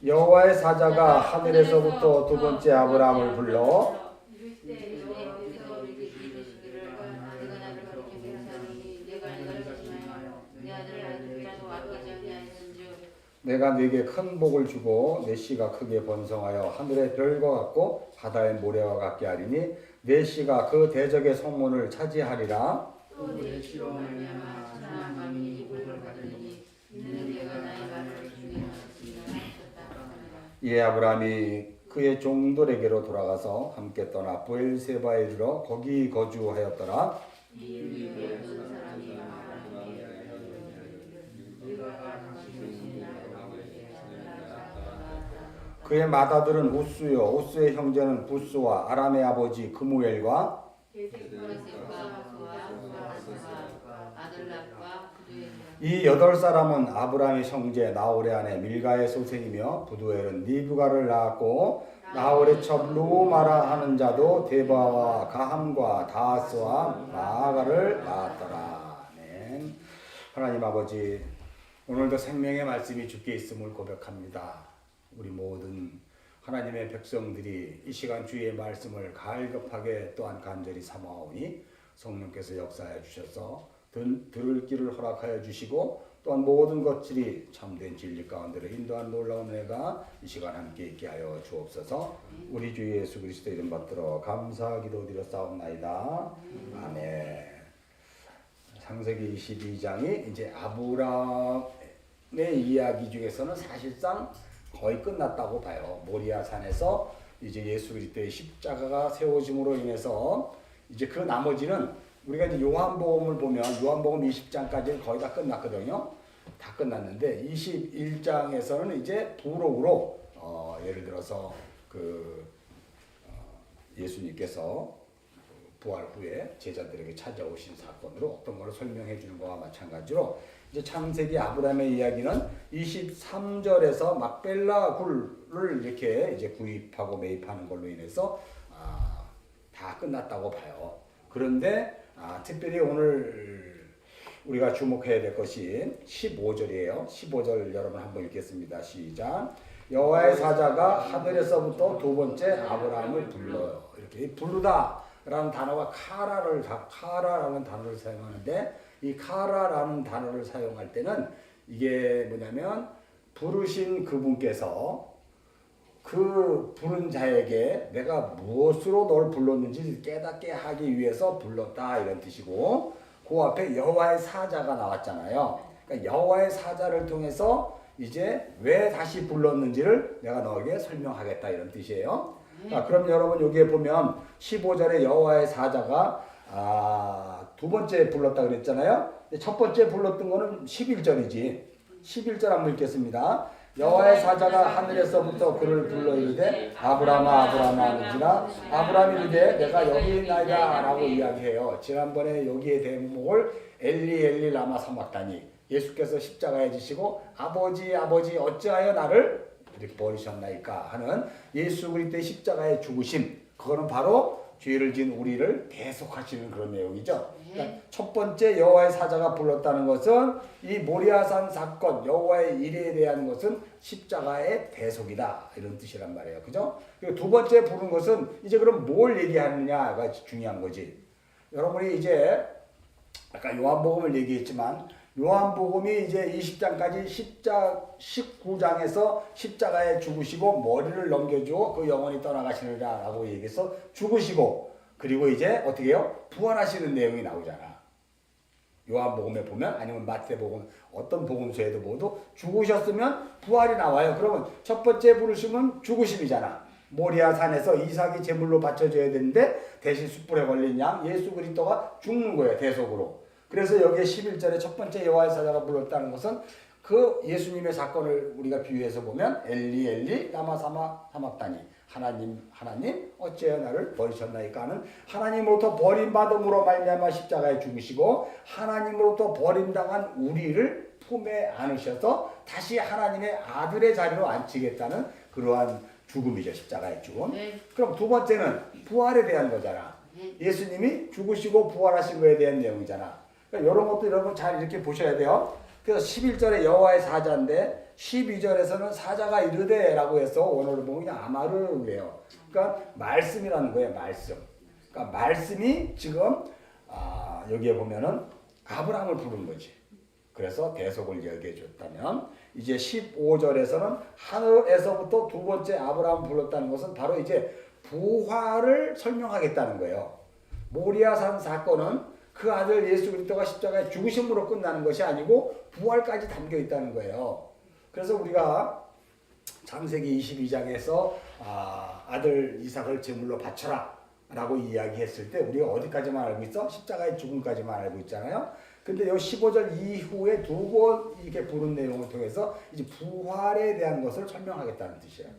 여호와의 사자가 하늘에서부터 두 번째 아브라함을 불러 내가 네게 큰 복을 주고 내 씨가 크게 번성하여 하늘의 별과 같고 바다의 모래와 같게 하리니 내 씨가 그 대적의 성문을 차지하리라. 또 내 씨로 말미암아 천하 만민이 이 복을 받으리니 이는 내가 나의 말을 준행하였습니다. 이에 아브라함이 그의 종들에게로 돌아가서 함께 떠나 브엘세바에 이르러 거기 거주하였더라. 이 어떤 사람이 아브라함에게 네가 당신의 신이라고 그의 맏아들은 우스요 우스의 형제는 부스와 아람의 아버지 그무엘과 이 8사람은 아브라함의 형제 나홀의 아내 밀가의 소생이며 부두엘은 리브가를 낳았고 나홀의 첩 루마라 하는 자도 데바와 가함과 다스와 마아가를 낳았더라. 아멘. 하나님 아버지, 오늘도 생명의 말씀이 주께 있음을 고백합니다. 우리 모든 하나님의 백성들이 이 시간 주의 말씀을 갈급하게 또한 간절히 삼아오니 성령께서 역사해 주셔서 들을 길을 허락하여 주시고 또한 모든 것들이 참된 진리 가운데로 인도한 놀라운 은혜가 이 시간 함께 있게 하여 주옵소서. 우리 주 예수 그리스도 이름 받들어 감사 기도드려 싸움나이다. 아멘. 창세기 22장이 이제 아브라함의 이야기 중에서는 사실상 거의 끝났다고 봐요. 모리아 산에서 이제 예수 그리스도의 십자가가 세워짐으로 인해서 이제 그 나머지는 우리가 이제 요한복음을 보면 요한복음 20장까지는 거의 다 끝났거든요. 다 끝났는데 21장에서는 이제 부록으로 예를 들어서 예수님께서 부활 후에 제자들에게 찾아오신 사건으로 어떤 걸 설명해 주는 것과 마찬가지로 이제 창세기 아브라함의 이야기는 23절에서 막벨라 굴을 이렇게 이제 구입하고 매입하는 걸로 인해서 다 끝났다고 봐요. 그런데 특별히 오늘 우리가 주목해야 될 것이 15절이에요. 15절 여러분 한번 읽겠습니다. 시작. 여호와의 사자가 하늘에서부터 두 번째 아브라함을 불러요. 이렇게 부르다라는 단어가 카라라는 단어를 사용하는데 이 카라라는 단어를 사용할 때는 이게 뭐냐면 부르신 그분께서 그 부른 자에게 내가 무엇으로 널 불렀는지 깨닫게 하기 위해서 불렀다 이런 뜻이고 그 앞에 여호와의 사자가 나왔잖아요. 그러니까 여호와의 사자를 통해서 이제 왜 다시 불렀는지를 내가 너에게 설명하겠다 이런 뜻이에요. 그럼 여러분 여기에 보면 15절에 여호와의 사자가 두 번째 불렀다 그랬잖아요. 첫 번째 불렀던 거는 11절이지. 11절 한번 읽겠습니다. 여호와의 사자가 하늘에서부터 그를 불러 이르되 아브라함아 아브라함아 하는지라 아브라함이 이르되 내가 여기 있나이다 라고 이야기해요. 지난번에 여기에 대목을 엘리 엘리 라마 사막다니 예수께서 십자가에 지시고 아버지 아버지 어찌하여 나를 이렇게 버리셨나이까 하는 예수 그리스도의 십자가의 죽으심, 그거는 바로 죄를 지은 우리를 대속하시는 그런 내용이죠. 그러니까 첫 번째 여호와의 사자가 불렀다는 것은 이 모리아산 사건 여호와의 일에 대한 것은 십자가의 대속이다 이런 뜻이란 말이에요. 그죠? 그리고 두 번째 부른 것은 이제 그럼 뭘 얘기하느냐가 중요한 거지. 여러분이 이제 아까 요한복음을 얘기했지만 요한복음이 이제 20장까지 19장에서 십자가에 죽으시고 머리를 넘겨주고 그 영혼이 떠나가시느라 라고 얘기해서 죽으시고 그리고 이제 어떻게 해요? 부활하시는 내용이 나오잖아. 요한복음에 보면 아니면 마태복음 어떤 복음서에도 모두 죽으셨으면 부활이 나와요. 그러면 첫 번째 부르심은 죽으심이잖아. 모리아 산에서 이삭이 제물로 바쳐져야 되는데 대신 숯불에 걸린 양 예수 그리스도가 죽는 거예요. 대속으로. 그래서 여기에 11절에 첫 번째 여호와의 사자가 불렀다는 것은 그 예수님의 사건을 우리가 비유해서 보면 엘리 엘리 라마 사막다니 하나님 하나님 어찌하여 나를 버리셨나이까 하는 하나님으로부터 버림받음으로 말미암아 십자가에 죽으시고 하나님으로부터 버림당한 우리를 품에 안으셔서 다시 하나님의 아들의 자리로 앉히겠다는 그러한 죽음이죠. 십자가의 죽음. 그럼 두 번째는 부활에 대한 거잖아. 예수님이 죽으시고 부활하신 거에 대한 내용이잖아. 그러니까 이런 것도 여러분 잘 이렇게 보셔야 돼요. 그래서 11절에 여호와의 사자인데 12절에서는 사자가 이르되라고 해서 원어를 보면 그냥 아마르래요. 그러니까 말씀이라는 거예요. 말씀. 그러니까 말씀이 지금 여기에 보면은 아브라함을 부른 거지. 그래서 대속을 열게 해줬다면 이제 15절에서는 하늘에서부터 두 번째 아브라함을 불렀다는 것은 바로 이제 부활을 설명하겠다는 거예요. 모리아산 사건은 그 아들 예수 그리스도가 십자가에 죽으심으로 끝나는 것이 아니고 부활까지 담겨 있다는 거예요. 그래서 우리가 창세기 22장에서 아들 이삭을 제물로 바쳐라 라고 이야기했을 때 우리가 어디까지만 알고 있어? 십자가의 죽음까지만 알고 있잖아요. 근데 이 15절 이후에 두 번 이렇게 부른 내용을 통해서 이제 부활에 대한 것을 설명하겠다는 뜻이에요.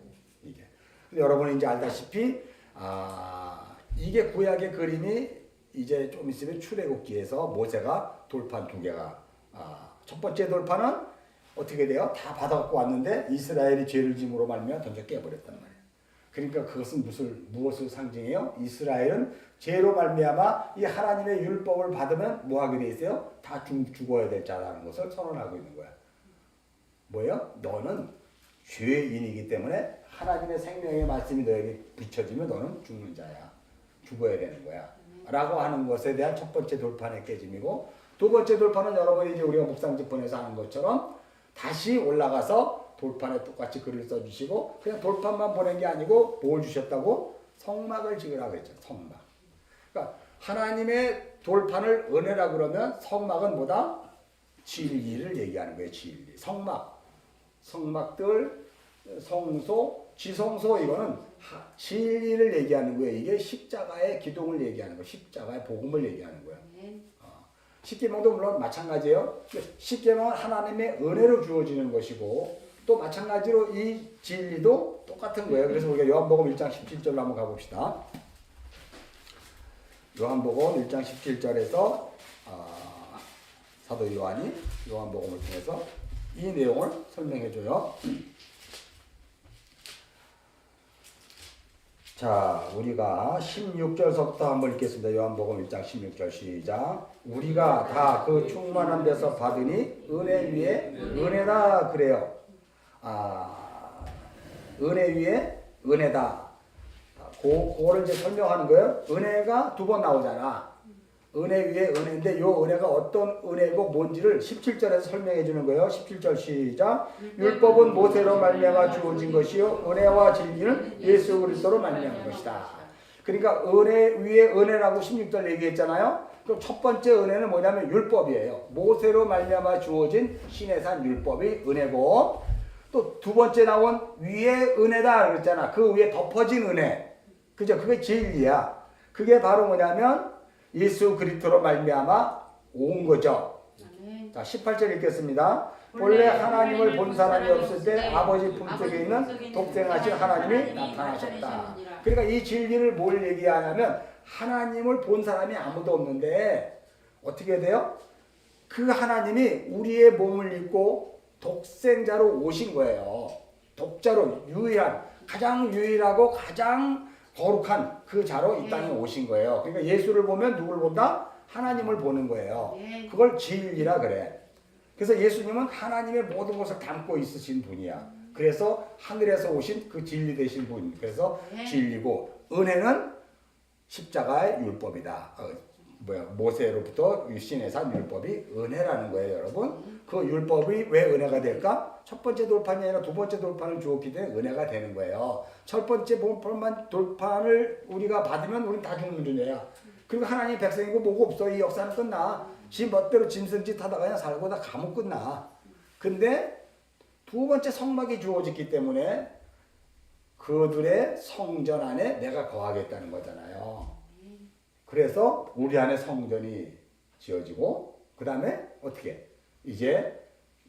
이게. 근데 여러분이 이제 알다시피 이게 구약의 그림이 이제 좀 있으면 출애굽기에서 모세가 돌판 두 개가 첫 번째 돌판은 어떻게 돼요? 다 받아갖고 왔는데 이스라엘이 죄를 짐으로 말미암아 던져 깨버렸단 말이에요. 그러니까 그것은 무엇을 상징해요? 이스라엘은 죄로 말미암아 이 하나님의 율법을 받으면 뭐하게 돼 있어요? 다 죽어야 될 자라는 것을 선언하고 있는 거야. 뭐예요? 너는 죄인이기 때문에 하나님의 생명의 말씀이 너에게 비춰지면 너는 죽는 자야. 죽어야 되는 거야. 라고 하는 것에 대한 첫 번째 돌판의 깨짐이고, 두 번째 돌판은 여러분이 이제 우리가 묵상집본에서 하는 것처럼 다시 올라가서 돌판에 똑같이 글을 써주시고, 그냥 돌판만 보낸 게 아니고 뭘 주셨다고? 성막을 지으라고 그랬죠. 성막. 그러니까 하나님의 돌판을 은혜라 그러면 성막은 뭐다? 진리를 얘기하는 거예요. 진리. 성막들, 성소, 지성소, 이거는 진리를 얘기하는 거예요. 이게 십자가의 기둥을 얘기하는 거예요. 십자가의 복음을 얘기하는 거예요. 십계명도 물론 마찬가지예요. 십계명은 하나님의 은혜로 주어지는 것이고, 또 마찬가지로 이 진리도 똑같은 거예요. 그래서 우리가 요한복음 1장 17절로 한번 가봅시다. 요한복음 1장 17절에서 사도 요한이 요한복음을 통해서 이 내용을 설명해줘요. 자, 우리가 16절서부터 한번 읽겠습니다. 요한복음 1장 16절 시작. 우리가 다 그 충만한 데서 받으니 은혜 위에 은혜다 그래요. 은혜 위에 은혜다. 그거를 이제 설명하는 거예요. 은혜가 두 번 나오잖아. 은혜 위에 은혜인데 이 은혜가 어떤 은혜고 뭔지를 17절에서 설명해 주는 거예요. 17절 시작. 율법은 모세로 말미암아 주어진 것이요 은혜와 진리는 예수 그리스도로 말미암은 것이다. 그러니까 은혜 위에 은혜라고 16절 얘기했잖아요. 그럼 첫 번째 은혜는 뭐냐면 율법이에요. 모세로 말미암아 주어진 시내산 율법이 은혜고, 또 두 번째 나온 위에 은혜다 그랬잖아. 그 위에 덮어진 은혜. 그죠? 그게 진리야. 그게 바로 뭐냐면 예수 그리스도로 말미암아 온 거죠. 자, 18절 읽겠습니다. 본래 하나님을 본 사람이 없을 때 아버지 품속에 있는 독생하신 하나님이 나타나셨다. 그러니까 이 진리를 뭘 얘기하냐면 하나님을 본 사람이 아무도 없는데 어떻게 돼요? 그 하나님이 우리의 몸을 입고 독생자로 오신 거예요. 독자로 가장 유일하고 가장 거룩한 그 자로 이 땅에 오신 거예요. 그러니까 예수를 보면 누굴 본다? 하나님을 보는 거예요. 그걸 진리라 그래. 그래서 예수님은 하나님의 모든 것을 담고 있으신 분이야. 그래서 하늘에서 오신 그 진리 되신 분. 그래서 진리고, 은혜는 십자가의 율법이다. 모세로부터 시내산 율법이 은혜라는 거예요, 여러분. 그 율법이 왜 은혜가 될까? 첫 번째 돌판이 아니라 두 번째 돌판을 주었기 때문에 은혜가 되는 거예요. 첫 번째 돌판을 우리가 받으면 우리는 다 죽는 존재야. 그리고 하나님 백성이고 뭐고 없어. 이 역사는 끝나. 지 멋대로 짐승짓 하다가 그냥 살고 다 감옥 끝나. 근데 두 번째 성막이 주어졌기 때문에 그들의 성전 안에 내가 거하겠다는 거잖아요. 그래서 우리 안에 성전이 지어지고, 그 다음에 어떻게? 이제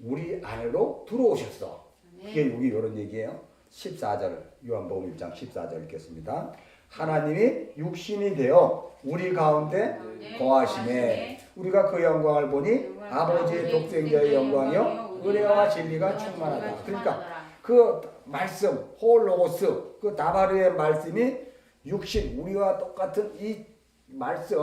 우리 안으로 들어오셨어. 그게 여기 이런 얘기예요. 14절, 요한복음 1장 14절 읽겠습니다. 하나님이 육신이 되어 우리 가운데 거하심에 우리가 그 영광을 보니 아버지의 독생자의 영광이요 은혜와 진리가 충만하다. 그러니까 그 말씀, 홀로고스, 그 다바르의 말씀이 육신, 우리와 똑같은 이 말씀,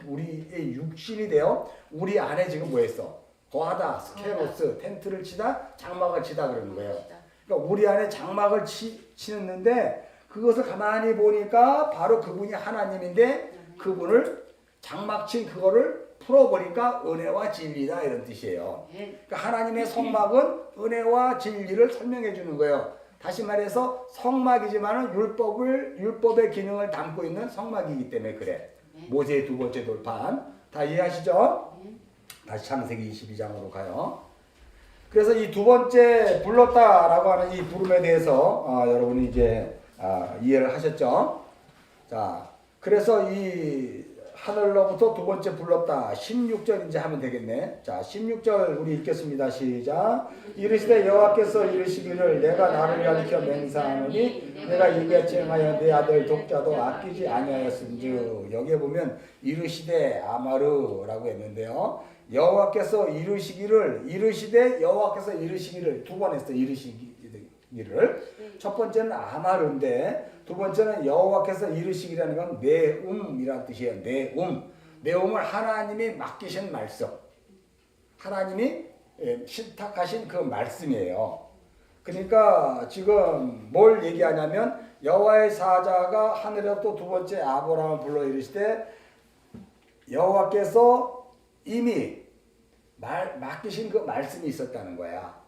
우리의 육신이 되어 우리 안에 지금 뭐 했어? 거하다, 스케로스, 텐트를 치다, 장막을 치다 그러는 거예요. 그러니까 우리 안에 장막을 치는데 그것을 가만히 보니까 바로 그분이 하나님인데 그분을 장막 친 그거를 풀어보니까 은혜와 진리다 이런 뜻이에요. 그러니까 하나님의 성막은 은혜와 진리를 설명해 주는 거예요. 다시 말해서 성막이지만은 율법의 기능을 담고 있는 성막이기 때문에 그래. 모세의 두 번째 돌판 다 이해하시죠? 다시 창세기 22장으로 가요. 그래서 이 두 번째 불렀다라고 하는 이 부름에 대해서 여러분이 이제 이해를 하셨죠? 자, 그래서 이 하늘로부터 두 번째 불렀다. 16절 이제 하면 되겠네. 자, 16절 우리 읽겠습니다. 시작. 이르시되 여호와께서 이르시기를 내가 나를 가리켜 맹세하노니 내가 이같이 행하여 내 아들 독자도 아끼지 아니하였은즉. 여기에 보면 이르시되 아마르라고 했는데요. 여호와께서 이르시되 여호와께서 이르시기를 두 번 했어요. 이르시기를. 첫 번째는 아마르인데 두 번째는 여호와께서 이르시기라는 건 내음이라는 뜻이에요. 내음을 하나님이 맡기신 말씀. 하나님이 신탁하신 그 말씀이에요. 그러니까 지금 뭘 얘기하냐면 여호와의 사자가 하늘에서 또 두 번째 아브라함을 불러 이르시되 여호와께서 이미 맡기신 그 말씀이 있었다는 거야.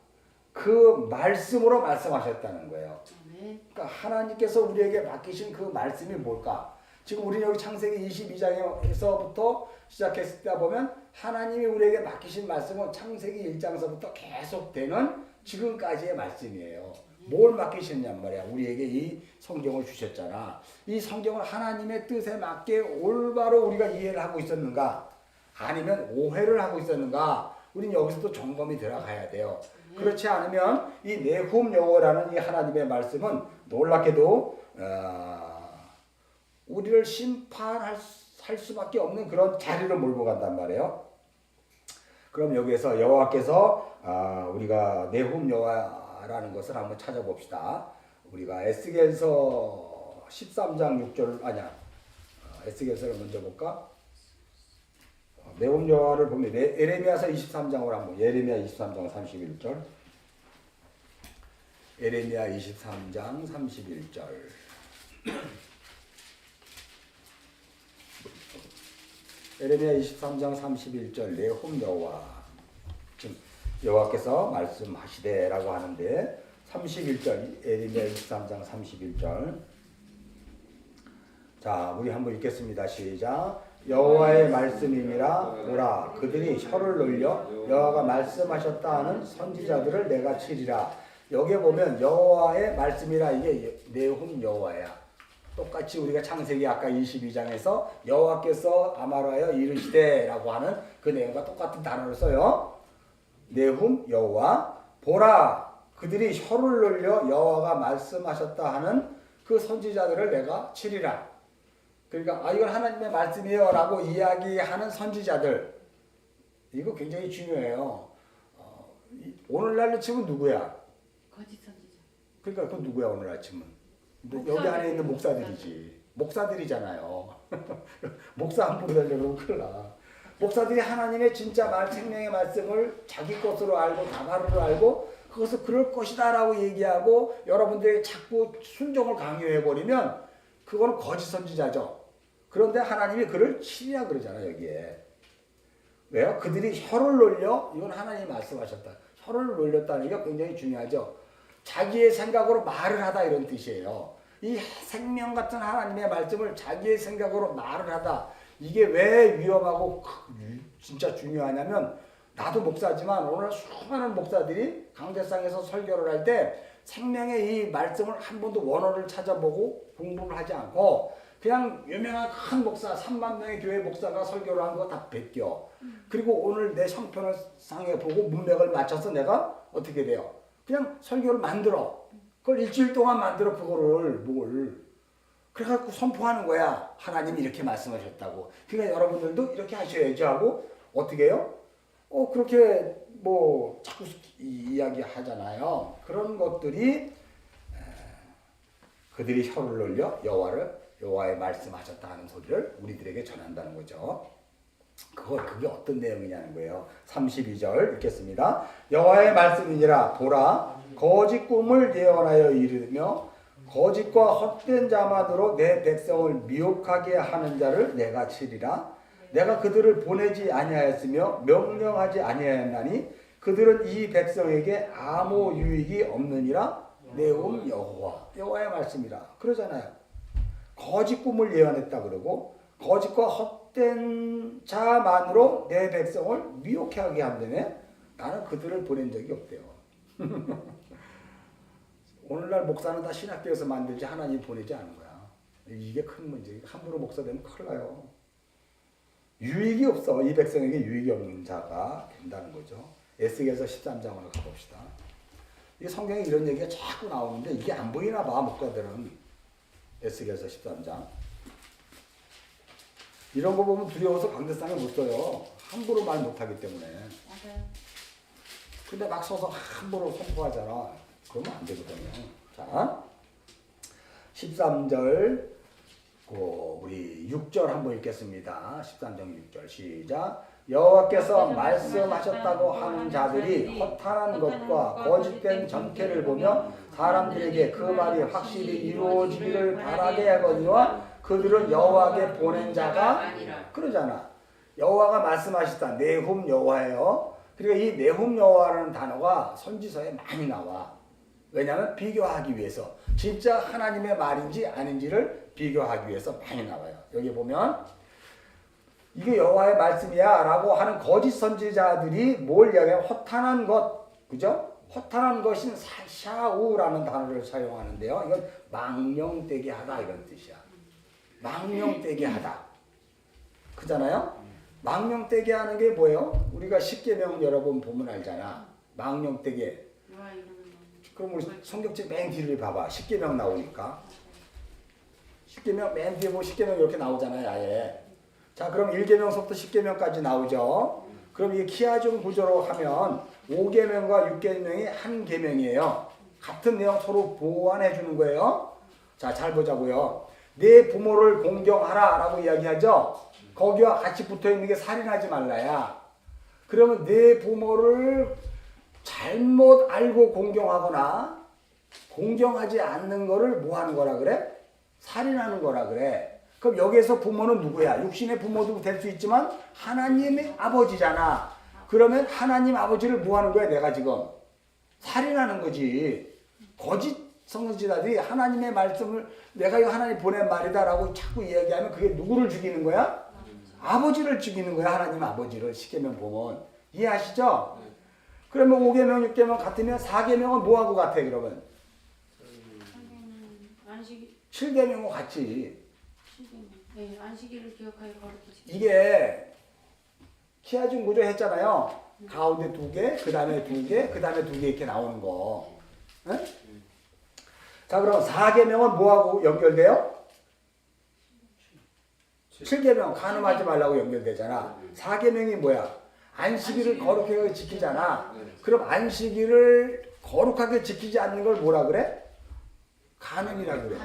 그 말씀으로 말씀하셨다는 거예요. 그러니까 하나님께서 우리에게 맡기신 그 말씀이 뭘까? 지금 우리는 여기 창세기 22장에서부터 시작했을 때 보면 하나님이 우리에게 맡기신 말씀은 창세기 1장서부터 계속되는 지금까지의 말씀이에요. 뭘 맡기셨냔 말이야. 우리에게 이 성경을 주셨잖아. 이 성경을 하나님의 뜻에 맞게 올바로 우리가 이해를 하고 있었는가? 아니면 오해를 하고 있었는가? 우리는 여기서도 점검이 들어가야 돼요. 그렇지 않으면 이 네훔 여호와라는 이 하나님의 말씀은 놀랍게도 우리를 심판할 수밖에 없는 그런 자리를 몰고 간단 말이에요. 그럼 여기에서 여호와께서 우리가 네훔 여호와라는 것을 한번 찾아봅시다. 우리가 에스겔서 13장 6절 에스겔서를 먼저 볼까? 네훔 여호와를 보면 예레미야서 23장으로 한번 예레미야 23장 31절 예레미야 23장 31절 예레미야 23장 31절 네훔 여호와 지금 여호와께서 말씀하시되라고 하는데 31절 예레미야 23장 31절 자 우리 한번 읽겠습니다. 시작. 여호와의 말씀이니라 보라 그들이 혀를 놀려 여호와가 말씀하셨다 하는 선지자들을 내가 치리라. 여기에 보면 여호와의 말씀이라 이게 네훔 여호와야. 똑같이 우리가 창세기 아까 22장에서 여호와께서 아마르하여 이르시되라고 하는 그 내용과 똑같은 단어를 써요. 네훔 여호와 보라 그들이 혀를 놀려 여호와가 말씀하셨다 하는 그 선지자들을 내가 치리라. 그러니까 이건 하나님의 말씀이에요 라고 이야기하는 선지자들 이거 굉장히 중요해요. 오늘날로 치면 누구야? 거짓 선지자. 그러니까 그 누구야 오늘날 치면? 여기 안에 있는 목사들이지. 목사들이잖아요. 목사 함부로 되려고 큰일 나. 목사들이 하나님의 진짜 생명의 말씀을 자기 것으로 알고 다바르로 알고 그것을 그럴 것이다 라고 얘기하고 여러분들이 자꾸 순종을 강요해버리면 그거는 거짓 선지자죠. 그런데 하나님이 그를 치리라 그러잖아요 여기에. 왜요? 그들이 혀를 놀려 이건 하나님이 말씀하셨다. 혀를 놀렸다는 게 굉장히 중요하죠. 자기의 생각으로 말을 하다 이런 뜻이에요. 이 생명 같은 하나님의 말씀을 자기의 생각으로 말을 하다. 이게 왜 위험하고 진짜 중요하냐면 나도 목사지만 오늘 수많은 목사들이 강대상에서 설교를 할 때 생명의 이 말씀을 한 번도 원어를 찾아보고 공부를 하지 않고 그냥 유명한 큰 목사 3만 명의 교회 목사가 설교를 한 거 다 베껴. 그리고 오늘 내 형편을 상에 보고 문맥을 맞춰서 내가 어떻게 돼요? 그냥 설교를 만들어. 그걸 일주일 동안 만들어 그거를 뭘. 그래갖고 선포하는 거야. 하나님이 이렇게 말씀하셨다고. 그러니까 여러분들도 이렇게 하셔야지 하고 어떻게 해요? 그렇게 뭐 자꾸 이야기 하잖아요. 그런 것들이 그들이 혀를 놀려 여호와의 말씀하셨다 하는 소리를 우리들에게 전한다는 거죠. 그게 어떤 내용이냐는 거예요. 32절 읽겠습니다. 여호와의 말씀이니라. 보라, 거짓 꿈을 예언하여 이르며 거짓과 헛된 자만으로 내 백성을 미혹하게 하는 자를 내가 치리라. 내가 그들을 보내지 아니하였으며 명령하지 아니하였나니 그들은 이 백성에게 아무 유익이 없느니라. 내음 여호와의 말씀이라. 그러잖아요. 거짓 꿈을 예언했다 그러고 거짓과 헛된 자만으로 내 백성을 미혹하게 한다며 나는 그들을 보낸 적이 없대요. 오늘날 목사는 다 신학교에서 만들지 하나님 보내지 않은 거야. 이게 큰 문제. 함부로 목사 되면 큰일 나요. 유익이 없어. 이 백성에게 유익이 없는 자가 된다는 거죠. 에스겔서 13장으로 가봅시다. 이 성경에 이런 얘기가 자꾸 나오는데 이게 안 보이나 봐, 목사들은. 에스겔서 13장. 이런 거 보면 두려워서 강대상에 못 써요. 함부로 말 못하기 때문에. 맞아요. 근데 막 써서 함부로 선포하잖아. 그러면 안 되거든요. 자, 13절, 우리 6절 한번 읽겠습니다. 13장 6절 시작. 여호와께서 말씀하셨다고 하는 자들이 허탄한 것과 거짓된 정체를 보며 사람들에게 그 말이 확실히 이루어지기를 바라게 하거니와 그들은 여호와께 보낸 자가 그러잖아. 여호와가 말씀하시다. 네훔 여호와예요. 그러니까 이 네훔 여호와라는 단어가 선지서에 많이 나와. 왜냐하면 비교하기 위해서 진짜 하나님의 말인지 아닌지를 비교하기 위해서 많이 나와요. 여기 보면 이게 여호와의 말씀이야 라고 하는 거짓 선지자들이 뭘 이야기하면 허탄한 것, 그죠? 허탄한 것인 샤우라는 단어를 사용하는데요. 이건 망령되게 하다 이런 뜻이야. 망령되게 하다. 그잖아요? 망령되게 하는 게 뭐예요? 우리가 십계명 여러 번 보면 알잖아. 망령되게. 그럼 우리 성경책 맨 뒤를 봐봐. 십계명 나오니까. 십계명 맨 뒤에 보면 십계명 이렇게 나오잖아요. 아예. 자, 그럼 1계명서부터 10계명까지 나오죠. 그럼 이게 키아종 구조로 하면 5계명과 6계명이 한 계명이에요. 같은 내용 서로 보완해 주는 거예요. 자, 잘 보자고요. 내 부모를 공경하라 라고 이야기하죠. 거기와 같이 붙어 있는 게 살인하지 말라야. 그러면 내 부모를 잘못 알고 공경하거나 공경하지 않는 거를 뭐 하는 거라 그래? 살인하는 거라 그래. 그럼 여기에서 부모는 누구야? 육신의 부모도 될 수 있지만 하나님의 아버지잖아. 그러면 하나님 아버지를 뭐 하는 거야? 내가 지금 살인하는 거지. 거짓 선지자들이 하나님의 말씀을 내가 이거 하나님 보낸 말이다 라고 자꾸 이야기하면 그게 누구를 죽이는 거야? 아버지를 죽이는 거야. 하나님 아버지를. 10계명 보면 이해하시죠? 그러면 5계명 6계명 같으면 4계명은 뭐하고 같아 그러면? 7계명하고 같이. 네, 안식일을 기억하여 거룩히 이게 키아준 구조 했잖아요. 가운데 2개, 그 다음에 2개, 그 다음에 2개 이렇게 나오는 거. 네? 자, 그럼 4계명은 뭐하고 연결돼요? 7계명 간음하지 말라고 연결되잖아. 4계명이 뭐야? 안식일을 거룩하게 지키잖아. 그럼 안식일을 거룩하게 지키지 않는 걸 뭐라 그래? 간음이라 그래.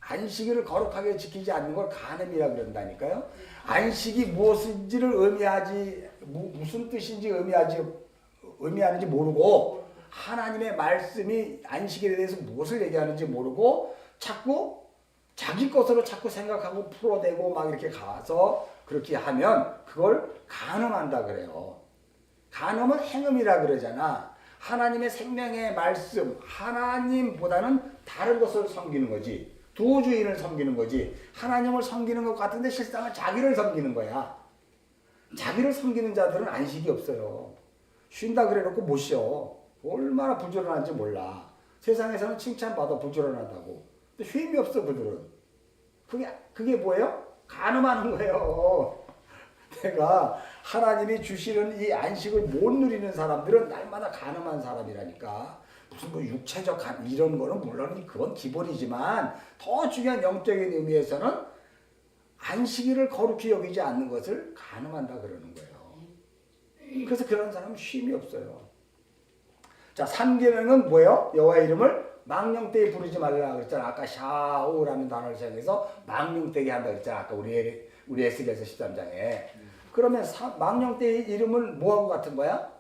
안식일을 거룩하게 지키지 않는 걸 간음이라 그런다니까요. 안식이 무엇인지를 의미하지, 무슨 뜻인지 의미하는지 모르고 하나님의 말씀이 안식일에 대해서 무엇을 얘기하는지 모르고 자꾸 자기 것으로 자꾸 생각하고 풀어대고 막 이렇게 가서 그렇게 하면 그걸 간음한다 그래요. 간음은 행음이라 그러잖아. 하나님의 생명의 말씀, 하나님보다는 다른 것을 섬기는 거지. 두 주인을 섬기는 거지. 하나님을 섬기는 것 같은데 실상은 자기를 섬기는 거야. 자기를 섬기는 자들은 안식이 없어요. 쉰다 그래놓고 못 쉬어. 얼마나 부지런한지 몰라. 세상에서는 칭찬받아 부지런하다고. 근데 쉼이 없어 그들은. 그게 뭐예요? 간음하는 거예요. 내가 하나님이 주시는 이 안식을 못 누리는 사람들은 날마다 간음한 사람이라니까. 무슨 뭐 육체적 이런 거는 물론 그건 기본이지만 더 중요한 영적인 의미에서는 안식일을 거룩히 여기지 않는 것을 간음한다 그러는 거예요. 그래서 그런 사람은 쉼이 없어요. 자, 3계명은 뭐예요? 여호와의 이름을 망령되게 부르지 말라 그랬잖아. 아까 샤오라는 단어를 사용해서 망령되게 한다 그랬잖아. 아까 우리 에스겔서 13장에. 그러면 망령대의 이름은 뭐하고 같은 거야?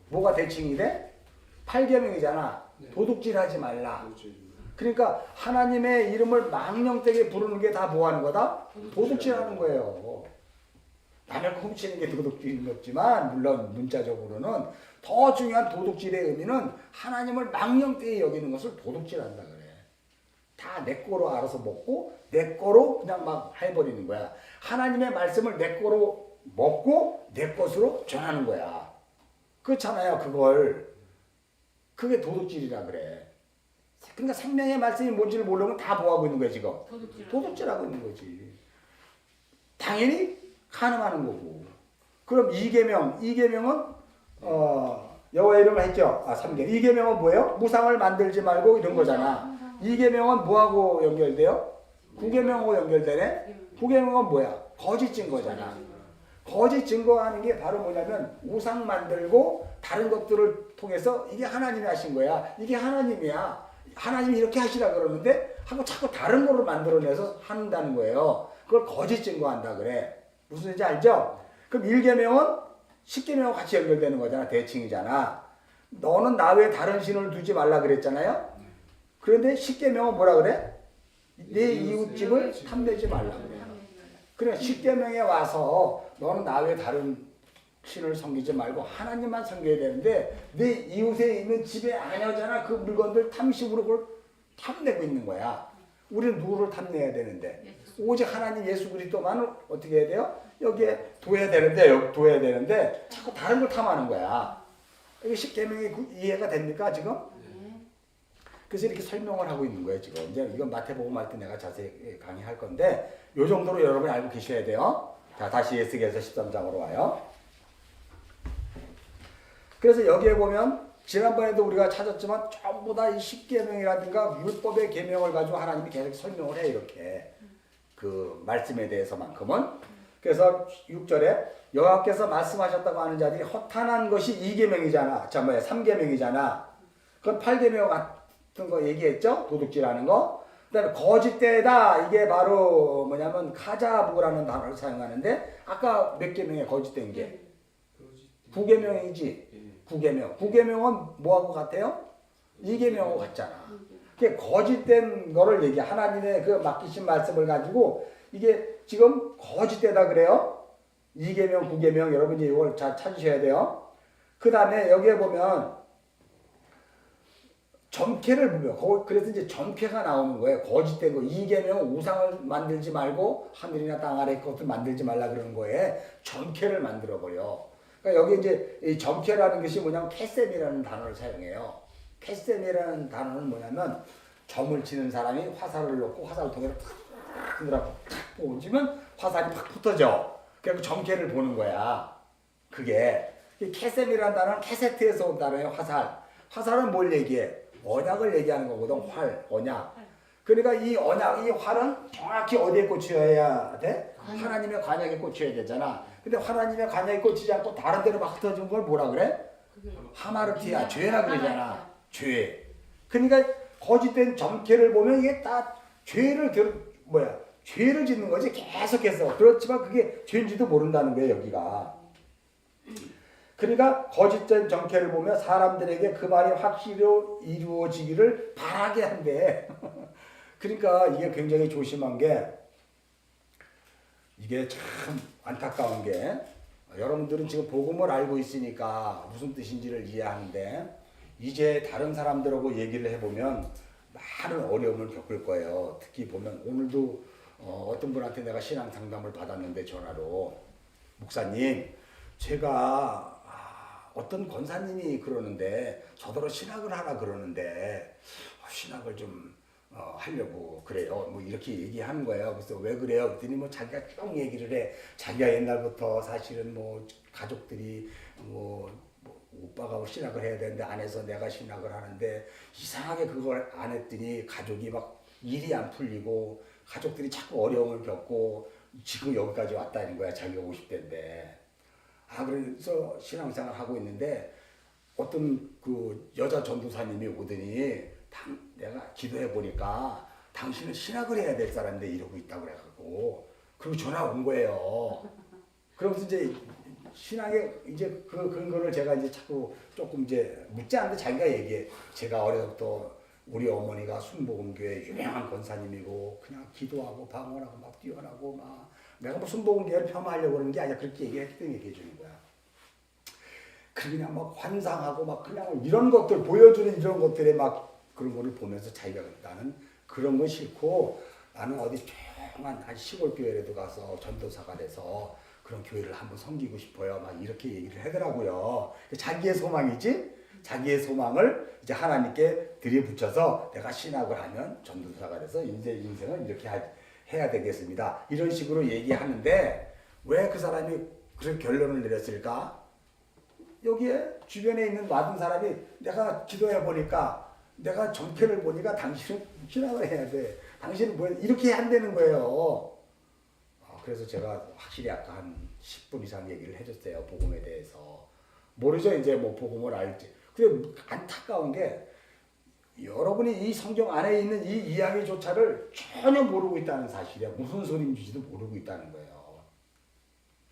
뭐가 대칭이 돼? 8계명이잖아. 네. 도둑질하지 말라. 그렇죠. 그러니까 하나님의 이름을 망령되게 부르는 게 다 뭐하는 거다? 도둑질하는 거예요. 남의 거 훔치는 게 도둑질인 거지만 물론 문자적으로는 더 중요한 도둑질의 의미는 하나님을 망령되게 여기는 것을 도둑질한다 그래. 다 내 거로 알아서 먹고 내 거로 그냥 막 해버리는 거야. 하나님의 말씀을 내 거로 먹고 내 것으로 전하는 거야. 그렇잖아요. 그게 도둑질이라 그래. 그러니까 생명의 말씀이 뭔지를 모르면 다 뭐하고 있는 거야 지금? 도둑질하고 있는 거지. 당연히 간음하는 거고. 그럼 2계명은 여호와 이름을 했죠. 3계명. 2계명은 뭐예요? 무상을 만들지 말고 이런 거잖아. 2계명은 뭐하고 연결돼요? 9계명하고 연결되네. 9계명은 뭐야? 거짓 증거잖아. 거짓 증거하는 게 바로 뭐냐면 우상 만들고 다른 것들을 통해서 이게 하나님이 하신 거야. 이게 하나님이야. 하나님이 이렇게 하시라 그러는데 하고 자꾸 다른 거를 만들어내서 한다는 거예요. 그걸 거짓 증거한다 그래. 무슨 얘기인지 알죠? 그럼 1계명은 10계명하고 같이 연결되는 거잖아. 대칭이잖아. 너는 나 외에 다른 신을 두지 말라 그랬잖아요. 그런데 10계명은 뭐라 그래? 내 이웃집을 탐내지 말라 그래. 그래 10계명에 와서 너는 나 외에 다른 신을 섬기지 말고 하나님만 섬겨야 되는데 내 이웃에 있는 집에 아녀잖아. 그 물건들 탐식으로 그걸 탐내고 있는 거야. 우리는 누구를 탐내야 되는데 오직 하나님 예수 그리스도만을 어떻게 해야 돼요? 여기에 둬야 되는데 자꾸 다른 걸 탐하는 거야. 이게 10계명이 이해가 됩니까 지금? 그래서 이렇게 설명을 하고 있는 거예요 지금. 이제 이건 마태복음 할 때 내가 자세히 강의할 건데 요 정도로 여러분이 알고 계셔야 돼요. 자 다시 에스겔서 13장으로 와요. 그래서 여기에 보면 지난번에도 우리가 찾았지만 전부 다 이 10계명이라든가 율법의 계명을 가지고 하나님이 계속 설명을 해 이렇게 그 말씀에 대해서만큼은. 그래서 6절에 여호와께서 말씀하셨다고 하는 자들이 허탄한 것이 2계명이잖아. 3계명이잖아. 그건 8계명 같은 거 얘기했죠? 도둑질하는 거. 그 다음에 거짓되다. 이게 바로 뭐냐면 카자부라는 단어를 사용하는데 아까 몇 계명에 거짓된 게? 9계명이지. 9계명. 9계명은 뭐하고 같아요? 2계명하고 같잖아. 그게 거짓된 거를 얘기해. 하나님의 그 맡기신 말씀을 가지고 이게 지금 거짓되다 그래요. 2계명, 9계명 여러분이 이걸 잘 찾으셔야 돼요. 그 다음에 여기에 보면 점괘를 보면 그래서 이제 점괘가 나오는 거예요. 거짓된 거. 2계명은 우상을 만들지 말고 하늘이나 땅 아래 것을 만들지 말라 그러는 거에 점괘를 만들어 버려. 그러니까 여기 이제 이 점괘라는 것이 뭐냐면 캐셈이라는 단어를 사용해요. 캐셈이라는 단어는 뭐냐면 점을 치는 사람이 화살을 놓고 화살을 통해서 탁 흔들어서 탁 꽂으면 화살이 팍 붙어져. 그래서 점괘를 보는 거야. 그게 캐셈이라는 단어는 캐세트에서 온 단어예요. 화살은 뭘 얘기해? 언약을 얘기하는 거거든. 언약. 그러니까 이 언약, 이 활은 정확히 어디에 꽂혀야 돼? 하나님의 관약에 꽂혀야 되잖아. 근데 하나님의 관약에 꽂히지 않고 다른 데로 막 흩어진 걸 뭐라 그래? 하마르티야. 죄라 그러잖아. 죄. 그러니까 거짓된 점괘를 보면 이게 다 죄를 짓는 거지 계속해서. 그렇지만 그게 죄인지도 모른다는 거예요 여기가. 그러니까 거짓된 점괘를 보면 사람들에게 그 말이 확실히 이루어지기를 바라게 한대. 그러니까 이게 굉장히 조심한 게 이게 참 안타까운 게 여러분들은 지금 복음을 알고 있으니까 무슨 뜻인지를 이해하는데 이제 다른 사람들하고 얘기를 해보면 많은 어려움을 겪을 거예요. 특히 보면 오늘도 어떤 분한테 내가 신앙 상담을 받았는데 전화로 목사님 제가 어떤 권사님이 그러는데 저더러 신학을 하라 그러는데 신학을 좀 하려고 그래요. 뭐 이렇게 얘기하는 거예요. 그래서 왜 그래요? 그랬더니 뭐 자기가 쭉 얘기를 해. 자기가 옛날부터 사실은 뭐 가족들이 뭐 오빠가 신학을 해야 되는데 안 해서 내가 신학을 하는데 이상하게 그걸 안 했더니 가족이 막 일이 안 풀리고 가족들이 자꾸 어려움을 겪고 지금 여기까지 왔다는 거야. 자기가 50대인데. 그래서 신앙생활 하고 있는데 어떤 그 여자 전도사님이 오더니 내가 기도해 보니까 당신은 신학을 해야 될 사람인데 이러고 있다고 그래가지고 그리고 전화 온 거예요. 그러면서 이제 신앙의 이제 그 근거를 제가 이제 자꾸 조금 이제 묻지 않는데 자기가 얘기해. 제가 어려서부터 우리 어머니가 순복음교회 유명한 권사님이고 그냥 기도하고 방언하고 막 뛰어나고 막 내가 뭐 순복음교회를 폄하하려고 그러는 게 아니라 그렇게 얘기했기 때문에 얘기해 주는 거야. 그냥 막 환상하고 막 그냥 이런 것들 보여주는 이런 것들에 막 그런 거를 보면서 자기가 나는 그런 거 싫고 나는 어디 조용한 한 시골 교회라도 가서 전도사가 돼서 그런 교회를 한번 섬기고 싶어요. 막 이렇게 얘기를 하더라고요. 자기의 소망이지. 자기의 소망을 이제 하나님께 들이붙여서 내가 신학을 하면 전도사가 돼서 이제 인생을 이렇게 해야 되겠습니다. 이런 식으로 얘기하는데 왜 그 사람이 그런 결론을 내렸을까? 여기에 주변에 있는 많은 사람이 내가 기도해 보니까 내가 정체를 보니까 당신은 신학을 해야 돼. 당신은 뭐 이렇게 한다는 거예요. 그래서 제가 확실히 아까 한 10분 이상 얘기를 해줬어요. 복음에 대해서. 모르죠 이제 뭐 복음을 알지. 근데 안타까운 게 여러분이 이 성경 안에 있는 이 이야기조차를 전혀 모르고 있다는 사실이야. 무슨 소리인지도 모르고 있다는 거예요.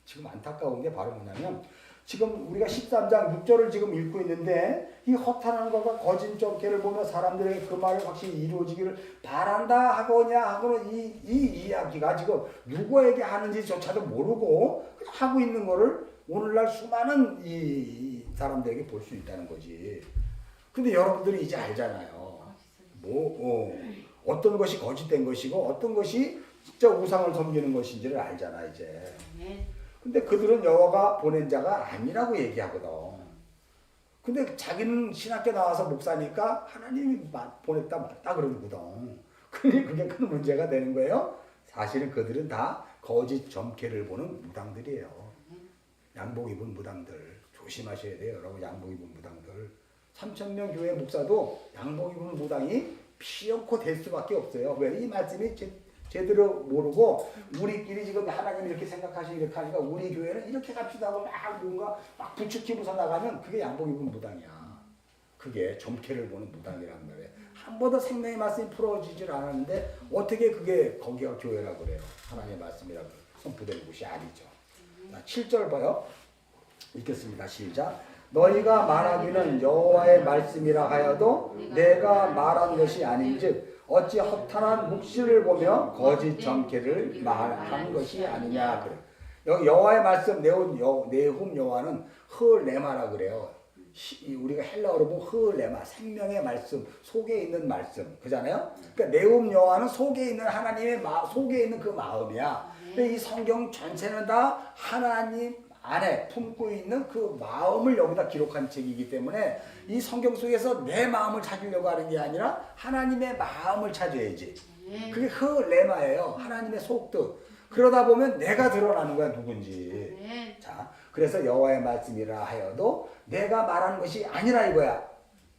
지금 안타까운 게 바로 뭐냐면 지금 우리가 13장 6절을 지금 읽고 있는데 이 허탄한 것과 거짓 정죄를 보며 사람들에게 그 말을 확실히 이루어지기를 바란다 하거냐 하고는 이 이야기가 지금 누구에게 하는지조차도 모르고 그냥 하고 있는 거를 오늘날 수많은 이 사람들에게 볼 수 있다는 거지. 근데 여러분들이 이제 알잖아요. 어떤 것이 거짓된 것이고 어떤 것이 진짜 우상을 섬기는 것인지를 알잖아 이제. 근데 그들은 여호와가 보낸 자가 아니라고 얘기하거든. 근데 자기는 신학교 나와서 목사니까 하나님이 보냈다 맞다 그러거든. 그게 큰 문제가 되는 거예요. 사실은 그들은 다 거짓 점괘를 보는 무당들이에요. 양복 입은 무당들. 조심하셔야 돼요. 여러분 양복 입은 무당들. 3,000명 교회 목사도 양복 입은 무당이 피연코 될 수밖에 없어요. 왜? 이 말씀이 제대로 모르고 우리끼리 지금 하나님 이렇게 생각하시고 이렇게 하니까 우리 교회는 이렇게 갑시다 하고 막 뭔가 막 부추기면서 나가면 그게 양복 입은 무당이야. 그게 점괘를 보는 무당이란 말이에요. 한 번도 생명의 말씀이 풀어지질 않았는데 어떻게 그게 거기가 교회라고 그래요. 하나님의 말씀이라고 선포되는 곳이 아니죠. 자, 7절 봐요. 읽겠습니다. 시작. 너희가 말하기는 여호와의 말씀이라 하여도 내가 말한 것이 아닌즉 어찌 허탄한 묵시를 보며 거짓 점괘를 말한 것이 아니냐 그래. 여기 여호와의 말씀 네훔 여호와는 흐레마라 그래요. 우리가 헬라어로 보면 흐레마 생명의 말씀 속에 있는 말씀 그잖아요. 그러니까 네훔 여호와는 속에 있는 하나님의 속에 있는 그 마음이야. 근데 이 성경 전체는 다 하나님 안에 품고 있는 그 마음을 여기다 기록한 책이기 때문에 이 성경 속에서 내 마음을 찾으려고 하는 게 아니라 하나님의 마음을 찾아야지. 그게 흐레마예요. 하나님의 속뜻. 그러다 보면 내가 드러나는 거야 누군지. 자, 그래서 여호와의 말씀이라 하여도 내가 말하는 것이 아니라 이거야.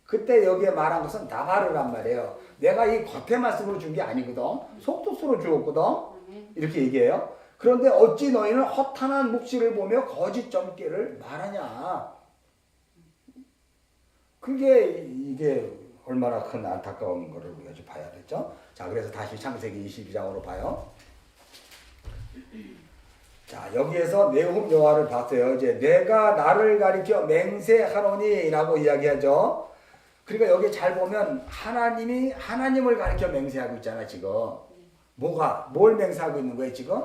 그때 여기에 말한 것은 나바르란 말이에요. 내가 이 겉의 말씀으로 준 게 아니거든. 속뜻으로 주었거든. 이렇게 얘기해요. 그런데 어찌 너희는 허탄한 묵시를 보며 거짓 점괘를 말하냐. 이게 얼마나 큰 안타까운 거를 우리가 좀 봐야 되죠. 자, 그래서 다시 창세기 22장으로 봐요. 자, 여기에서 네훔 여호와를 봤어요. 이제 내가 나를 가리켜 맹세하노니라고 이야기하죠. 그러니까 여기 잘 보면 하나님이 하나님을 가리켜 맹세하고 있잖아 지금. 뭘 맹세하고 있는 거예요 지금?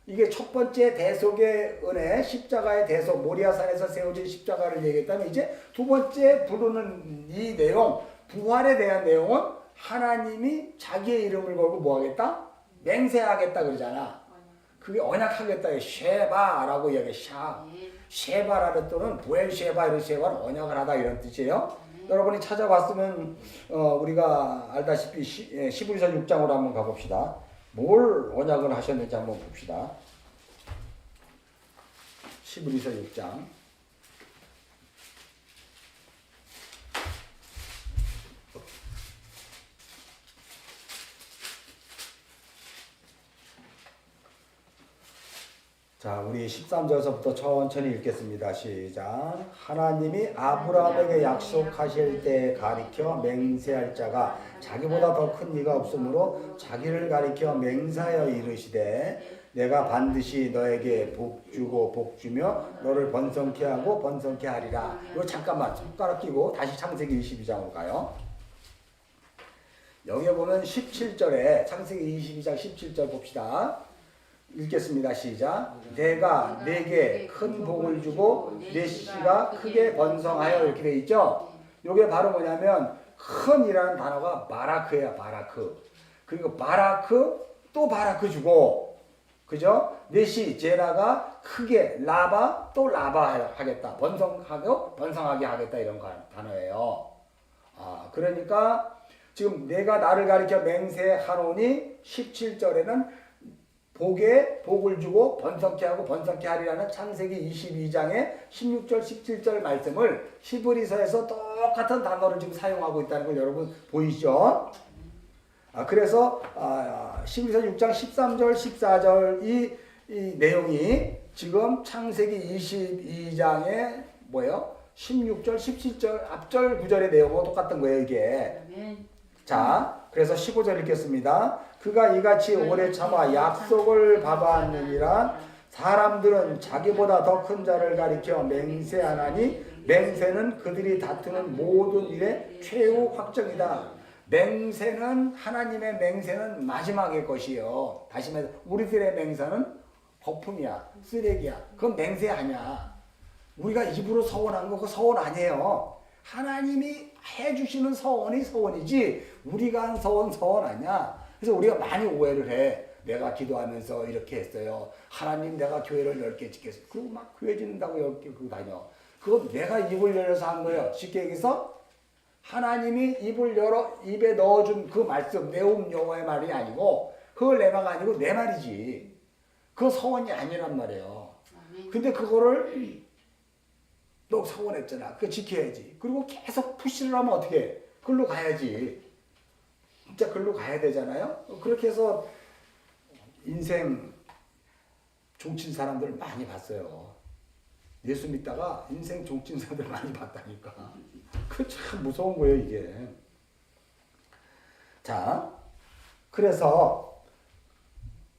이게 첫 번째 대속의 은혜, 십자가의 대속, 모리아산에서 세워진 십자가를 얘기했다면 이제 두 번째 부르는 이 내용, 부활에 대한 내용은 하나님이 자기의 이름을 걸고 뭐 하겠다? 맹세하겠다 그러잖아. 그게 언약하겠다. 쉐바라고 이야기해. 쉐바라는 또는 부엘쉐바 이런 쉐바는 언약을 하다 이런 뜻이에요. 여러분이 찾아봤으면 우리가 알다시피 히브리서 6장으로 한번 가봅시다. 뭘 언약을 하셨는지 한번 봅시다. 히브리서 6장. 자, 우리 13절서부터 천천히 읽겠습니다. 시작. 하나님이 아브라함에게 약속하실 때 가리켜 맹세할 자가 자기보다 더 큰 이가 없으므로 자기를 가리켜 맹세하여 이르시되 내가 반드시 너에게 복 주고 복 주며 너를 번성케 하고 번성케 하리라. 이거 잠깐만 손가락 끼고 다시 창세기 22장으로 가요. 여기 보면 17절에 창세기 22장 17절 봅시다. 읽겠습니다. 시작. 내가 내게 큰 복을 주고 내 씨가 크게 번성하여 이렇게 돼 있죠. 이게 바로 뭐냐면 큰이라는 단어가 바라크예요. 바라크. 그리고 바라크 또 바라크 주고, 그죠? 넷이 제라가 크게 라바 또 라바 하겠다. 번성하고 번성하게 하겠다 이런 단어예요. 그러니까 지금 내가 나를 가리켜 맹세하노니 17절에는 복을 주고 번성케 하고 번성케 하리라는 창세기 22장의 16절 17절 말씀을 히브리서에서 똑같은 단어를 지금 사용하고 있다는 걸 여러분 보이죠? 그래서 히브리서 6장 13절 14절 이 내용이 지금 창세기 22장의 뭐예요? 16절 17절 앞절 9절의 내용하고 똑같은 거예요 이게. 자, 그래서 15절 읽겠습니다. 그가 이같이 오래 참아 약속을 받았느니라. 사람들은 자기보다 더 큰 자를 가리켜 맹세하나니 맹세는 그들이 다투는 모든 일의 최후 확정이다. 맹세는 하나님의 맹세는 마지막의 것이요. 다시 말해서 우리들의 맹세는 거품이야, 쓰레기야. 그건 맹세 아니야. 우리가 입으로 서원한 거 그거 서원 아니에요. 하나님이 해주시는 서원이 서원이지 우리가 한 서원 아니야. 그래서 우리가 많이 오해를 해. 내가 기도하면서 이렇게 했어요. 하나님 내가 교회를 10개 짓겠어요. 그리고 막 교회 짓는다고 10개 그러고 다녀. 그건 내가 입을 열어서 한 거예요. 쉽게 얘기해서 하나님이 입에 넣어준 그 말씀 내움 여호와의 말이 아니고 그걸 내 말이 아니고 내 말이지. 그 서원이 아니란 말이에요. 근데 그거를 너 서원했잖아. 그거 지켜야지. 그리고 계속 푸시를 하면 어떻게 해? 글로 가야지. 진짜 글로 가야 되잖아요. 그렇게 해서 인생 종친 사람들 많이 봤어요. 예수 믿다가 인생 종친 사람들 많이 봤다니까. 그 참 무서운 거예요 이게. 자, 그래서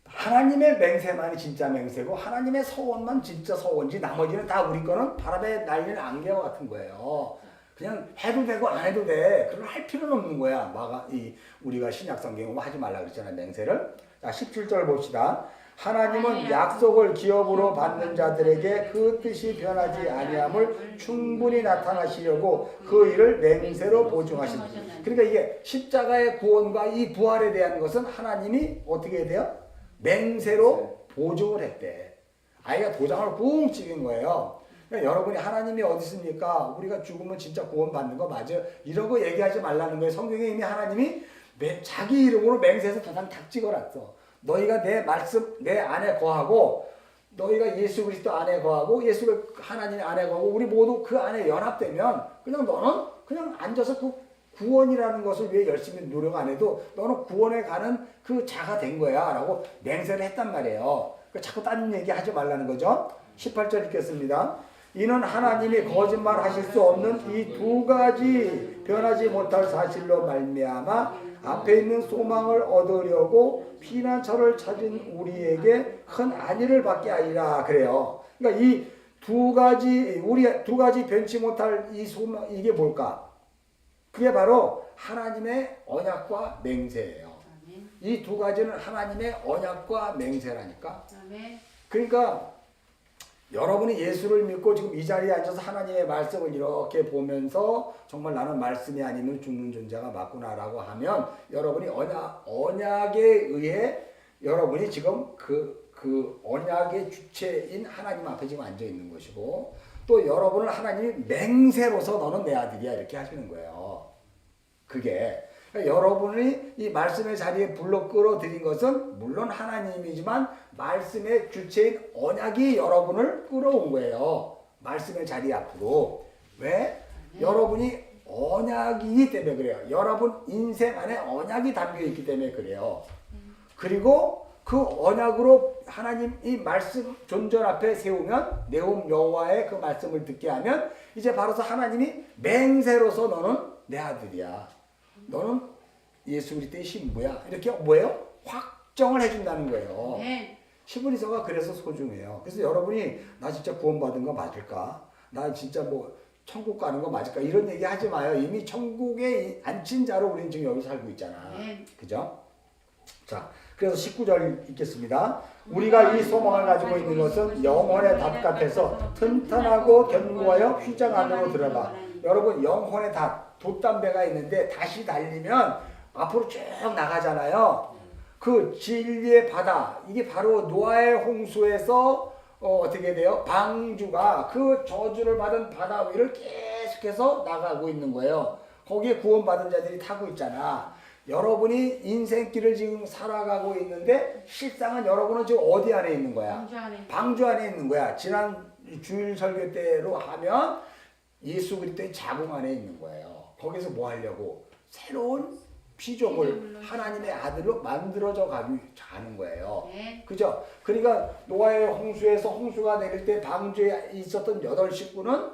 하나님의 맹세만이 진짜 맹세고 하나님의 서원만 진짜 서원지 나머지는 다 우리 거는 바람에 날리는 안개와 같은 거예요. 그냥 해도 되고 안 해도 돼. 그걸 할 필요는 없는 거야. 우리가 신약 성경은 하지 말라 그랬잖아요. 맹세를. 자, 17절 봅시다. 하나님은 약속을 기업으로 받는 자들에게 그 뜻이 변하지 아니함을 충분히 나타나시려고 그 일을 맹세로 보증하신다. 그러니까 이게 십자가의 구원과 이 부활에 대한 것은 하나님이 어떻게 해야 돼요? 맹세로 보증을 했대. 아이가 도장을 뿡 찍은 거예요. 그러니까 여러분이 하나님이 어디 있습니까? 우리가 죽으면 진짜 구원 받는 거 맞아요? 이런 거 얘기하지 말라는 거예요. 성경에 이미 하나님이 자기 이름으로 맹세해서 도장 탁 찍어놨어. 너희가 내 말씀 내 안에 거하고 너희가 예수 그리스도 안에 거하고 예수 하나님 안에 거하고 우리 모두 그 안에 연합되면 그냥 너는 그냥 앉아서 그 구원이라는 것을 위해 열심히 노력 안 해도 너는 구원에 가는 그 자가 된 거야 라고 맹세를 했단 말이에요. 자꾸 딴 얘기 하지 말라는 거죠. 18절 읽겠습니다. 이는 하나님이 거짓말 하실 수 없는 이 두 가지 변하지 못할 사실로 말미암아 앞에 있는 소망을 얻으려고 피난처를 찾은 우리에게 큰 안위를 받게 하리라 그래요. 그러니까 이 두 가지 변치 못할 이 소망 이게 뭘까? 그게 바로 하나님의 언약과 맹세예요. 이 두 가지는 하나님의 언약과 맹세라니까. 그러니까 여러분이 예수를 믿고 지금 이 자리에 앉아서 하나님의 말씀을 이렇게 보면서 정말 나는 말씀이 아니면 죽는 존재가 맞구나라고 하면 여러분이 언약에 의해 여러분이 지금 그 언약의 주체인 하나님 앞에 지금 앉아 있는 것이고 또 여러분을 하나님이 맹세로서 너는 내 아들이야 이렇게 하시는 거예요. 그게 그러니까 여러분이 이 말씀의 자리에 불러 끌어들인 것은 물론 하나님이지만 말씀의 주체인 언약이 여러분을 끌어온 거예요. 말씀의 자리 앞으로. 왜? 여러분이 언약이기 때문에 그래요. 여러분 인생 안에 언약이 담겨있기 때문에 그래요. 그리고 그 언약으로 하나님 이 말씀 존전 앞에 세우면 내움 여호와의 그 말씀을 듣게 하면 이제 바로서 하나님이 맹세로서 너는 내 아들이야. 너는 예수 그리스도의 신부야. 이렇게 뭐예요? 확정을 해준다는 거예요. 시브리서가 그래서 소중해요. 그래서 여러분이 나 진짜 구원받은 거 맞을까? 나 진짜 뭐 천국 가는 거 맞을까? 이런 얘기 하지 마요. 이미 천국에 앉힌 자로 우리는 지금 여기 살고 있잖아. 그죠? 자, 그래서 19절 읽겠습니다. 우리가 이 소망을 가지고 있는 것은 영혼의 닷 같아서 튼튼하고 견고하여 휘장 안으로 들어가. 여러분 영혼의 닷, 돛담배가 있는데 닷이 달리면 앞으로 쭉 나가잖아요. 그 진리의 바다, 이게 바로 노아의 홍수에서 어떻게 돼요? 방주가 그 저주를 받은 바다 위를 계속해서 나가고 있는 거예요. 거기에 구원받은 자들이 타고 있잖아. 여러분이 인생길을 지금 살아가고 있는데 실상은 여러분은 지금 어디 안에 있는 거야? 방주 안에 있는 거야. 지난 주일 설교 때로 하면 예수 그리스도의 자궁 안에 있는 거예요. 거기서 뭐 하려고? 새로운 피조물 하나님의 아들로 만들어져 가는 거예요. 그죠? 그러니까 노아의 홍수에서 홍수가 내릴 때 방주에 있었던 8 식구는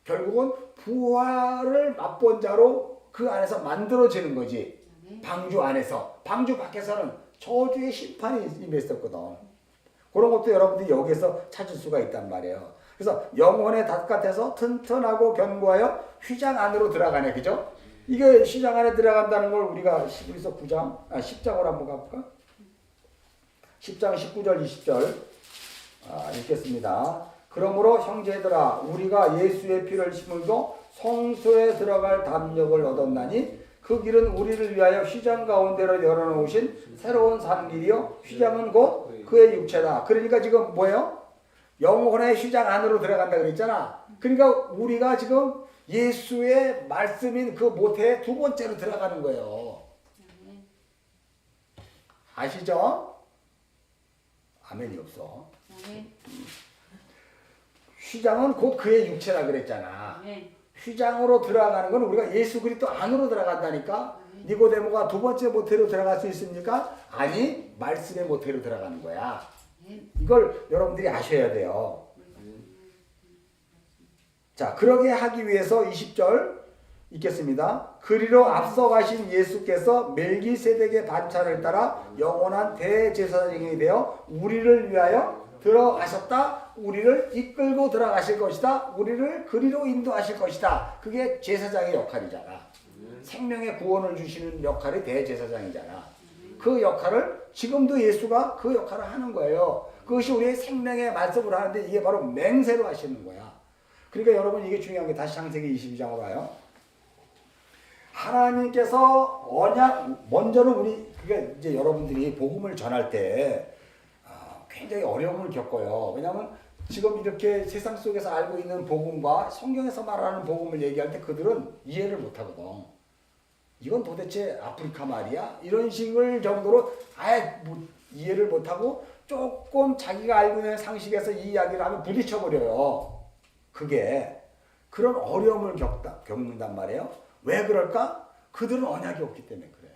결국은 부활을 맛본 자로 그 안에서 만들어지는 거지. 방주 안에서. 방주 밖에서는 저주의 심판이 임했었거든. 그런 것도 여러분들이 여기서 찾을 수가 있단 말이에요. 그래서 영혼의 닷 같아서 튼튼하고 견고하여 휘장 안으로 들어가네. 그죠? 이게 휘장 안에 들어간다는 걸 우리가 히브리서 10장으로 한번 가볼까? 10장 19절 20절 읽겠습니다. 그러므로 형제들아 우리가 예수의 피를 심을도 성소에 들어갈 담력을 얻었나니 그 길은 우리를 위하여 휘장 가운데로 열어놓으신 새로운 산길이요 휘장은 곧 그의 육체다. 그러니까 지금 뭐예요? 영혼의 휘장 안으로 들어간다 그랬잖아. 그러니까 우리가 지금 예수의 말씀인 그 모태의 2번째로 들어가는 거예요. 아시죠? 아멘이 없어. 휘장은 곧 그의 육체라 그랬잖아. 휘장으로 들어가는 건 우리가 예수 그리스도 안으로 들어간다니까. 니고데모가 2번째 모태로 들어갈 수 있습니까? 아니, 말씀의 모태로 들어가는 거야. 이걸 여러분들이 아셔야 돼요. 자, 그러게 하기 위해서 20절 읽겠습니다. 그리로 앞서 가신 예수께서 멜기세덱의 반차를 따라 영원한 대제사장이 되어 우리를 위하여 들어가셨다. 우리를 이끌고 들어가실 것이다. 우리를 그리로 인도하실 것이다. 그게 제사장의 역할이잖아. 생명의 구원을 주시는 역할이 대제사장이잖아. 그 역할을 지금도 예수가 그 역할을 하는 거예요. 그것이 우리의 생명의 말씀을 하는데 이게 바로 맹세로 하시는 거야. 그러니까 여러분 이게 중요한 게 다시 창세기 22장으로 와요. 하나님께서 먼저는 그게 이제 여러분들이 복음을 전할 때 굉장히 어려움을 겪어요. 왜냐하면 지금 이렇게 세상 속에서 알고 있는 복음과 성경에서 말하는 복음을 얘기할 때 그들은 이해를 못하거든. 이건 도대체 아프리카 말이야? 이런 식을 정도로 아예 이해를 못하고 조금 자기가 알고 있는 상식에서 이 이야기를 하면 부딪혀버려요. 그게 그런 어려움을 겪는단 말이에요. 왜 그럴까? 그들은 언약이 없기 때문에 그래.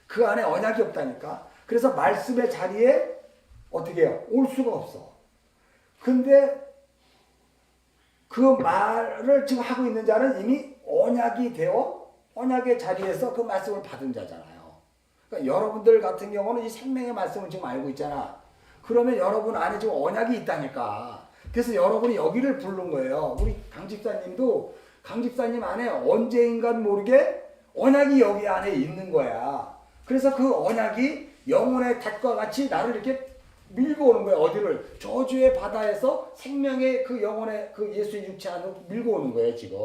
그 안에 언약이 없다니까. 그래서 말씀의 자리에 어떻게 해요? 올 수가 없어. 근데 그 말을 지금 하고 있는 자는 이미 언약이 되어 언약의 자리에서 그 말씀을 받은 자잖아요. 그러니까 여러분들 같은 경우는 이 생명의 말씀을 지금 알고 있잖아. 그러면 여러분 안에 지금 언약이 있다니까. 그래서 여러분이 여기를 부른 거예요. 우리 강 집사님도 강 집사님 안에 언제인간 모르게 언약이 여기 안에 있는 거야. 그래서 그 언약이 영혼의 닷과 같이 나를 이렇게 밀고 오는 거예요. 어디를? 저주의 바다에서 생명의 그 영혼의 그 예수의 육체 안으로 밀고 오는 거예요. 지금.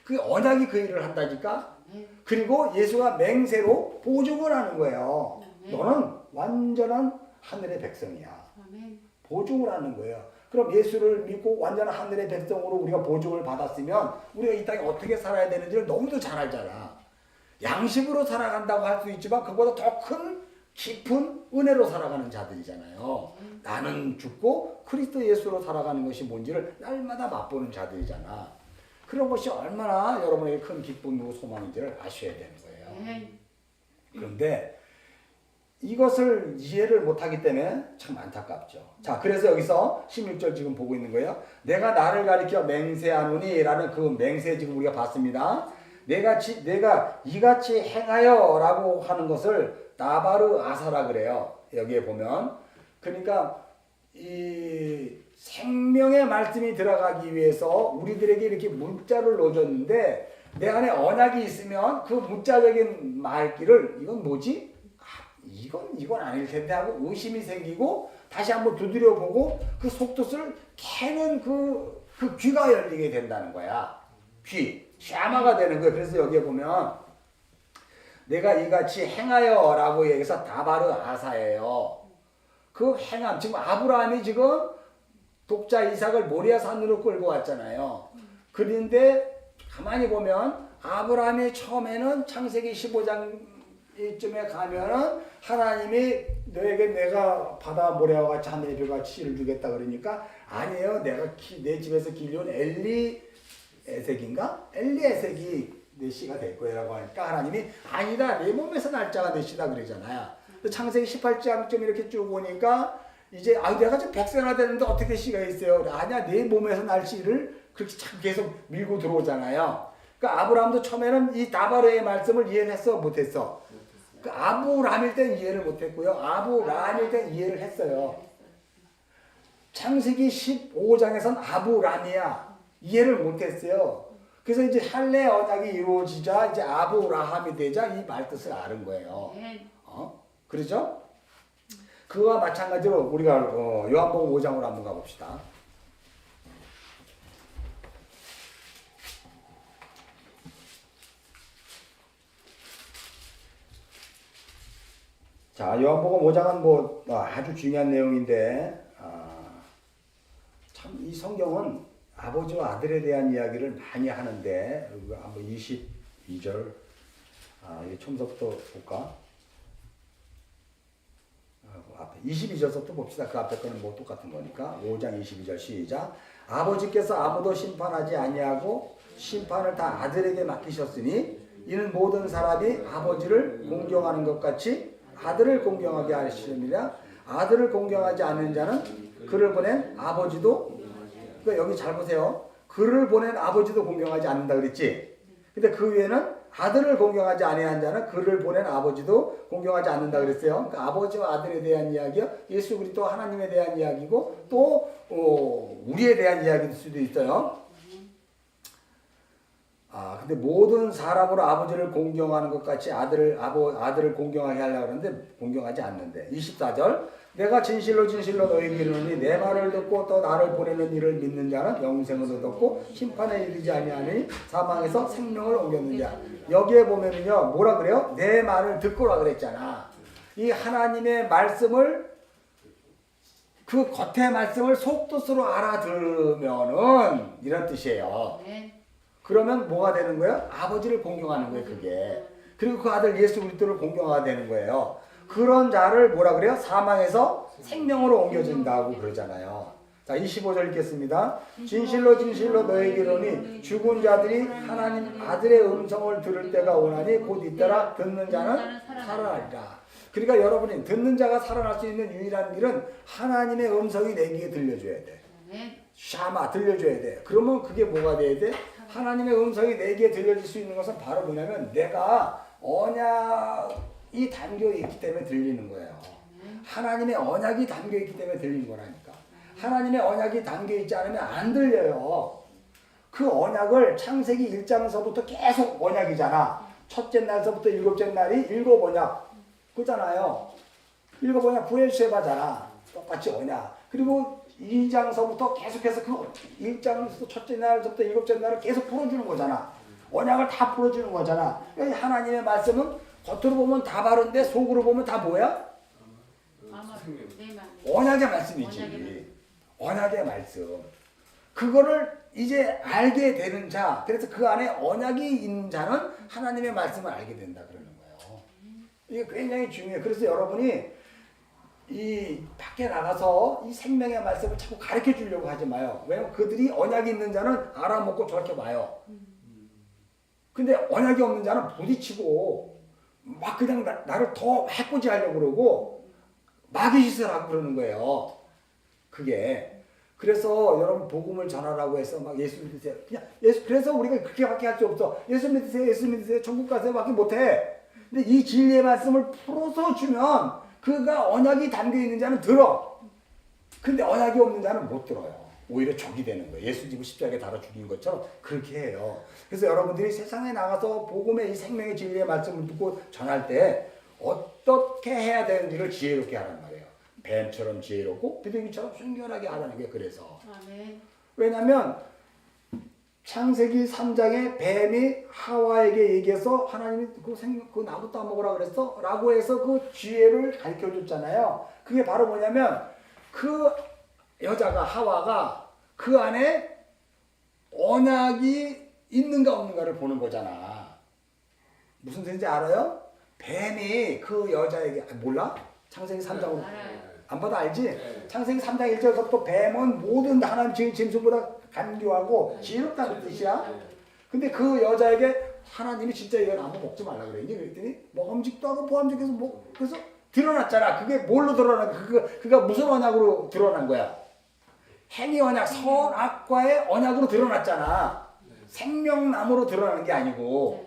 그 언약이 그 일을 한다니까. 그리고 예수가 맹세로 보증을 하는 거예요. 너는 완전한 하늘의 백성이야. 보증을 하는 거예요. 그럼 예수를 믿고 완전한 하늘의 백성으로 우리가 보증을 받았으면 우리가 이 땅에 어떻게 살아야 되는지를 너무도 잘 알잖아. 양심으로 살아간다고 할 수 있지만 그보다 더 큰 깊은 은혜로 살아가는 자들이잖아요. 나는 죽고 그리스도 예수로 살아가는 것이 뭔지를 날마다 맛보는 자들이잖아. 그런 것이 얼마나 여러분에게 큰 기쁨이고 소망인지를 아셔야 되는 거예요. 그런데 이것을 이해를 못하기 때문에 참 안타깝죠. 자, 그래서 여기서 16절 지금 보고 있는 거예요. 내가 나를 가리켜 맹세하노니 라는 그 맹세 지금 우리가 봤습니다. 내가 이같이 행하여 라고 하는 것을 나바르 아사라 그래요. 여기에 보면 그러니까 이 생명의 말씀이 들어가기 위해서 우리들에게 이렇게 문자를 넣어줬는데 내 안에 언약이 있으면 그 문자적인 말귀를 이건 뭐지? 이건 아닐 텐데 하고 의심이 생기고 다시 한번 두드려 보고 그 속뜻을 캐는 그 귀가 열리게 된다는 거야. 귀. 샤마가 되는 거예요. 그래서 여기에 보면 내가 이같이 행하여 라고 얘기해서 다바르 아사예요. 그 행함. 지금 아브라함이 지금 독자 이삭을 모리아 산으로 끌고 왔잖아요. 그런데 가만히 보면 아브라함이 처음에는 창세기 15장쯤에 가면은 하나님이 너에게 내가 바다 모래와 같이 하늘의 별과 같이 씨를 주겠다 그러니까 아니에요. 내가 내 집에서 길려온 엘리에색이 내 씨가 될 거라고 하니까 하나님이 아니다. 내 몸에서 날 자가 내 씨다 그러잖아요. 창세기 18장쯤 이렇게 쭉 오니까 이제 내가 지금 백세나 되는데 어떻게 씨가 있어요? 아니야. 내 몸에서 날 씨를 그렇게 참 계속 밀고 들어오잖아요. 그러니까 아브라함도 처음에는 이 다바르의 말씀을 이해를 했어? 못했어? 그 아브라함일 땐 이해를 못했고요. 아브라함일 땐 이해를 했어요. 창세기 15장에선 아브라함이야. 이해를 못했어요. 그래서 이제 할례 언약이 이루어지자 이제 아브라함이 되자 이 말뜻을 아는 거예요. 그러죠? 그와 마찬가지로 우리가 요한복음 5장으로 한번 가봅시다. 자, 요한복음 5장은 뭐 아주 중요한 내용인데 참 이 성경은 아버지와 아들에 대한 이야기를 많이 하는데 한번 22절 이 처음부터 볼까? 앞에 22절부터 봅시다. 그 앞에 거는 뭐 똑같은 거니까 5장 22절 시작. 아버지께서 아무도 심판하지 아니하고 심판을 다 아들에게 맡기셨으니 이는 모든 사람이 아버지를 공경하는 것 같이 아들을 공경하게 하시느니라. 아들을 공경하지 않는 자는 그를 보낸 아버지도 그러니까 여기 잘 보세요. 그를 보낸 아버지도 공경하지 않는다 그랬지. 근데 그 위에는 아들을 공경하지 아니한 자는 그를 보낸 아버지도 공경하지 않는다 그랬어요. 그러니까 아버지와 아들에 대한 이야기요. 예수 그리스도 하나님에 대한 이야기고 또 우리에 대한 이야기일 수도 있어요. 근데 모든 사람으로 아버지를 공경하는 것 같이 아들을 공경하게 하려고 하는데 공경하지 않는데. 24절. 내가 진실로 너희에게 이르노니 내 말을 듣고 또 나를 보내는 이를 믿는 자는 영생을 얻었고 심판에 이르지 아니하니 사망에서 생명을 옮겼느냐. 여기에 보면은요 뭐라 그래요? 내 말을 듣고라 그랬잖아. 이 하나님의 말씀을 그 겉의 말씀을 속뜻으로 알아들으면은 이런 뜻이에요. 그러면 뭐가 되는 거예요? 아버지를 공경하는 거예요, 그게. 그리고 그 아들 예수 그리스도를 공경하게 되는 거예요. 그런 자를 뭐라 그래요? 사망에서 생명으로 옮겨진다고 그러잖아요. 자, 25절 읽겠습니다. 진실로 너에게 이르노니 죽은 자들이 하나님 아들의 음성을 들을 때가 오나니 곧 이때라 듣는 자는 살아나리라. 그러니까 여러분이 듣는 자가 살아날 수 있는 유일한 길은 하나님의 음성이 내 귀에 들려줘야 돼. 샤마 들려줘야 돼. 그러면 그게 뭐가 돼야 돼? 하나님의 음성이 내 귀에 들려질 수 있는 것은 바로 뭐냐면 내가 언약이 담겨있기 때문에 들리는 거예요. 하나님의 언약이 담겨있기 때문에 들리는 거라니까. 하나님의 언약이 담겨있지 않으면 안 들려요. 그 언약을 창세기 1장서부터 계속 언약이잖아. 첫째 날서부터 일곱째 날이 일곱 언약 그잖아요. 일곱 언약 구해주세바잖아. 똑같이 언약. 그리고 2장서부터 계속해서 그 1장부터 첫째 날부터 일곱째 날을 계속 풀어주는 거잖아. 언약을 다 풀어주는 거잖아. 하나님의 말씀은 겉으로 보면 다 바른데 속으로 보면 다 뭐야? 언약의 말씀이지. 언약의 말씀. 그거를 이제 알게 되는 자, 그래서 그 안에 언약이 있는 자는 하나님의 말씀을 알게 된다 그러는 거예요. 이게 굉장히 중요해요. 그래서 여러분이 이 밖에 나가서 이 생명의 말씀을 자꾸 가르쳐 주려고 하지 마요. 왜냐면 그들이 언약이 있는 자는 알아먹고 저렇게 봐요. 근데 언약이 없는 자는 부딪히고 막 그냥 나를 더 해코지 하려고 그러고 마귀짓을 하고 그러는 거예요. 그게. 그래서 여러분 복음을 전하라고 해서 막 예수 믿으세요. 그냥 그래서 우리가 그렇게밖에 할 수 없어. 예수 믿으세요. 천국 가세요. 밖에 못해. 근데 이 진리의 말씀을 풀어서 주면 그가 언약이 담겨 있는 자는 들어. 근데 언약이 없는 자는 못 들어요. 오히려 적이 되는 거예요. 예수 지고 십자가에 달아 죽인 것처럼 그렇게 해요. 그래서 여러분들이 세상에 나가서 복음의 이 생명의 진리의 말씀을 듣고 전할 때 어떻게 해야 되는지를 지혜롭게 하란 말이에요. 뱀처럼 지혜롭고 비둘기처럼 순결하게 하라는 게 그래서. 아멘. 왜냐하면 창세기 3장에 뱀이 하와에게 얘기해서 하나님이 그 나무 따먹으라 그랬어? 라고 해서 그 지혜를 가르쳐 줬잖아요. 그게 바로 뭐냐면 그 여자가 하와가 그 안에 언약이 있는가 없는가를 보는 거잖아. 무슨 뜻인지 알아요? 뱀이 그 여자에게 몰라? 창세기 3장으로 안 봐도 알지? 창세기 3장 1절부터 또 뱀은 모든 하나님 지은 짐승보다 간교하고 지혜롭다는 뜻이야. 근데 그 여자에게 하나님이 진짜 이거 나무 먹지 말라 그랬니? 그랬더니 먹음직도 하고 보암직해서 그래서 드러났잖아. 그게 뭘로 드러난 거야? 그가 무슨 언약으로 드러난 거야? 행위 언약, 선악과의 언약으로 드러났잖아. 생명나무로 드러나는 게 아니고.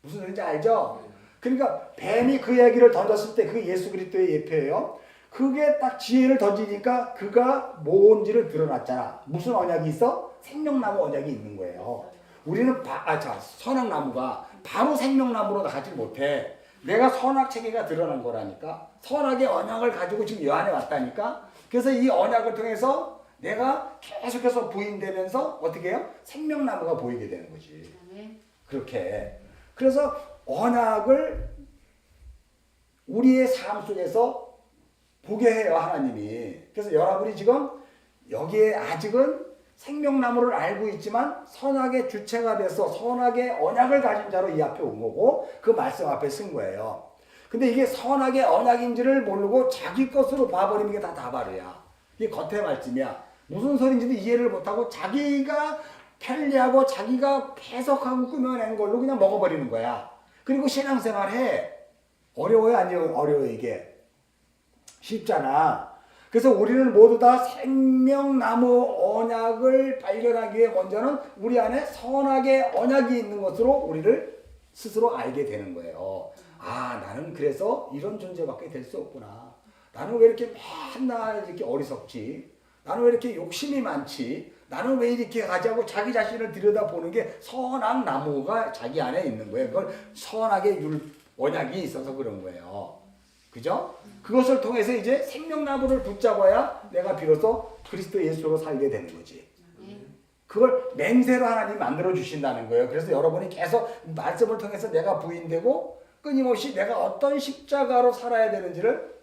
무슨 소리인지 알죠? 그러니까 뱀이 그 얘기를 던졌을 때 그게 예수 그리스도의 예표예요. 그게 딱 지혜를 던지니까 그가 뭔지를 드러났잖아. 무슨 언약이 있어? 생명나무 언약이 있는 거예요. 우리는 선악나무가 바로 생명나무로 나가지 못해. 내가 선악 체계가 드러난 거라니까. 선악의 언약을 가지고 지금 이 안에 왔다니까. 그래서 이 언약을 통해서 내가 계속해서 부인되면서 어떻게 해요? 생명나무가 보이게 되는 거지. 그렇게. 그래서 언약을 우리의 삶 속에서 보게 해요, 하나님이. 그래서 여러분이 지금 여기에 아직은 생명나무를 알고 있지만 선악의 주체가 돼서 선악의 언약을 가진 자로 이 앞에 온 거고 그 말씀 앞에 쓴 거예요. 근데 이게 선악의 언약인지를 모르고 자기 것으로 봐버리는 게 다 다바르야. 이게 겉의 말씀이야. 무슨 소리인지도 이해를 못하고 자기가 편리하고 자기가 해석하고 꾸며낸 걸로 그냥 먹어버리는 거야. 그리고 신앙생활 해. 어려워요? 아니요? 어려워요 이게? 쉽잖아. 그래서 우리는 모두 다 생명나무 언약을 발견하기 위해 먼저는 우리 안에 선악의 언약이 있는 것으로 우리를 스스로 알게 되는 거예요. 아, 나는 그래서 이런 존재밖에 될 수 없구나. 나는 왜 이렇게 맨날 이렇게 어리석지? 나는 왜 이렇게 욕심이 많지? 나는 왜 이렇게 가지고 자기 자신을 들여다보는 게 선악 나무가 자기 안에 있는 거예요. 그걸 선악의 언약이 있어서 그런 거예요. 그죠? 그것을 통해서 이제 생명나무를 붙잡아야 내가 비로소 그리스도 예수로 살게 되는 거지. 그걸 맹세로 하나님이 만들어 주신다는 거예요. 그래서 여러분이 계속 말씀을 통해서 내가 부인되고 끊임없이 내가 어떤 십자가로 살아야 되는지를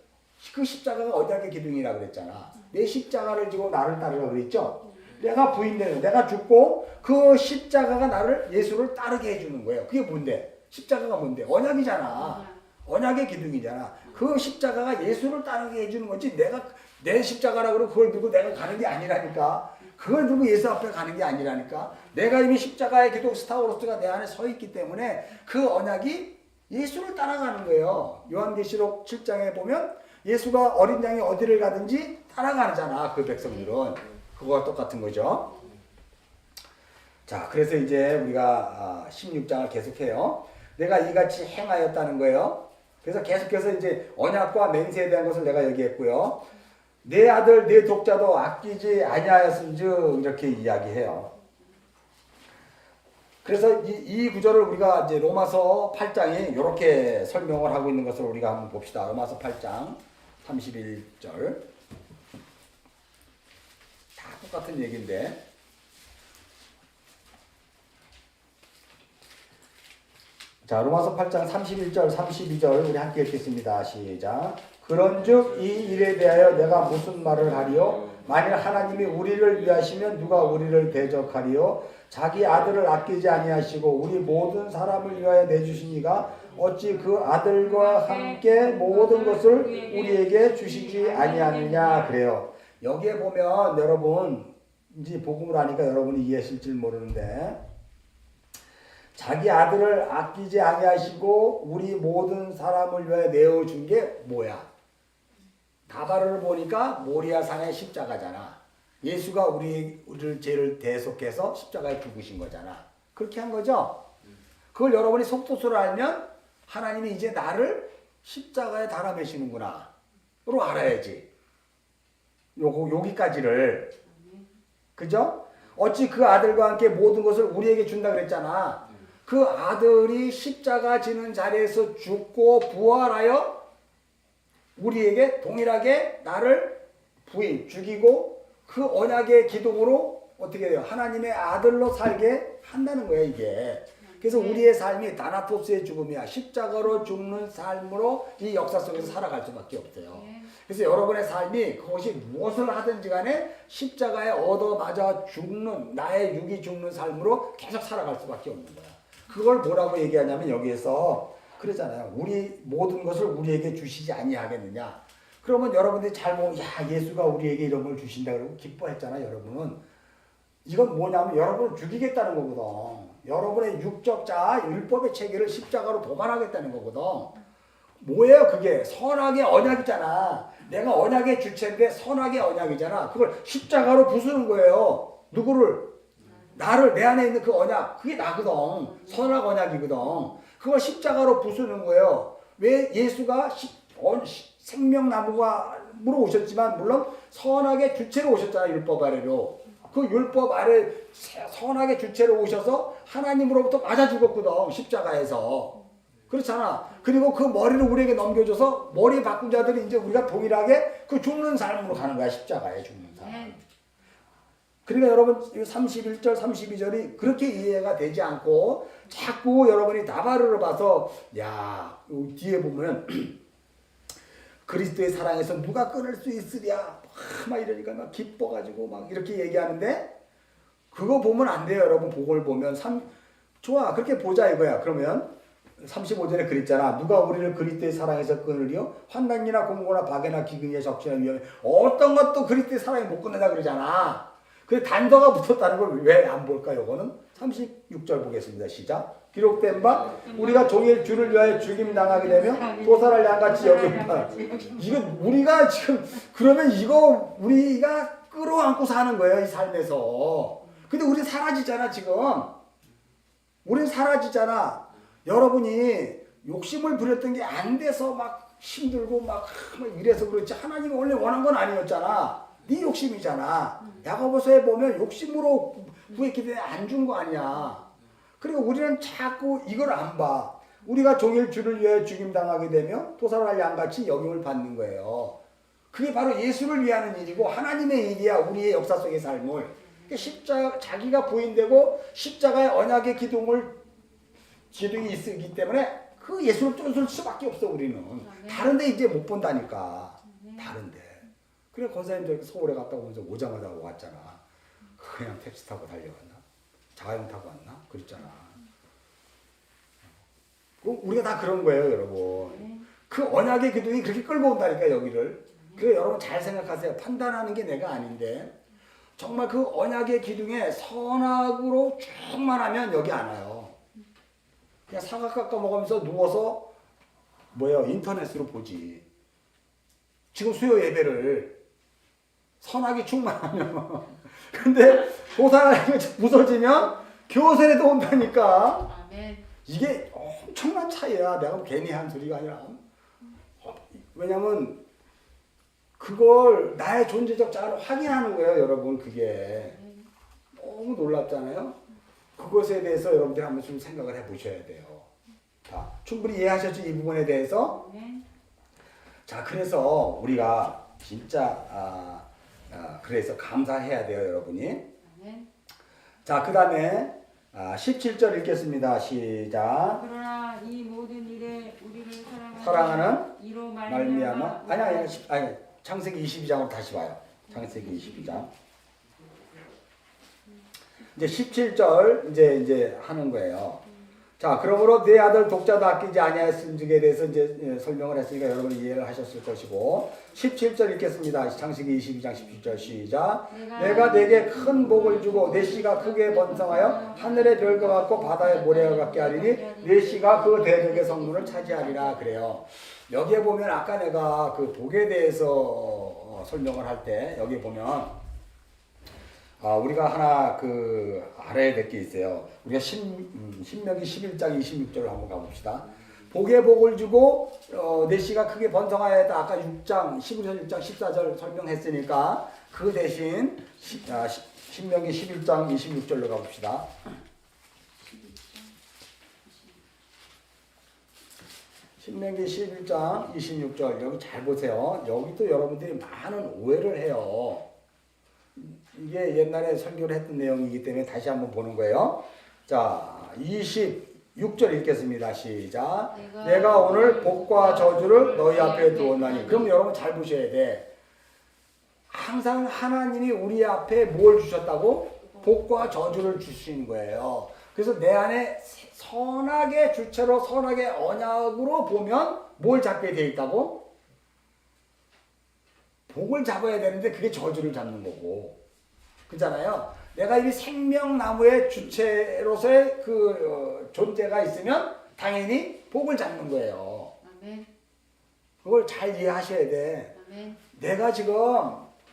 그 십자가가 언약의 기둥이라 그랬잖아. 내 십자가를 지고 나를 따르라 그랬죠. 내가 부인되는, 내가 죽고 그 십자가가 나를 예수를 따르게 해주는 거예요. 그게 뭔데? 십자가가 뭔데? 언약이잖아. 언약의 기둥이잖아. 그 십자가가 예수를 따르게 해주는 거지. 내가 내 십자가라 그러고 그걸 들고 내가 가는 게 아니라니까. 그걸 들고 예수 앞에 가는 게 아니라니까. 내가 이미 십자가의 기둥 스타우로스가 내 안에 서 있기 때문에 그 언약이 예수를 따라가는 거예요. 요한계시록 7장에 보면 예수가 어린 양이 어디를 가든지 따라가잖아. 그 백성들은. 그거와 똑같은 거죠. 자, 그래서 이제 우리가 16장을 계속해요. 내가 이같이 행하였다는 거예요. 그래서 계속해서 이제 언약과 맹세에 대한 것을 내가 얘기했고요. 내 아들 내 독자도 아끼지 아니하였은즉 이렇게 이야기해요. 그래서 이 구절을 우리가 이제 로마서 8장이 이렇게 설명을 하고 있는 것을 우리가 한번 봅시다. 로마서 8장 31절. 다 똑같은 얘기인데. 자, 로마서 8장 31절, 32절 우리 함께 읽겠습니다. 시작. 그런즉 이 일에 대하여 내가 무슨 말을 하리요? 만일 하나님이 우리를 위하시면 누가 우리를 대적하리요? 자기 아들을 아끼지 아니하시고 우리 모든 사람을 위하여 내주신 이가 어찌 그 아들과 함께 모든 것을 우리에게 주시지 아니하느냐 그래요. 여기에 보면 여러분 이제 복음을 하니까 여러분이 이해하실지 모르는데 자기 아들을 아끼지 아니하시고 우리 모든 사람을 위하여 내어준 게 뭐야? 다바르를 보니까 모리아산의 십자가잖아. 예수가 우리를 죄를 대속해서 십자가에 죽으신 거잖아. 그렇게 한 거죠? 그걸 여러분이 속도수를 알면 하나님이 이제 나를 십자가에 달아 매시는구나 로 알아야지. 여기까지를. 그죠? 어찌 그 아들과 함께 모든 것을 우리에게 준다 그랬잖아. 그 아들이 십자가 지는 자리에서 죽고 부활하여 우리에게 동일하게 나를 죽이고 그 언약의 기둥으로 어떻게 돼요? 하나님의 아들로 살게 한다는 거예요, 이게. 그래서 우리의 삶이 다나토스의 죽음이야. 십자가로 죽는 삶으로 이 역사 속에서 살아갈 수밖에 없어요. 그래서 여러분의 삶이 그것이 무엇을 하든지 간에 십자가에 얻어맞아 죽는, 나의 육이 죽는 삶으로 계속 살아갈 수밖에 없는 거야. 그걸 뭐라고 얘기하냐면 여기에서 그러잖아요. 우리 모든 것을 우리에게 주시지 아니하겠느냐. 그러면 여러분들이 잘 보면 야, 예수가 우리에게 이런 걸 주신다 그러고 기뻐했잖아요, 여러분은. 이건 뭐냐면 여러분을 죽이겠다는 거거든. 여러분의 육적 자 율법의 체계를 십자가로 도말하겠다는 거거든. 뭐예요 그게? 선악의 언약이잖아. 내가 언약의 주체인데 선악의 언약이잖아. 그걸 십자가로 부수는 거예요. 누구를? 나를, 내 안에 있는 그 언약. 그게 나거든. 선악 언약이거든. 그걸 십자가로 부수는 거예요. 왜? 예수가 생명나무로 오셨지만 물론 선악의 주체로 오셨잖아. 율법 아래로. 그 율법 아래 선악의 주체로 오셔서 하나님으로부터 맞아 죽었거든. 십자가에서. 그렇잖아. 그리고 그 머리를 우리에게 넘겨줘서 머리 바꾼 자들이 이제 우리가 동일하게 그 죽는 삶으로 가는 거야. 십자가에 죽는 삶. 그러니까 여러분 31절 32절이 그렇게 이해가 되지 않고 자꾸 여러분이 나바르를 봐서 야 뒤에 보면 그리스도의 사랑에서 누가 끊을 수 있으랴 막 이러니까 막 기뻐가지고 막 이렇게 얘기하는데 그거 보면 안 돼요. 여러분 복을 보면 좋아 그렇게 보자 이거야. 그러면 35절에 그랬잖아. 누가 우리를 그리스도의 사랑에서 끊으리요? 환난이나 공고나 박해나 기근이나 적신이나 위험에 어떤 것도 그리스도의 사랑에 못 끊는다 그러잖아. 그 단서가 붙었다는 걸 왜 안 볼까? 요거는 36절 보겠습니다. 시작. 기록된 바 우리가 종일 주를 위하여 죽임 당하게 되면 도살할 양같이 여김다. 이거 우리가 지금 그러면 이거 우리가 끌어안고 사는 거예요. 이 삶에서. 근데 우리 사라지잖아 지금. 우린 사라지잖아. 여러분이 욕심을 부렸던 게 안 돼서 막 힘들고 막 이래서 그렇지 하나님이 원래 원한 건 아니었잖아. 네 욕심이잖아. 야고보서에 보면 욕심으로 구했기 때문에 안 준 거 아니야. 그리고 우리는 자꾸 이걸 안 봐. 우리가 종일 주를 위하여 죽임당하게 되면 도살할 양같이 여김을 받는 거예요. 그게 바로 예수를 위하는 일이고 하나님의 일이야. 우리의 역사 속의 삶을. 자기가 부인되고 십자가의 언약의 기둥이 있기 때문에 그 예수를 쫓을 수밖에 없어 우리는. 다른데 이제 못 본다니까. 다른데. 그래 권사님들 서울에 갔다 오면서 오자마자 왔잖아. 그냥 택시 타고 달려갔나? 자가용 타고 왔나? 그랬잖아. 우리가 다 그런 거예요 여러분. 그 언약의 기둥이 그렇게 끌고 온다니까 여기를. 그래 여러분 잘 생각하세요. 판단하는 게 내가 아닌데 정말 그 언약의 기둥에 선악으로 쭉만 하면 여기 안 와요. 그냥 사과 깎아 먹으면서 누워서 인터넷으로 보지. 지금 수요 예배를 선악이 충만하면 근데 도살이 부서지면 교세에도 온다니까. 이게 엄청난 차이야. 내가 괜히 한 소리가 아니라. 왜냐면 그걸 나의 존재적 자아를 확인하는 거예요 여러분. 그게 너무 놀랍잖아요. 그것에 대해서 여러분들이 한번 좀 생각을 해보셔야 돼요. 자, 충분히 이해하셨죠? 이 부분에 대해서? 자, 그래서 우리가 진짜 그래서 감사해야 돼요 여러분이. 자, 그 다음에 17절 읽겠습니다. 시작. 그러나 이 모든 일에 우리를 사랑하는 이로 말미암아 아니 창세기 22장으로 다시 봐요. 창세기 22장. 이제 17절 이제 하는 거예요. 자, 그러므로 내 아들 독자도 아끼지 아니하였음에 대해서 이제 설명을 했으니까 여러분이 이해를 하셨을 것이고 17절 읽겠습니다. 창세기 22장 17절 시작. 내가 내게 큰 복을 주고 내 씨가 크게 번성하여 하늘의 별과 같고 바다의 모래와 같게 하리니 내 씨가 그 대적의 성문을 차지하리라 그래요. 여기에 보면 아까 내가 그 복에 대해서 설명을 할 때 여기 보면 우리가 하나 알아야 될 게 있어요. 우리가 신명기 11장 26절을 한번 가봅시다. 복에 복을 주고 내 씨가 크게 번성하여 했다. 아까 6장 11절 6장 14절 설명했으니까 그 대신 신명기 11장 26절로 가봅시다. 신명기 11장 26절 여기 잘 보세요. 여기도 여러분들이 많은 오해를 해요. 이게 옛날에 설교를 했던 내용이기 때문에 다시 한번 보는 거예요. 자, 26절 읽겠습니다. 시작. 내가 오늘 복과 저주를 너희 앞에 두었나니. 그럼 여러분 잘 보셔야 돼. 항상 하나님이 우리 앞에 뭘 주셨다고? 복과 저주를 주시는 거예요. 그래서 내 안에 선악의 주체로 선악의 언약으로 보면 뭘 잡게 돼 있다고? 복을 잡아야 되는데 그게 저주를 잡는 거고. 그잖아요. 내가 이 생명나무의 주체로서의 존재가 있으면 당연히 복을 잡는 거예요. 아멘. 그걸 잘 이해하셔야 돼. 아멘. 내가 지금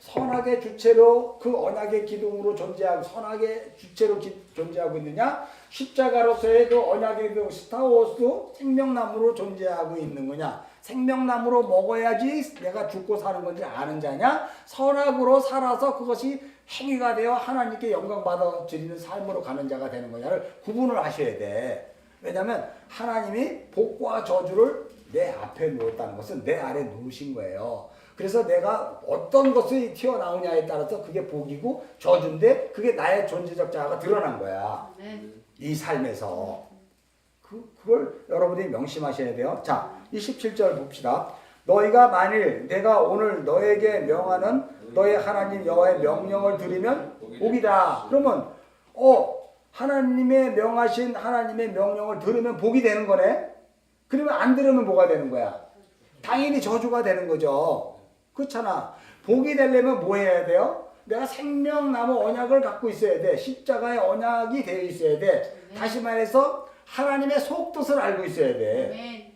선악의 주체로 그 언약의 기둥으로 존재하고 선악의 주체로 존재하고 있느냐? 십자가로서의 그 언약의 그 스타워스도 생명나무로 존재하고 있는 거냐? 생명나무로 먹어야지 내가 죽고 사는 건지 아는 자냐? 선악으로 살아서 그것이 행위가 되어 하나님께 영광 받아 드리는 삶으로 가는 자가 되는 거냐를 구분을 하셔야 돼. 왜냐하면 하나님이 복과 저주를 내 앞에 놓았다는 것은 내 아래 놓으신 거예요. 그래서 내가 어떤 것이 튀어나오냐에 따라서 그게 복이고 저주인데 그게 나의 존재적 자아가 드러난 거야. 이 삶에서. 그걸 여러분들이 명심하셔야 돼요. 자, 27절 봅시다. 너희가 만일 내가 오늘 너에게 명하는 너의 하나님 여호와의 명령을 들으면 복이다. 그러면 하나님의 명하신 하나님의 명령을 들으면 복이 되는 거네. 그러면 안 들으면 뭐가 되는 거야? 당연히 저주가 되는 거죠. 그렇잖아. 복이 되려면 뭐 해야 돼요? 내가 생명나무 언약을 갖고 있어야 돼. 십자가의 언약이 되어 있어야 돼. 다시 말해서 하나님의 속뜻을 알고 있어야 돼.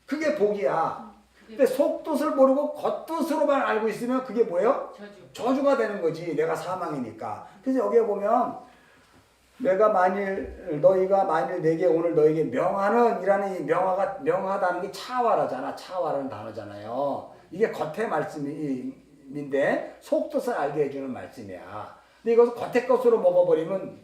그게 복이야. 근데 속뜻을 모르고 겉뜻으로만 알고 있으면 그게 뭐예요? 저주가 되는 거지. 내가 사망이니까. 그래서 여기에 보면 너희가 만일 내게 오늘 너에게 명하는 이라는 이 명하다는 게 차와라잖아. 차와라는 단어잖아요. 이게 겉의 말씀인데 속뜻을 알게 해주는 말씀이야. 근데 이것을 겉의 것으로 먹어버리면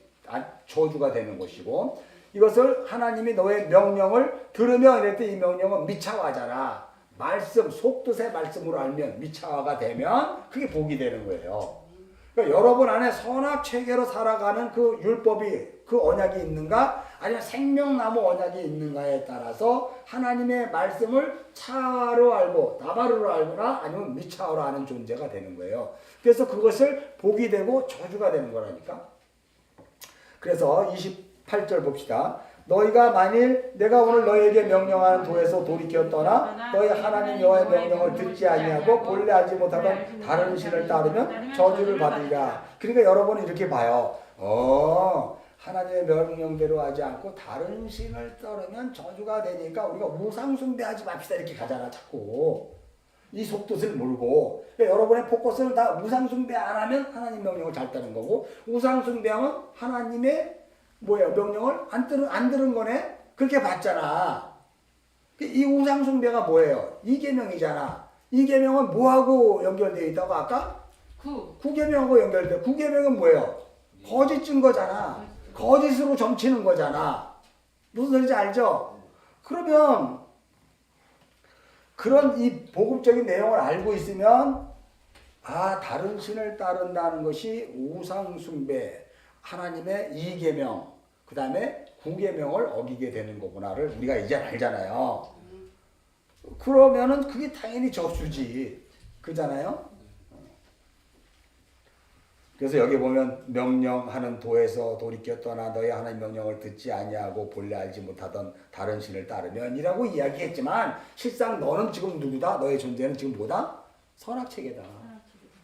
저주가 되는 것이고, 이것을 하나님이 너의 명령을 들으면 이랬더니 이 명령은 미차와잖아. 말씀, 속뜻의 말씀으로 알면 미차와가 되면 그게 복이 되는 거예요. 그러니까 여러분 안에 선악 체계로 살아가는 그 율법이 그 언약이 있는가 아니면 생명나무 언약이 있는가에 따라서 하나님의 말씀을 차로 알고 나바로로 알거나 아니면 미차로 아는 존재가 되는 거예요. 그래서 그것을 복이 되고 저주가 되는 거라니까. 그래서 28절 봅시다. 너희가 만일 내가 오늘 너희에게 명령하는 도에서 돌이켜 떠나 너희 하나님 여호와의 명령을 듣지 아니하고 본래 알지 못하던 다른 신을 따르면 저주를 받으리라. 그러니까 여러분은 이렇게 봐요. 하나님의 명령대로 하지 않고 다른 신을 따르면 저주가 되니까 우리가 우상 숭배하지 맙시다 이렇게 가잖아 자꾸. 이 속뜻을 모르고. 그러니까 여러분의 포커스는 다 우상 숭배 안 하면 하나님 명령을 잘 따르는 거고, 우상 숭배하면 하나님의 명령을 안 들은 거네? 그렇게 봤잖아. 이 우상숭배가 뭐예요? 이계명이잖아. 이계명은 뭐하고 연결되어 있다고 아까? 구계명하고 연결돼. 구계명은 뭐예요? 거짓 증거잖아. 거짓으로 점치는 거잖아. 무슨 소리인지 알죠? 그러면 그런 이 복음적인 내용을 알고 있으면 다른 신을 따른다는 것이 우상숭배, 하나님의 이계명, 그 다음에 구계명을 어기게 되는 거구나를 우리가 이제 알잖아요. 그러면은 그게 당연히 저주지. 그잖아요. 그래서 여기 보면 명령하는 도에서 돌이켜 떠나 너희 하나님 명령을 듣지 아니하고 본래 알지 못하던 다른 신을 따르면 이라고 이야기했지만 실상 너는 지금 누구다? 너의 존재는 지금 뭐다? 선악체계다.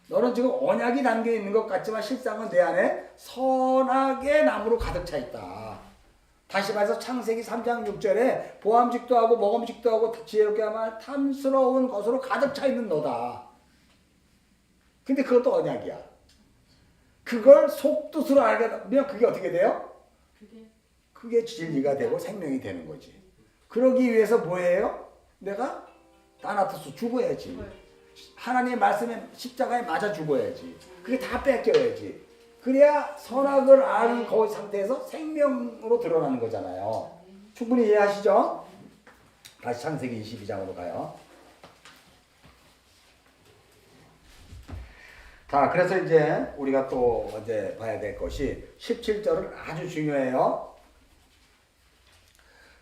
너는 지금 언약이 담겨 있는 것 같지만 실상은 내 안에 선악의 나무로 가득 차 있다. 다시 말해서 창세기 3장 6절에 보암직도 하고 먹음직도 하고 지혜롭게 하면 탐스러운 것으로 가득 차 있는 너다. 근데 그것도 언약이야. 그걸 속뜻으로 알게 되면 그게 어떻게 돼요? 그게 진리가 되고 생명이 되는 거지. 그러기 위해서 뭐예요? 내가 따나토스 죽어야지. 하나님의 말씀에 십자가에 맞아 죽어야지. 그게 다 뺏겨야지. 그래야 선악을 아는 그 상태에서 생명으로 드러나는 거잖아요. 충분히 이해하시죠? 다시 창세기 22장으로 가요. 자, 그래서 이제 우리가 또 이제 봐야 될 것이 17절은 아주 중요해요.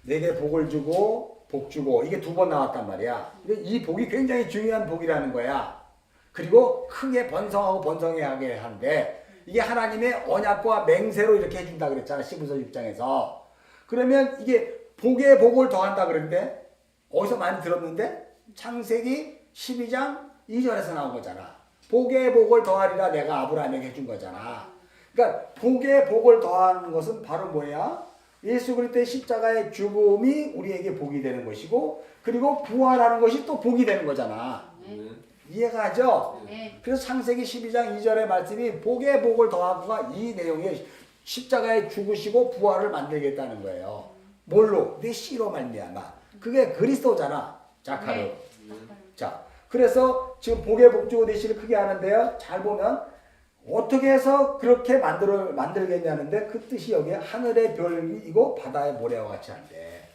내게 복을 주고 복 주고 이게 두 번 나왔단 말이야. 근데 이 복이 굉장히 중요한 복이라는 거야. 그리고 크게 번성하고 번성하게 한데 이게 하나님의 언약과 맹세로 이렇게 해준다 그랬잖아. 15서 6장에서. 그러면 이게 복에 복을 더한다 그랬는데 어디서 많이 들었는데 창세기 12장 2절에서 나온 거잖아. 복에 복을 더하리라 내가 아브라함에게 해준 거잖아. 그러니까 복에 복을 더하는 것은 바로 뭐야? 예수 그리스도의 십자가의 죽음이 우리에게 복이 되는 것이고 그리고 부활하는 것이 또 복이 되는 거잖아. 이해가 가죠? 그래서 창세기 12장 2절의 말씀이 복에 복을 더하고가 이 내용에 십자가에 죽으시고 부활을 만들겠다는 거예요. 뭘로? 내 씨로 말미암아. 그게 그리스도잖아. 자카르. 자, 그래서 지금 복에 복 주고 내 씨를 크게 하는데요. 잘 보면 어떻게 해서 그렇게 만들겠냐는데 그 뜻이 여기에 하늘의 별이고 바다의 모래와 같이 한대.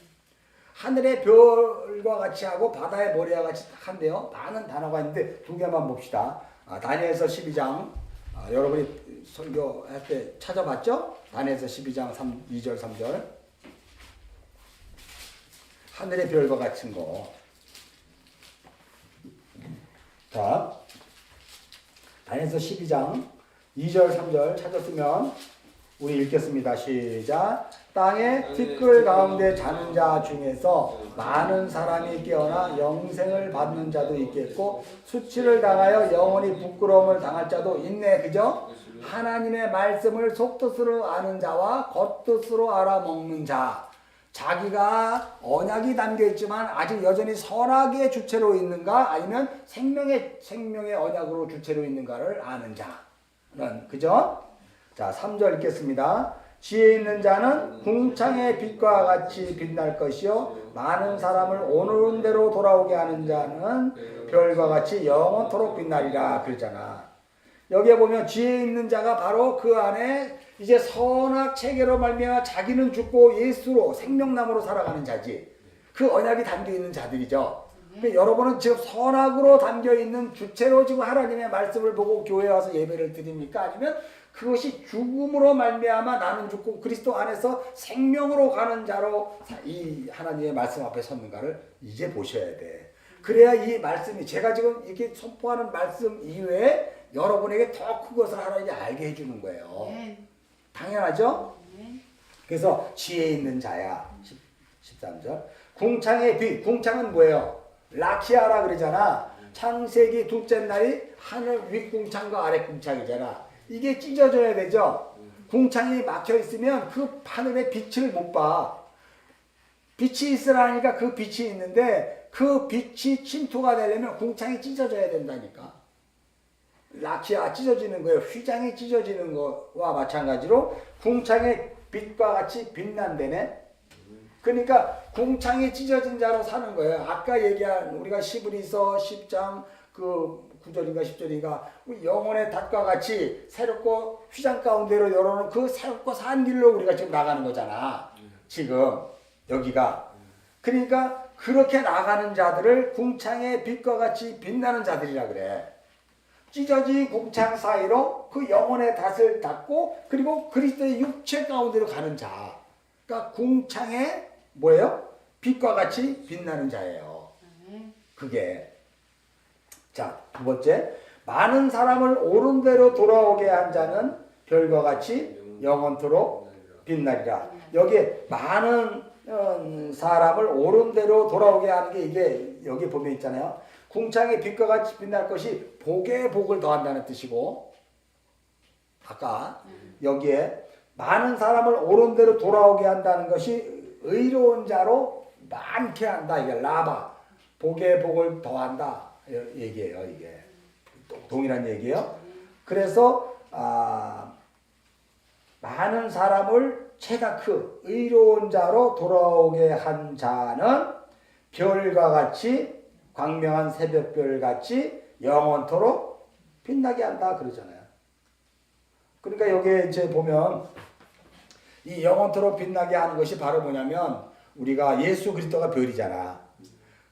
하늘의 별과 같이 하고 바다의 모래와 같이 한대요. 많은 단어가 있는데 두 개만 봅시다. 다니엘서 12장 여러분이 설교할 때 찾아봤죠? 다니엘서 12장 2절 3절 하늘의 별과 같은 거. 자, 다니엘서 12장 2절 3절 찾았으면 우리 읽겠습니다. 시작. 땅의 티끌 가운데 자는 자 중에서 많은 사람이 깨어나 영생을 받는 자도 있겠고 수치를 당하여 영원히 부끄러움을 당할 자도 있네. 그죠? 하나님의 말씀을 속뜻으로 아는 자와 겉뜻으로 알아먹는 자. 자기가 언약이 담겨 있지만 아직 여전히 선악의 주체로 있는가 아니면 생명의 언약으로 주체로 있는가를 아는 자는 그죠? 자, 3절 읽겠습니다. 지혜 있는 자는 궁창의 빛과 같이 빛날 것이요 많은 사람을 오는 대로 돌아오게 하는 자는 별과 같이 영원토록 빛나리라 그러잖아. 여기에 보면 지혜 있는 자가 바로 그 안에 이제 선악 체계로 말미암아 자기는 죽고 예수로 생명나무로 살아가는 자지. 그 언약이 담겨 있는 자들이죠. 그러니까 여러분은 지금 선악으로 담겨 있는 주체로 지금 하나님의 말씀을 보고 교회에 와서 예배를 드립니까? 아니면 그것이 죽음으로 말미암아 나는 죽고 그리스도 안에서 생명으로 가는 자로 이 하나님의 말씀 앞에 섰는가를 이제 보셔야 돼. 그래야 이 말씀이 제가 지금 이렇게 선포하는 말씀 이외에 여러분에게 더 큰 것을 하나님이 알게 해주는 거예요. 당연하죠? 그래서 지혜 있는 자야. 13절. 궁창의 빛. 궁창은 뭐예요? 라키아라 그러잖아. 창세기 둘째 날이 하늘 윗궁창과 아랫궁창이잖아. 이게 찢어져야 되죠? 궁창이 막혀 있으면 그 하늘의 빛을 못 봐. 빛이 있으라니까 그 빛이 있는데 그 빛이 침투가 되려면 궁창이 찢어져야 된다니까. 라키아 찢어지는 거예요. 휘장이 찢어지는 거와 마찬가지로 궁창의 빛과 같이 빛난다네. 그러니까 궁창이 찢어진 자로 사는 거예요. 아까 얘기한 우리가 시브리서 10장 그 9절인가 10절인가 영혼의 닷과 같이 새롭고 휘장 가운데로 열어놓은 그 새롭고 산 길로 우리가 지금 나가는 거잖아. 지금 여기가. 그러니까 그렇게 나가는 자들을 궁창의 빛과 같이 빛나는 자들이라 그래. 찢어진 궁창 사이로 그 영혼의 닷을 닫고 그리고 그리스도의 육체 가운데로 가는 자. 그러니까 궁창의 뭐예요? 빛과 같이 빛나는 자예요. 그게. 자, 두 번째. 많은 사람을 옳은 대로 돌아오게 한 자는 별과 같이 영원토록 빛나리라. 여기에 많은 사람을 옳은 대로 돌아오게 하는 게 이게 여기 보면 있잖아요. 궁창의 빛과 같이 빛날 것이 복에 복을 더한다는 뜻이고 아까 여기에 많은 사람을 옳은 대로 돌아오게 한다는 것이 의로운 자로 많게 한다. 이게 라바. 복에 복을 더한다. 얘기예요. 이게 동일한 얘기예요. 그래서 많은 사람을 체다크 의로운 자로 돌아오게 한 자는 별과 같이 광명한 새벽별 같이 영원토록 빛나게 한다 그러잖아요. 그러니까 여기에 이제 보면 이 영원토록 빛나게 하는 것이 바로 뭐냐면 우리가 예수 그리스도가 별이잖아.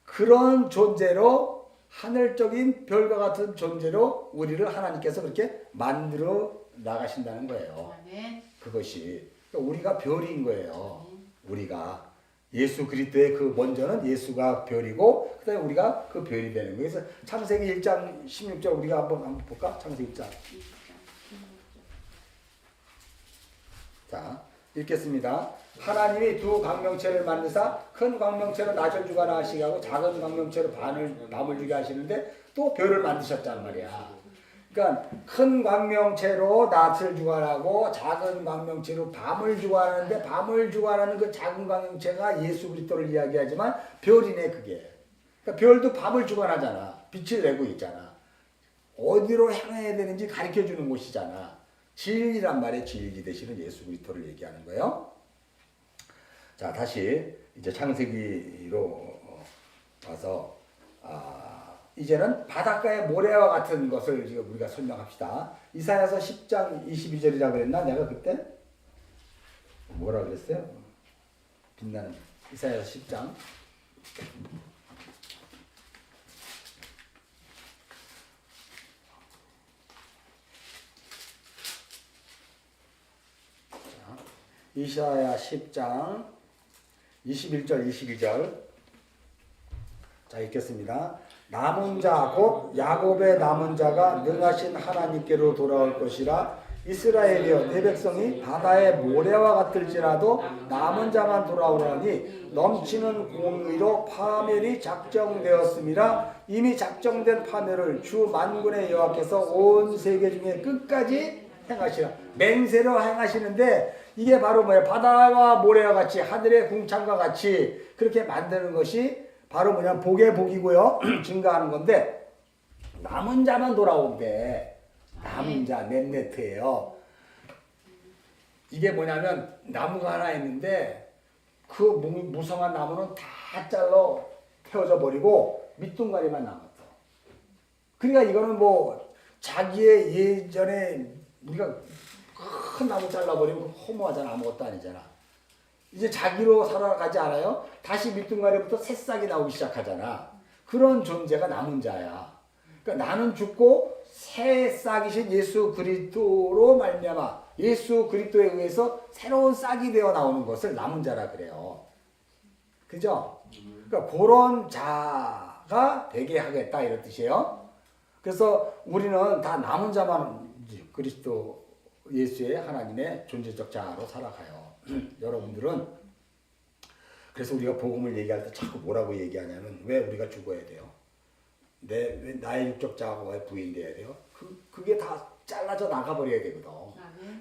그런 존재로 하늘적인 별과 같은 존재로 우리를 하나님께서 그렇게 만들어 나가신다는 거예요. 아멘. 그것이 그러니까 우리가 별인 거예요. 우리가 예수 그리스도의 그 먼저는 예수가 별이고 그다음에 우리가 그 별이 되는 거예요. 그래서 창세기 1장 16절 우리가 한번 볼까? 창세기 1장. 자, 읽겠습니다. 하나님이 두 광명체를 만드사 큰 광명체로 낮을 주관하시게 하고 작은 광명체로 밤을 주게 하시는데 또 별을 만드셨단 말이야. 그러니까 큰 광명체로 낮을 주관하고 작은 광명체로 밤을 주관하는데 밤을 주관하는 그 작은 광명체가 예수 그리스도를 이야기하지만 별이네 그게. 그러니까 별도 밤을 주관하잖아. 빛을 내고 있잖아. 어디로 향해야 되는지 가르쳐 주는 곳이잖아. 진리란 말에 진리 되시는 예수 그리스도를 얘기하는 거예요. 자, 다시 이제 창세기로 와서 이제는 바닷가의 모래와 같은 것을 지금 우리가 설명합시다. 이사야서 10장 22절이라고 그랬나? 내가 그때 뭐라 그랬어요? 빛나는 이사야서 10장 이사야 10장 21절 22절 자 읽겠습니다. 남은 자 곧 야곱의 남은 자가 능하신 하나님께로 돌아올 것이라. 이스라엘이여 내 백성이 바다의 모래와 같을지라도 남은 자만 돌아오라니 넘치는 공의로 파멸이 작정되었음이라. 이미 작정된 파멸을 주 만군의 여호와께서 온 세계 중에 끝까지 행하시라. 맹세로 행하시는데 이게 바로 뭐야? 바다와 모래와 같이 하늘의 궁창과 같이 그렇게 만드는 것이 바로 뭐냐? 복의 복이고요. 증가하는 건데 남은 자만 돌아오게. 남은 자 넷네트예요. 이게 뭐냐면 나무가 하나 있는데 그 무성한 나무는 다 잘라 태워져 버리고 밑둥가리만 남았어. 그러니까 이거는 뭐 자기의 예전에 우리가 큰 나무 잘라버리면 허무하잖아. 아무것도 아니잖아. 이제 자기로 살아가지 않아요? 다시 밑둥가리부터 새싹이 나오기 시작하잖아. 그런 존재가 남은 자야. 그러니까 나는 죽고 새싹이신 예수 그리스도로 말미암아 예수 그리스도에 의해서 새로운 싹이 되어 나오는 것을 남은 자라 그래요. 그죠? 그러니까 그런 자가 되게 하겠다 이런 뜻이에요. 그래서 우리는 다 남은 자만 그리스도 예수의 하나님의 존재적 자로 살아가요. 여러분들은 그래서 우리가 복음을 얘기할 때 자꾸 뭐라고 얘기하냐면 왜 우리가 죽어야 돼요? 왜 나의 육적 자아가 왜 부인돼야 돼요? 그게 다 잘라져 나가버려야 되거든.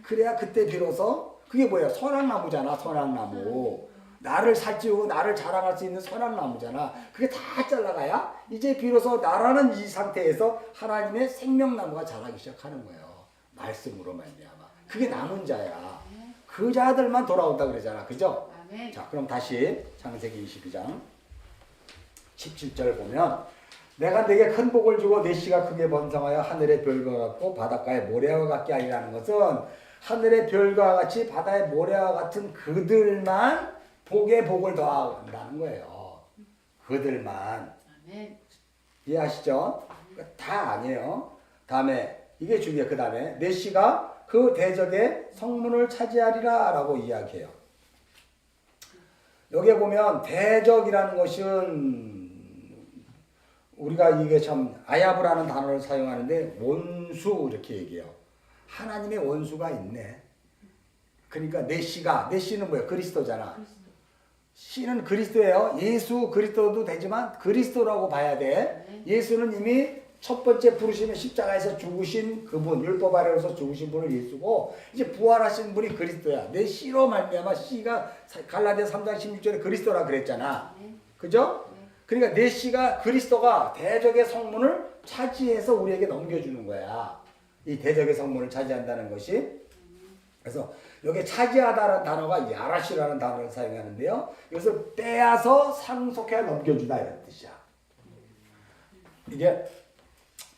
그래야 그때 비로소 그게 뭐야? 선악나무잖아. 선악나무. 나를 살찌우고 나를 자랑할 수 있는 선악나무잖아. 그게 다 잘라가야 이제 비로소 나라는 이 상태에서 하나님의 생명나무가 자라기 시작하는 거예요. 말씀으로 말미암아. 그게 남은 자야. 그 자들만 돌아온다 그러잖아. 그죠? 아멘. 자, 그럼 다시 창세기 22장 17절 보면 내가 네게 큰 복을 주고 내 씨가 크게 번성하여 하늘의 별과 같고 바닷가의 모래와 같게 하리라는 것은 하늘의 별과 같이 바다의 모래와 같은 그들만 복에 복을 더한다는 거예요. 그들만. 아멘. 이해하시죠? 다 아니에요. 다음에 이게 중요해요. 그 다음에 내 씨가 그 대적의 성문을 차지하리라 라고 이야기해요. 여기에 보면 대적이라는 것은 우리가 이게 참 아야브라는 단어를 사용하는데 원수 이렇게 얘기해요. 하나님의 원수가 있네. 그러니까 내 씨는 뭐야? 그리스도잖아. 씨는 그리스도예요. 예수 그리스도도 되지만 그리스도라고 봐야 돼. 예수는 이미 첫 번째 부르심의 십자가에서 죽으신 그분, 율법 아래로서 죽으신 분을 예수고 이제 부활하신 분이 그리스도야. 내 씨로 말미암아 씨가 갈라디아 3장 16절에 그리스도라 그랬잖아. 그죠? 그러니까 내 씨가 그리스도가 대적의 성문을 차지해서 우리에게 넘겨주는 거야. 이 대적의 성문을 차지한다는 것이. 그래서 여기 차지하다라는 단어가 야라시라는 단어를 사용하는데요. 이것을 빼앗아 상속해 넘겨주다 이런 뜻이야. 이게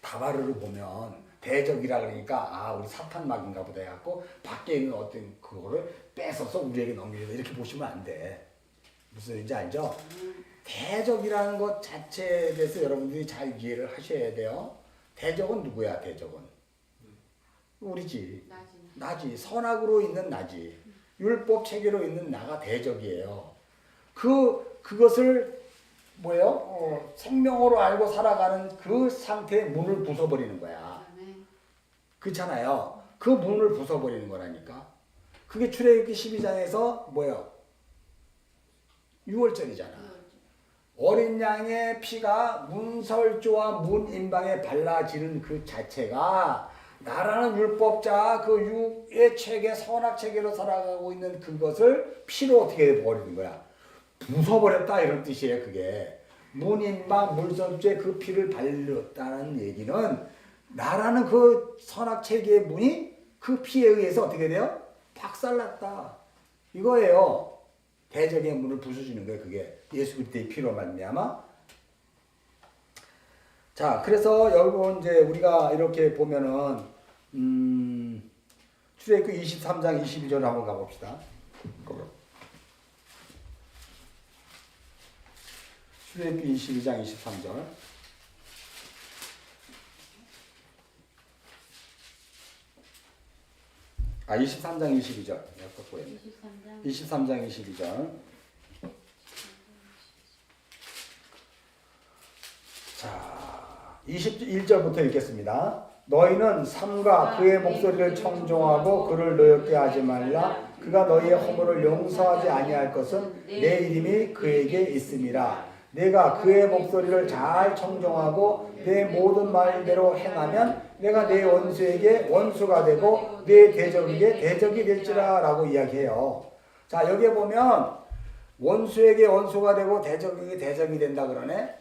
다바르를 보면 대적이라 그러니까 우리 사탄막인가 보다 해갖고 밖에 있는 어떤 그거를 뺏어서 우리에게 넘기다 이렇게 보시면 안 돼. 무슨 얘기인지 알죠? 대적이라는 것 자체에 대해서 여러분들이 잘 이해를 하셔야 돼요. 대적은 누구야? 대적은 우리지. 나지. 선악으로 있는 나지. 율법 체계로 있는 나가 대적이에요. 그것을 뭐예요? 생명으로 알고 살아가는 그 상태의 문을 부숴버리는 거야. 그렇잖아요. 그 문을 부숴버리는 거라니까. 그게 출애굽기 12장에서 뭐예요? 유월절이잖아. 어린 양의 피가 문설주와 문인방에 발라지는 그 자체가 나라는 율법자 그 육의 체계, 선악 체계로 살아가고 있는 그것을 피로 어떻게 버리는 거야? 부숴버렸다 이런 뜻이에요. 그게 문인방 물설주의 그 피를 발렸다는 얘기는 나라는 그 선악 체계의 문이 그 피에 의해서 어떻게 돼요? 박살났다 이거예요. 대적의 문을 부숴주는 거예요. 그게 예수 그리스도의 피로 말미암아. 자, 그래서 여러분 이제 우리가 이렇게 보면은 출애굽기 23장 22절 한번 가봅시다. 출애굽기 22장 23절. 아, 23장 22절. 23장 22절. 자, 21절부터 읽겠습니다. 너희는 삼가 그의 목소리를 청종하고 그를 노엽게 하지 말라. 그가 너희의 허물을 용서하지 아니할 것은 내 이름이 그에게 있음이라. 내가 그의 목소리를 잘 청종하고 내 모든 말대로 행하면 내가 내 원수에게 원수가 되고 내 대적에게 대적이 될지라 라고 이야기해요. 자, 여기에 보면 원수에게 원수가 되고 대적에게 대적이 된다 그러네.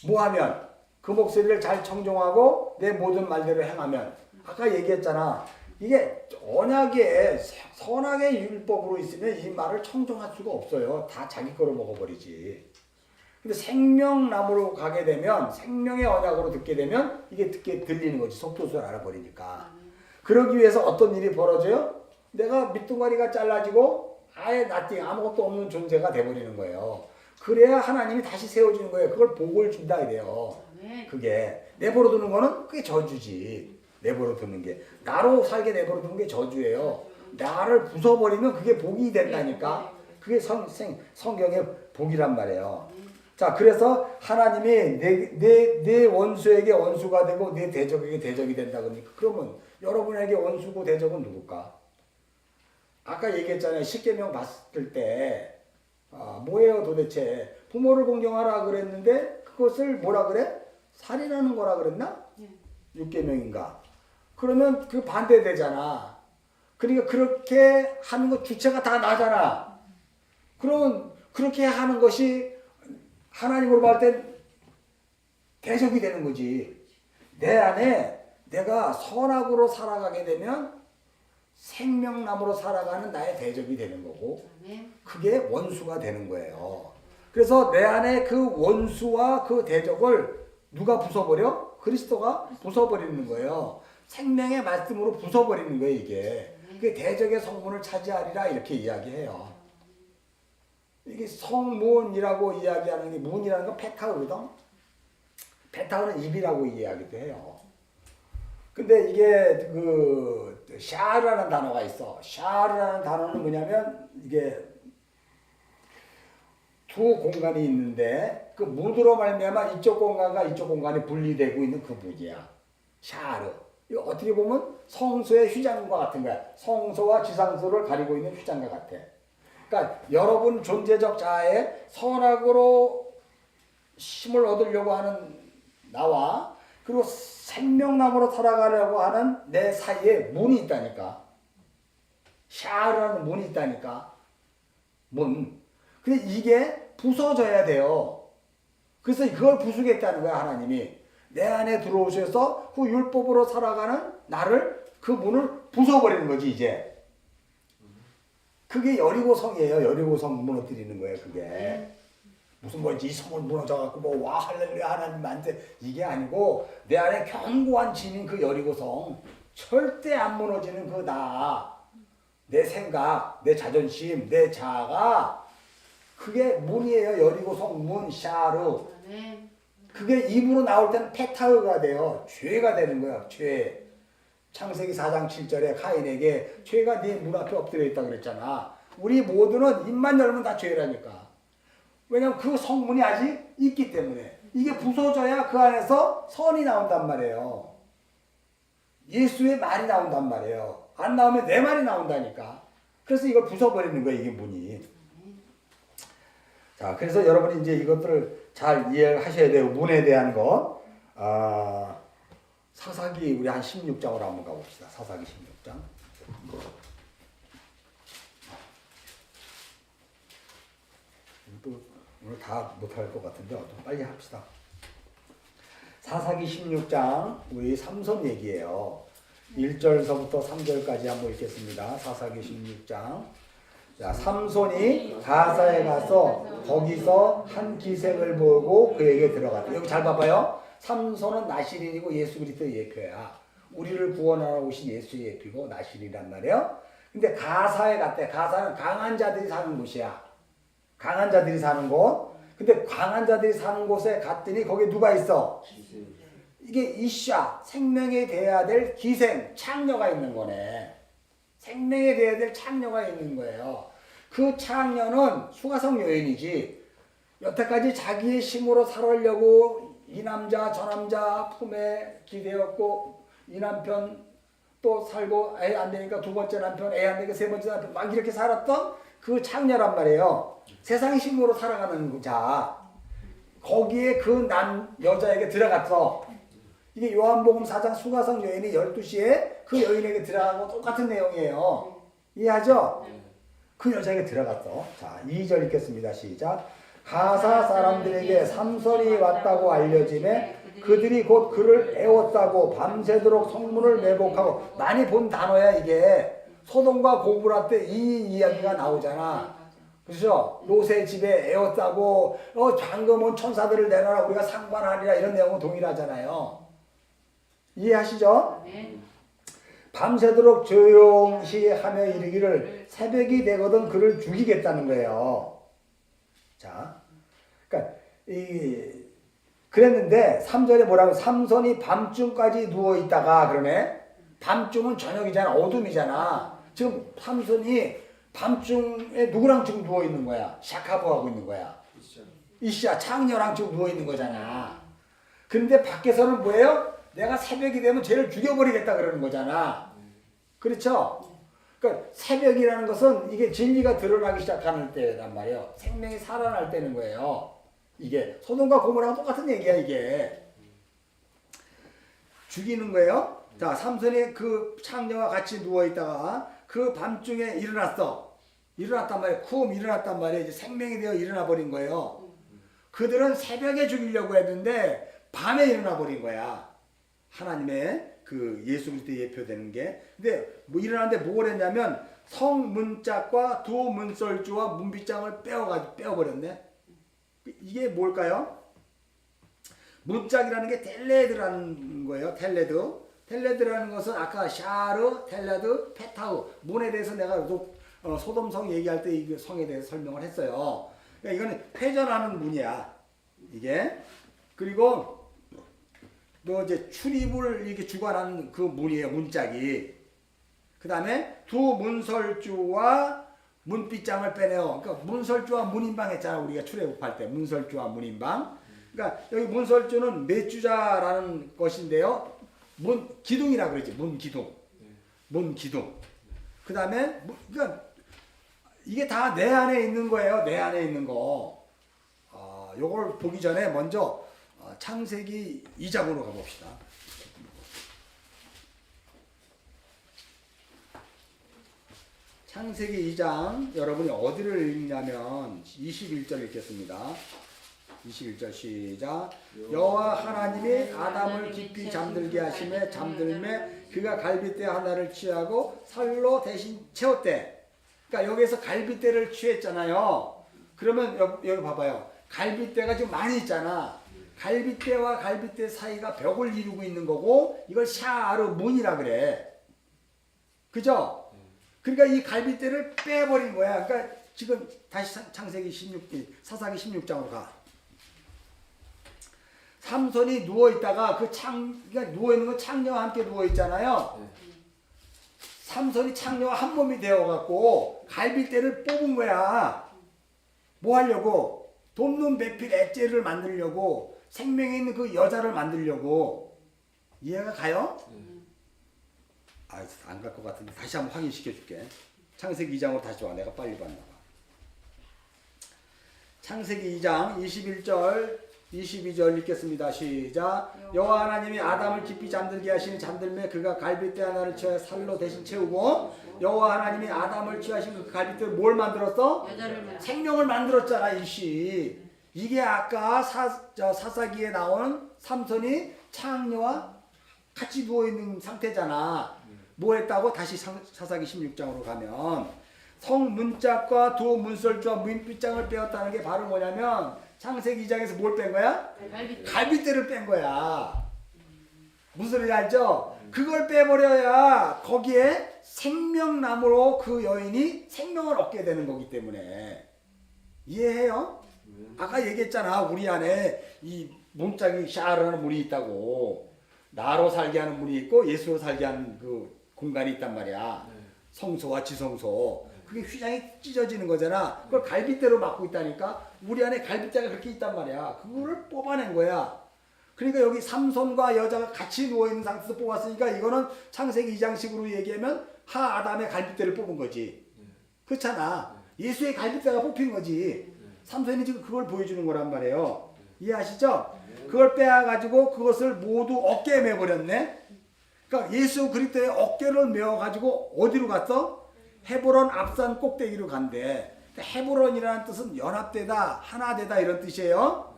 뭐 하면? 그 목소리를 잘 청종하고 내 모든 말대로 행하면. 아까 얘기했잖아. 이게 언약의 선악의 율법으로 있으면 이 말을 청종할 수가 없어요. 다 자기 거로 먹어버리지. 근데 생명나무로 가게 되면 생명의 언약으로 듣게 되면 이게 들리는 거지. 속도수를 알아버리니까. 그러기 위해서 어떤 일이 벌어져요? 내가 밑둥아리가 잘라지고 아예 나띵 아무것도 없는 존재가 돼버리는 거예요. 그래야 하나님이 다시 세워주는 거예요. 그걸 복을 준다 이래요. 그게 내버려 두는 거는 그게 저주지. 내버려 두는 게 나로 살게 내버려 두는 게 저주예요. 나를 부숴버리면 그게 복이 된다니까. 그게 성경의 복이란 말이에요. 자, 그래서 하나님이 내 원수에게 원수가 되고 내 대적에게 대적이 된다 그러니까 그러면 여러분에게 원수고 대적은 누굴까? 아까 얘기했잖아요. 십계명 봤을 때 뭐예요 도대체? 부모를 공경하라 그랬는데 그것을 뭐라 그래? 살인하는 거라 그랬나? 육계명인가? 그러면 그 반대되잖아. 그러니까 그렇게 하는 것 주체가 다 나잖아. 그러면 그렇게 하는 것이 하나님으로 볼 땐 대적이 되는 거지. 내 안에 내가 선악으로 살아가게 되면 생명나무로 살아가는 나의 대적이 되는 거고 그게 원수가 되는 거예요. 그래서 내 안에 그 원수와 그 대적을 누가 부숴버려? 그리스도가 부숴버리는 거예요. 생명의 말씀으로 부숴버리는 거예요. 이게. 그게 대적의 성문을 차지하리라 이렇게 이야기해요. 이게 성문이라고 이야기하는 게 문이라는 건 페타거든. 페타거는 입이라고 이야기도 해요. 근데 이게 그 샤르라는 단어가 있어. 샤르라는 단어는 뭐냐면 이게 두 공간이 있는데 그 문으로 말미암아 이쪽 공간과 이쪽 공간이 분리되고 있는 그 문이야. 샤르. 이거 어떻게 보면 성소의 휘장과 같은 거야. 성소와 지상소를 가리고 있는 휘장과 같아. 그러니까 여러분 존재적 자아의 선악으로 힘을 얻으려고 하는 나와 그리고 생명나무로 살아가려고 하는 내 사이에 문이 있다니까. 샤르라는 문이 있다니까. 문. 근데 이게 부서져야 돼요. 그래서 그걸 부수겠다는 거야 하나님이. 내 안에 들어오셔서 그 율법으로 살아가는 나를 그 문을 부숴버리는 거지 이제. 그게 여리고성이에요. 여리고성 무너뜨리는 거예요. 그게 무슨 뭐지 이 성을 무너져갖고 뭐 와 할렐루야 하나님한테 이게 아니고 내 안에 견고한 짐인 그 여리고성 절대 안 무너지는 그 내 생각, 내 자존심, 내 자아가 그게 문이에요. 여리고성 문 샤르. 그게 입으로 나올 때는 페타흐가 돼요. 죄가 되는 거예요. 죄. 창세기 4장 7절에 카인에게 죄가 네 문 앞에 엎드려 있다 그랬잖아. 우리 모두는 입만 열면 다 죄라니까. 왜냐면 그 성문이 아직 있기 때문에. 이게 부서져야 그 안에서 선이 나온단 말이에요. 예수의 말이 나온단 말이에요. 안 나오면 내 말이 나온다니까. 그래서 이걸 부숴버리는 거예요. 이게 문이. 자, 그래서 여러분이 이제 이것들을 잘 이해하셔야 돼요. 문에 대한 거. 사사기 우리 한 16장으로 한번 가봅시다. 사사기 16장. 또 오늘 다 못할 것 같은데 좀 빨리 합시다. 사사기 16장 우리 삼손 얘기예요. 1절서부터 3절까지 한번 읽겠습니다. 사사기 16장. 자, 삼손이 가사에 가서 거기서 한 기생을 보고 그에게 들어갔다. 여기 잘 봐봐요. 삼손은 나실인이고 예수 그리스도의 예표야. 우리를 구원하러 오신 예수의 예표고 나실이란 말이에요. 근데 가사에 갔대. 가사는 강한 자들이 사는 곳이야. 강한 자들이 사는 곳. 근데 강한 자들이 사는 곳에 갔더니 거기에 누가 있어? 이게 이샤, 생명에 대해야 될 기생, 창녀가 있는 거네. 생명에 대해야 될 창녀가 있는 거예요. 그 창녀는 수가성 여인이지. 여태까지 자기의 힘으로 살으려고 이 남자 저 남자 품에 기대었고 이 남편 또 살고 애 안 되니까 두 번째 남편, 애 안 되니까 세 번째 남편 막 이렇게 살았던 그 창녀란 말이에요. 세상 힘으로 살아가는 자. 거기에 그 여자에게 들어갔어. 이게 요한복음 4장 수가성 여인이 12시에 그 여인에게 들어간 거 똑같은 내용이에요. 이해하죠? 그 여자에게 들어갔어. 자, 2절 읽겠습니다. 시작. 가사 사람들에게 삼손이 왔다고 알려짐에 그들이 곧 그를 애웠다고 밤새도록 성문을 매복하고. 많이 본 단어야 이게. 소돔과 고모라 때 이 이야기가 나오잖아. 그렇죠? 롯의 집에 애웠다고 방금 온 천사들을 내놔라 우리가 상관하리라 이런 내용은 동일하잖아요. 이해하시죠? 밤새도록 조용히 하며 이르기를 새벽이 되거든 그를 죽이겠다는 거예요. 자, 그러니까 그랬는데 3절에 뭐라고? 삼손이 밤중까지 누워 있다가 그러네. 밤중은 저녁이잖아. 어둠이잖아. 지금 삼손이 밤중에 누구랑 지금 누워 있는 거야? 샤카부하고 있는 거야. 이샤 창녀랑 지금 누워 있는 거잖아. 근데 밖에서는 뭐예요? 내가 새벽이 되면 쟤를 죽여버리겠다 그러는 거잖아. 그렇죠? 그러니까 새벽이라는 것은 이게 진리가 드러나기 시작하는 때란 말이에요. 생명이 살아날 때는 거예요. 이게 소돔과 고모라랑 똑같은 얘기야 이게. 죽이는 거예요. 자, 삼손이 그 창녀와 같이 누워있다가 그 밤중에 일어났어. 일어났단 말이에요. 쿵 일어났단 말이에요. 이제 생명이 되어 일어나 버린 거예요. 그들은 새벽에 죽이려고 했는데 밤에 일어나 버린 거야. 하나님의 그 예수 그리스도의 예표되는 게. 근데 뭐 일어났는데 뭘 했냐면 성문짝과 두 문설주와 문빗장을 빼어버렸네. 이게 뭘까요? 문짝이라는 게 텔레드라는 거예요. 텔레드. 텔레드라는 것은 아까 샤르, 텔레드, 페타우 문에 대해서 내가 소돔성 얘기할 때 이 성에 대해서 설명을 했어요. 그러니까 이거는 회전하는 문이야. 이게. 그리고 또 이제 출입을 이렇게 주관하는 그 문이에요. 문짝이. 그 다음에 두 문설주와 문빗장을 빼내요. 그러니까 문설주와 문인방 했잖아. 우리가 출애굽할 때 문설주와 문인방. 그러니까 여기 문설주는 매주자라는 것인데요. 기둥이라고 그러지. 문기둥. 문기둥. 그 다음에 그러니까 이게 다 내 안에 있는 거예요. 내 안에 있는 거. 요걸 보기 전에 먼저 창세기 2장으로 가봅시다. 창세기 2장 여러분이 어디를 읽냐면 21절 읽겠습니다. 21절 시작. 여호와 하나님이 아담을 깊이 잠들게 하심에 잠들매 그가 갈빗대 하나를 취하고 살로 대신 채웠대. 그러니까 여기에서 갈빗대를 취했잖아요. 그러면 여기 봐봐요. 갈빗대가 지금 많이 있잖아. 갈빗대와 갈빗대 사이가 벽을 이루고 있는 거고 이걸 샤르 문이라 그래. 그죠? 그러니까 이 갈빗대를 빼버린 거야. 그러니까 지금 다시 창세기 4사기 16장으로 가. 삼손이 누워 있다가 그러니까 누워 있는 건 창녀와 함께 누워 있잖아요. 삼손이 창녀와 한 몸이 되어 갖고 갈빗대를 뽑은 거야. 뭐 하려고? 돕는 배필 엣제를 만들려고, 생명에 있는 그 여자를 만들려고. 이해가 가요? 안 갈 것 같은데 다시 한번 확인시켜 줄게. 창세기 2장으로 다시 와. 내가 빨리 봤나 봐. 창세기 2장 21절 22절 읽겠습니다. 시작. 여호와 하나님이 아담을 깊이 잠들게 하시니 잠들매 그가 갈빗대 하나를 취하여 살로 대신 채우고, 여호와 하나님이 아담을 취하신 그 갈빗대를 뭘 만들었어? 생명을 만들었잖아. 일시. 이게 아까 사사기에 나온 삼손이 창녀와 같이 누워있는 상태잖아. 뭐 했다고? 다시 사사기 16장으로 가면 성문짝과 두 문설주와 문빗장을 빼었다는 게 바로 뭐냐면 창세기 2장에서 뭘 뺀 거야? 갈빗대를 뺀 거야. 무슨 소리 알죠? 그걸 빼버려야 거기에 생명나무로 그 여인이 생명을 얻게 되는 거기 때문에. 이해해요? 아까 얘기했잖아. 우리 안에 이 문짝이 샤르라는 문이 있다고. 나로 살게 하는 문이 있고 예수로 살게 하는 그 공간이 있단 말이야. 성소와 지성소. 그게 휘장이 찢어지는 거잖아. 그걸 갈빗대로 막고 있다니까. 우리 안에 갈빗대가 그렇게 있단 말이야. 그거를 뽑아낸 거야. 그러니까 여기 삼손과 여자가 같이 누워있는 상태에서 뽑았으니까 이거는 창세기 2장식으로 얘기하면 아담의 갈빗대를 뽑은 거지. 그렇잖아. 예수의 갈빗대가 뽑힌 거지. 삼손이 지금 그걸 보여주는 거란 말이에요. 이해하시죠? 그걸 빼가지고 그것을 모두 어깨에 메버렸네. 그러니까 예수 그리스도의 어깨를 메어가지고 어디로 갔어? 헤브론 앞산 꼭대기로 간대. 그러니까 헤브론이라는 뜻은 연합되다, 하나되다 이런 뜻이에요.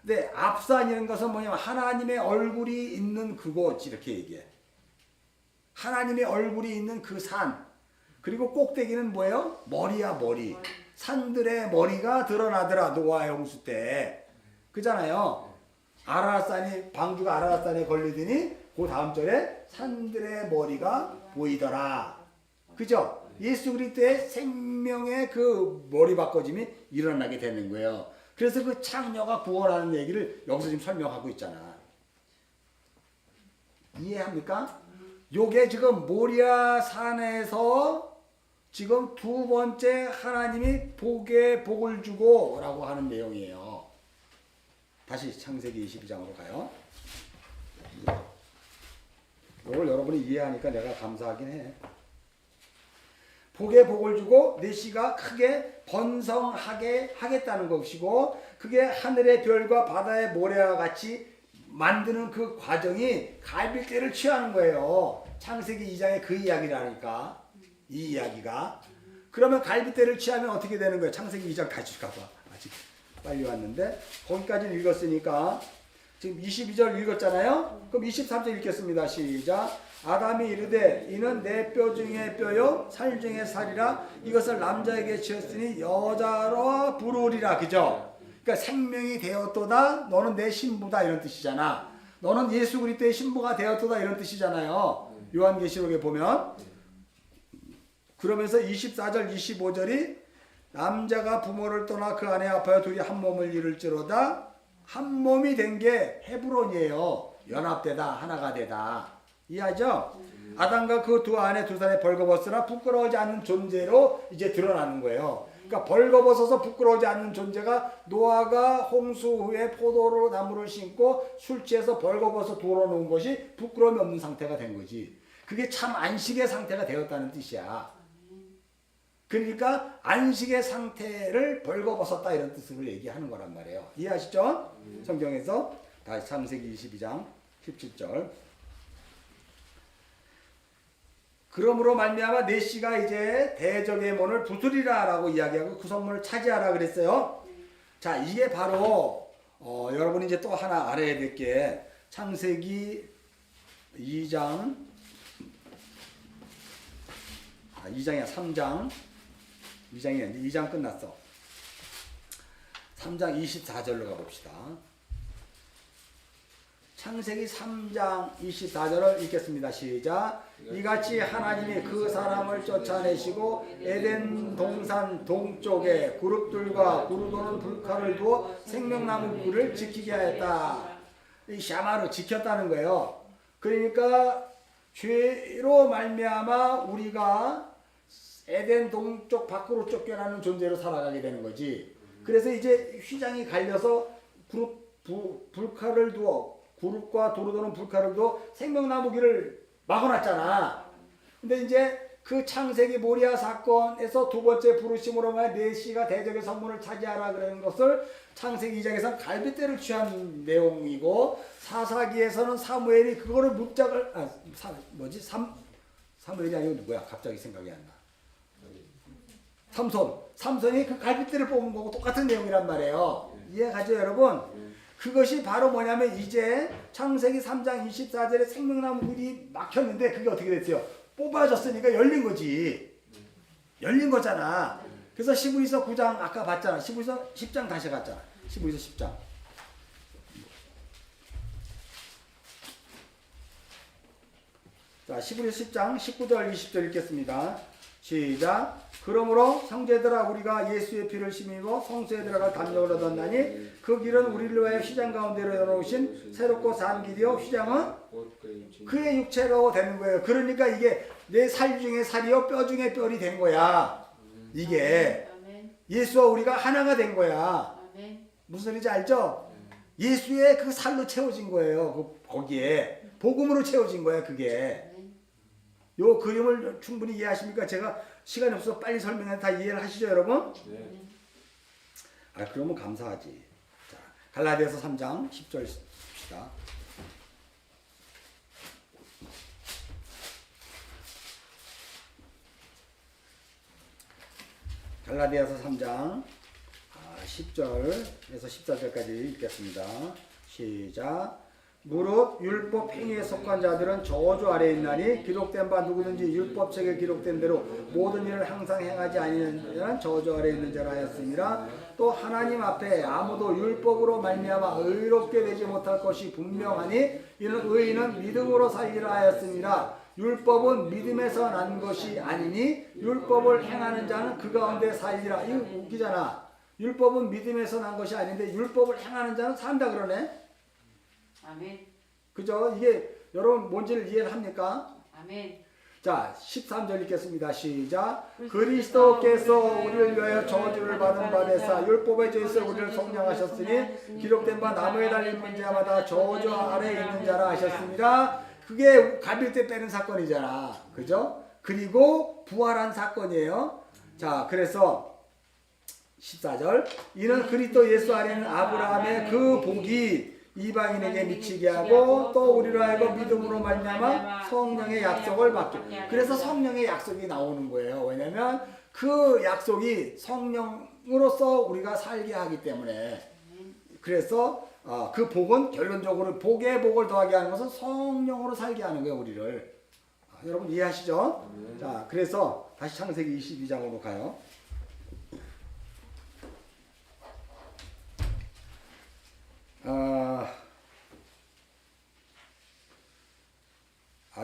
근데 앞산이라는 것은 뭐냐면 하나님의 얼굴이 있는 그곳 이렇게 얘기해. 하나님의 얼굴이 있는 그 산. 그리고 꼭대기는 뭐예요? 머리야 머리. 산들의 머리가 드러나더라 노아의 홍수 때. 그잖아요. 아라라산이 방주가 아라라산에 걸리더니 그 다음 절에 산들의 머리가 보이더라. 그죠? 예수 그리스도의 생명의 그 머리 바꿔짐이 일어나게 되는 거예요. 그래서 그 창녀가 구원하는 얘기를 여기서 지금 설명하고 있잖아. 이해합니까? 요게 지금 모리아 산에서 지금 두 번째 하나님이 복을 주고 라고 하는 내용이에요. 다시 창세기 22장으로 가요. 이걸 여러분이 이해하니까 내가 감사하긴 해. 복을 주고 내 씨가 크게 번성하게 하겠다는 것이고, 그게 하늘의 별과 바다의 모래와 같이 만드는 그 과정이 갈빗대를 취하는 거예요. 창세기 2장에 그 이야기를 하니까. 이 이야기가. 그러면 갈빗대를 취하면 어떻게 되는 거예요? 창세기 2장 다시 가봐. 아직 빨리 왔는데 거기까지는 읽었으니까 지금 22절 읽었잖아요. 그럼 23절 읽겠습니다. 시작. 아담이 이르되 이는 내 뼈 중에 뼈요 살 중에 살이라. 이것을 남자에게 지었으니 여자로 부르리라. 그죠? 그러니까 생명이 되었도다. 너는 내 신부다 이런 뜻이잖아. 너는 예수 그리스도의 신부가 되었도다 이런 뜻이잖아요. 요한계시록에 보면. 그러면서 24절 25절이 남자가 부모를 떠나 그 아내 아파요 둘이 한 몸을 이룰지로다. 한 몸이 된 게 헤브론이에요. 연합되다, 하나가 되다. 이해하죠? 아담과 그 두 아내 두 사람이 벌거벗으나 부끄러워하지 않는 존재로 이제 드러나는 거예요. 그러니까 벌거벗어서 부끄러워하지 않는 존재가 노아가 홍수 후에 포도로 나무를 심고 술 취해서 벌거벗어 돌아놓은 것이 부끄러움이 없는 상태가 된 거지. 그게 참 안식의 상태가 되었다는 뜻이야. 그러니까 안식의 상태를 벌거벗었다 이런 뜻으로 얘기하는 거란 말이에요. 이해하시죠? 성경에서 다시 창세기 22장 17절. 그러므로 말미암아 내 씨가 이제 대적의 문을 부수리라 라고 이야기하고 그 성문을 차지하라 그랬어요. 자, 이게 바로 여러분이 이제 또 하나 알아야 될 게 창세기 2장 2장이야 3장 2장이 아닌데 2장 끝났어. 3장 24절로 가봅시다. 창세기 3장 24절을 읽겠습니다. 시작. 이같이 하나님이 그 사람을 쫓아내시고 에덴 동산 동쪽에 그룹들과 구르도는 불칼을 두어 생명나무 굴을 지키게 하였다. 이 샤마로 지켰다는 거예요. 그러니까 죄로 말미암아 우리가 에덴 동쪽 밖으로 쫓겨나는 존재로 살아가게 되는 거지. 그래서 이제 휘장이 갈려서 불칼을 두어 구룹과 도로도는 불칼을 두어 생명나무 길을 막아놨잖아. 근데 이제 그 창세기 모리아 사건에서 두 번째 부르심으로 말 메시가 대적의 성문을 차지하라 그러는 것을 창세기 2장에서는 갈빗대를 취한 내용이고 사사기에서는 사무엘이 그거를 묵작을 사무엘이 아니고 누구야? 갑자기 생각이 안 나. 삼손이 그 갈빗대를 뽑은 거고 똑같은 내용이란 말이에요. 이해가죠 여러분? 그것이 바로 뭐냐면 이제 창세기 3장 24절에 생명나무 굴이 막혔는데 그게 어떻게 됐어요? 뽑아졌으니까 열린 거지. 열린 거잖아. 그래서 시브리서 9장 아까 봤잖아. 시브리서 10장 다시 갔잖아. 시브리서 10장. 자, 시브리서 10장 19절 20절 읽겠습니다. 시작. 그러므로 형제들아 우리가 예수의 피를 심이고 성소에 들어갈 담력을 얻었나니 그 길은 우리를 위하여 휘장 가운데로 열어놓으신 새롭고 산 길이요 휘장은 그의 육체로 되는 거예요. 그러니까 이게 내 살 중에 살이요 뼈 중에 뼈이 된 거야. 이게 예수와 우리가 하나가 된 거야. 무슨 소리인지 알죠? 예수의 그 살로 채워진 거예요. 거기에 복음으로 채워진 거야 그게. 요 그림을 충분히 이해하십니까? 제가 시간이 없어서 빨리 설명해서 다 이해를 하시죠 여러분? 네. 그러면 감사하지. 자, 갈라디아서 3장 10절 봅시다. 갈라디아서 3장 10절에서 14절까지 읽겠습니다. 시작. 무릇 율법 행위에 속한 자들은 저주 아래에 있나니 기록된 바 누구든지 율법책에 기록된 대로 모든 일을 항상 행하지 아니하는 자는 저주 아래에 있는 자라 하였습니다. 또 하나님 앞에 아무도 율법으로 말미암아 의롭게 되지 못할 것이 분명하니 이는 의인은 믿음으로 살리라 하였습니다. 율법은 믿음에서 난 것이 아니니 율법을 행하는 자는 그 가운데 살리라. 이거 웃기잖아. 율법은 믿음에서 난 것이 아닌데 율법을 행하는 자는 산다 그러네. 아멘. 그죠? 이게 여러분 뭔지를 이해를 합니까? 아멘. 자, 13절 읽겠습니다. 시작. 그리스도께서 우리를 위하여 저주를 받은 바 되사 율법의 죄에서 우리를 속량하셨으니 기록된 바 나무에 달린 자마다 저주 아래에 있는 자라 하셨습니다. 그게 갈빗대 빼는 사건이잖아. 그죠? 그리고 부활한 사건이에요. 자, 그래서 14절 이는 그리스도 예수 안에는 아브라함의 그 복이 이방인에게 미치게 하고 또 우리로 하여금 믿음으로 말미암아 성령의 약속을 받게. 그래서 성령의 약속이 나오는 거예요. 왜냐하면 그 약속이 성령으로서 우리가 살게 하기 때문에. 그래서 그 복은 결론적으로 복에 복을 더하게 하는 것은 성령으로 살게 하는 거예요. 우리를. 여러분 이해하시죠? 자, 그래서 다시 창세기 22장으로 가요.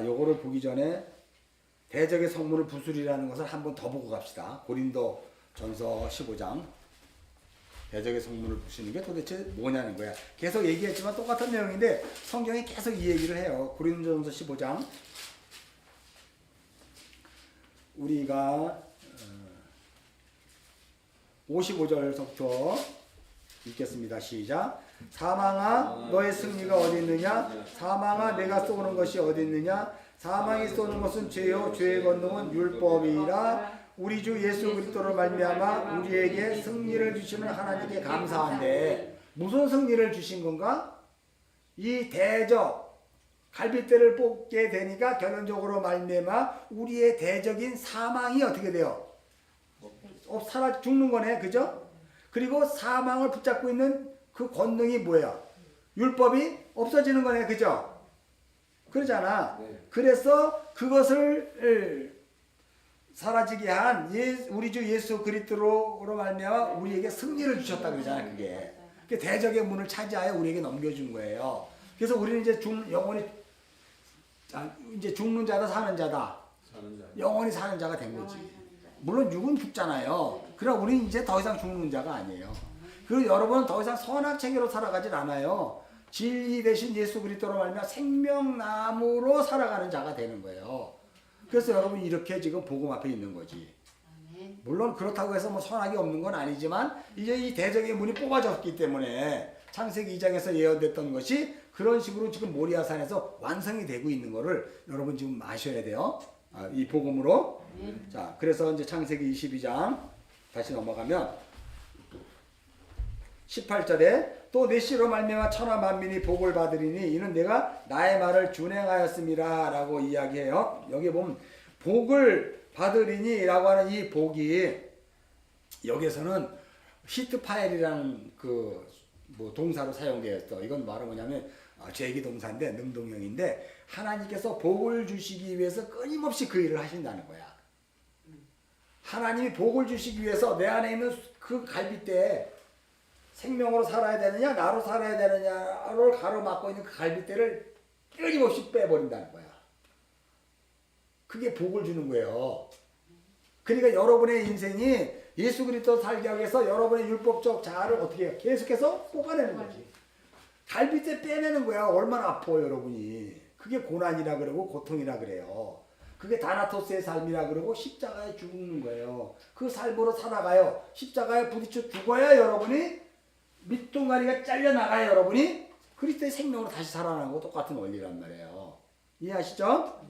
요거를 보기 전에 대적의 성문을 부수리라는 것을 한번 더 보고 갑시다. 고린도 전서 15장. 대적의 성문을 부수는 게 도대체 뭐냐는 거야. 계속 얘기했지만 똑같은 내용인데 성경이 계속 이 얘기를 해요. 고린도 전서 15장. 우리가 55절부터 읽겠습니다. 시작. 사망아 너의 승리가 어디 있느냐? 사망아 내가 쏘는 것이 어디 있느냐? 사망이 쏘는 것은 죄요 죄의 권능은 율법이라. 우리 주 예수 그리스도로 말미암아 우리에게 승리를 주시는 하나님께 감사한데 무슨 승리를 주신 건가? 이 대적 갈빗대를 뽑게 되니까 결론적으로 말미암아 우리의 대적인 사망이 어떻게 돼요? 살아 죽는 거네. 그죠? 그리고 사망을 붙잡고 있는 그 권능이 뭐야? 율법이 없어지는 거네. 그죠? 그러잖아. 네. 그래서 그것을 사라지게 한 우리 주 예수 그리스도로 말미암아 우리에게 승리를 주셨다 그러잖아요. 그게 대적의 문을 차지하여 우리에게 넘겨준 거예요. 그래서 우리는 이제 영원히 이제 죽는 자다 사는 자다. 영원히 사는 자가 된 거지. 물론 육은 죽잖아요. 그러나 우리는 이제 더 이상 죽는 자가 아니에요. 그리고 여러분은 더 이상 선악체계로 살아가질 않아요. 진리 대신 예수 그리스도로 말미암아 생명나무로 살아가는 자가 되는 거예요. 그래서 여러분 이렇게 지금 복음 앞에 있는 거지. 물론 그렇다고 해서 뭐 선악이 없는 건 아니지만 이제 이 대적의 문이 뽑아졌기 때문에 창세기 2장에서 예언됐던 것이 그런 식으로 지금 모리아산에서 완성이 되고 있는 거를 여러분 지금 아셔야 돼요. 이 복음으로. 자, 그래서 이제 창세기 22장 다시 넘어가면 18절에 또 내 씨로 말미암아 천하 만민이 복을 받으리니 이는 내가 나의 말을 준행하였음이라 라고 이야기해요. 여기 보면 복을 받으리니 라고 하는 이 복이 여기에서는 히트파엘이라는 그 뭐 동사로 사용되었어. 이건 말은 뭐냐면 제기 동사인데 능동형인데 하나님께서 복을 주시기 위해서 끊임없이 그 일을 하신다는 거야. 하나님이 복을 주시기 위해서 내 안에 있는 그 갈빗대에 생명으로 살아야 되느냐 나로 살아야 되느냐를 가로막고 있는 그 갈빗대를 끊임없이 빼버린다는 거야. 그게 복을 주는 거예요. 그러니까 여러분의 인생이 예수 그리스도 살게 하기 위해서 여러분의 율법적 자아를 어떻게 해요? 계속해서 뽑아내는 거지. 갈빗대 빼내는 거야. 얼마나 아파요 여러분이. 그게 고난이라 그러고 고통이라 그래요. 그게 다나토스의 삶이라 그러고 십자가에 죽는 거예요. 그 삶으로 살아가요. 십자가에 부딪혀 죽어야 여러분이 밑동아리가 잘려나가요. 여러분이 그리스도의 생명으로 다시 살아나는 거 똑같은 원리란 말이에요. 이해하시죠?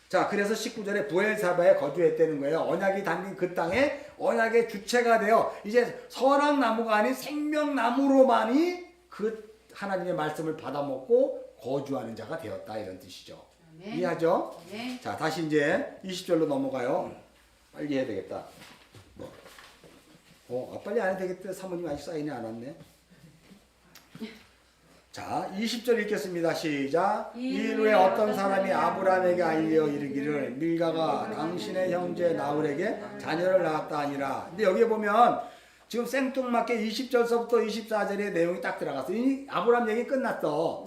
자, 그래서 19절에 부엘사바에 거주했다는 거예요. 언약이 담긴 그 땅에 언약의 주체가 되어 이제 선악나무가 아닌 생명나무로만이 그 하나님의 말씀을 받아먹고 거주하는 자가 되었다 이런 뜻이죠. 아멘. 이해하죠? 네. 자, 다시 이제 20절로 넘어가요. 빨리 해야 되겠다. 빨리 안 해도 되겠다. 사모님 아직 사인이 안 왔네. 자, 20절 읽겠습니다. 시작. 이일 후에 어떤 사람이 아브라함에게 알려 이르기를 밀가가 당신의 형제 나홀에게 자녀를 낳았다 하니라. 근데 여기에 보면 지금 생뚱맞게 20절서부터 24절의 내용이 딱 들어갔어. 이 아브라함 얘기 끝났어.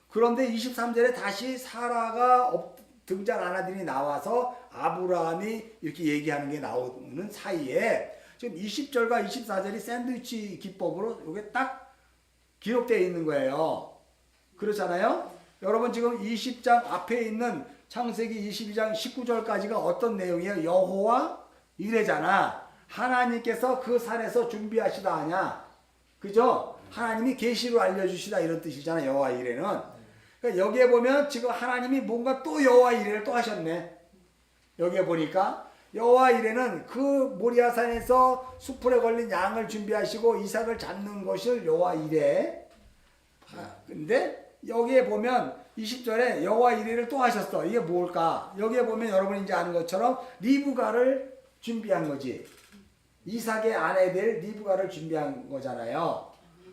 그런데 23절에 다시 사라가 등장 안 하더니 나와서 아브라함이 이렇게 얘기하는 게 나오는 사이에 지금 20절과 24절이 샌드위치 기법으로 이게 딱 기록되어 있는 거예요. 그렇잖아요? 여러분 지금 20장 앞에 있는 창세기 22장 19절까지가 어떤 내용이에요? 여호와 이레잖아. 하나님께서 그 산에서 준비하시다 하냐. 그죠? 하나님이 계시로 알려주시다 이런 뜻이잖아. 여호와 이레는. 그러니까 여기에 보면 지금 하나님이 뭔가 또 여호와 이레를 또 하셨네. 여기에 보니까 여호와 이레는 그 모리아산에서 수풀에 걸린 양을 준비하시고 이삭을 잡는 것을 여호와 이레. 근데 여기에 보면 20절에 여호와 이레를 또 하셨어. 이게 뭘까? 여기에 보면 여러분이 이제 아는 것처럼 리브가를 준비한 거지. 이삭의 아내 될 리브가를 준비한 거잖아요.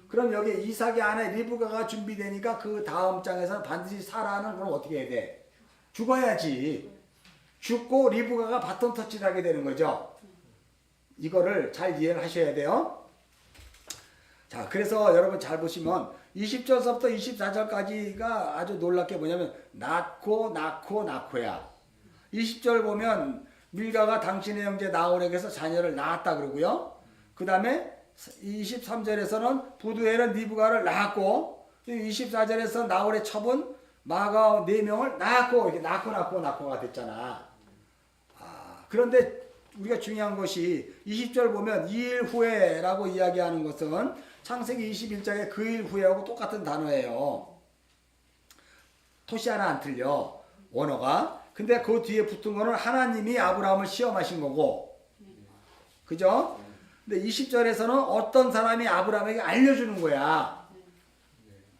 그럼 여기 이삭의 아내 리브가가 준비되니까 그 다음 장에서는 반드시 사라는 그럼 어떻게 해야 돼? 죽어야지. 죽고 리브가가 바톤 터치를 하게 되는 거죠. 이거를 잘 이해를 하셔야 돼요. 자, 그래서 여러분 잘 보시면 20절서부터 24절까지가 아주 놀랍게 뭐냐면 낳고야. 20절 보면 밀가가 당신의 형제 나홀에게서 자녀를 낳았다 그러고요. 그 다음에 23절에서는 부두엘은 리브가를 낳았고 24절에서 나홀의 첩은 마가 4명을 낳았고 이렇게 낳고가 됐잖아. 그런데 우리가 중요한 것이 20절 보면 2일 후에라고 이야기하는 것은 창세기 21장의 그 일 후에하고 똑같은 단어예요. 토시 하나 안 틀려. 원어가. 근데 그 뒤에 붙은 거는 하나님이 아브라함을 시험하신 거고. 그죠? 근데 20절에서는 어떤 사람이 아브라함에게 알려주는 거야.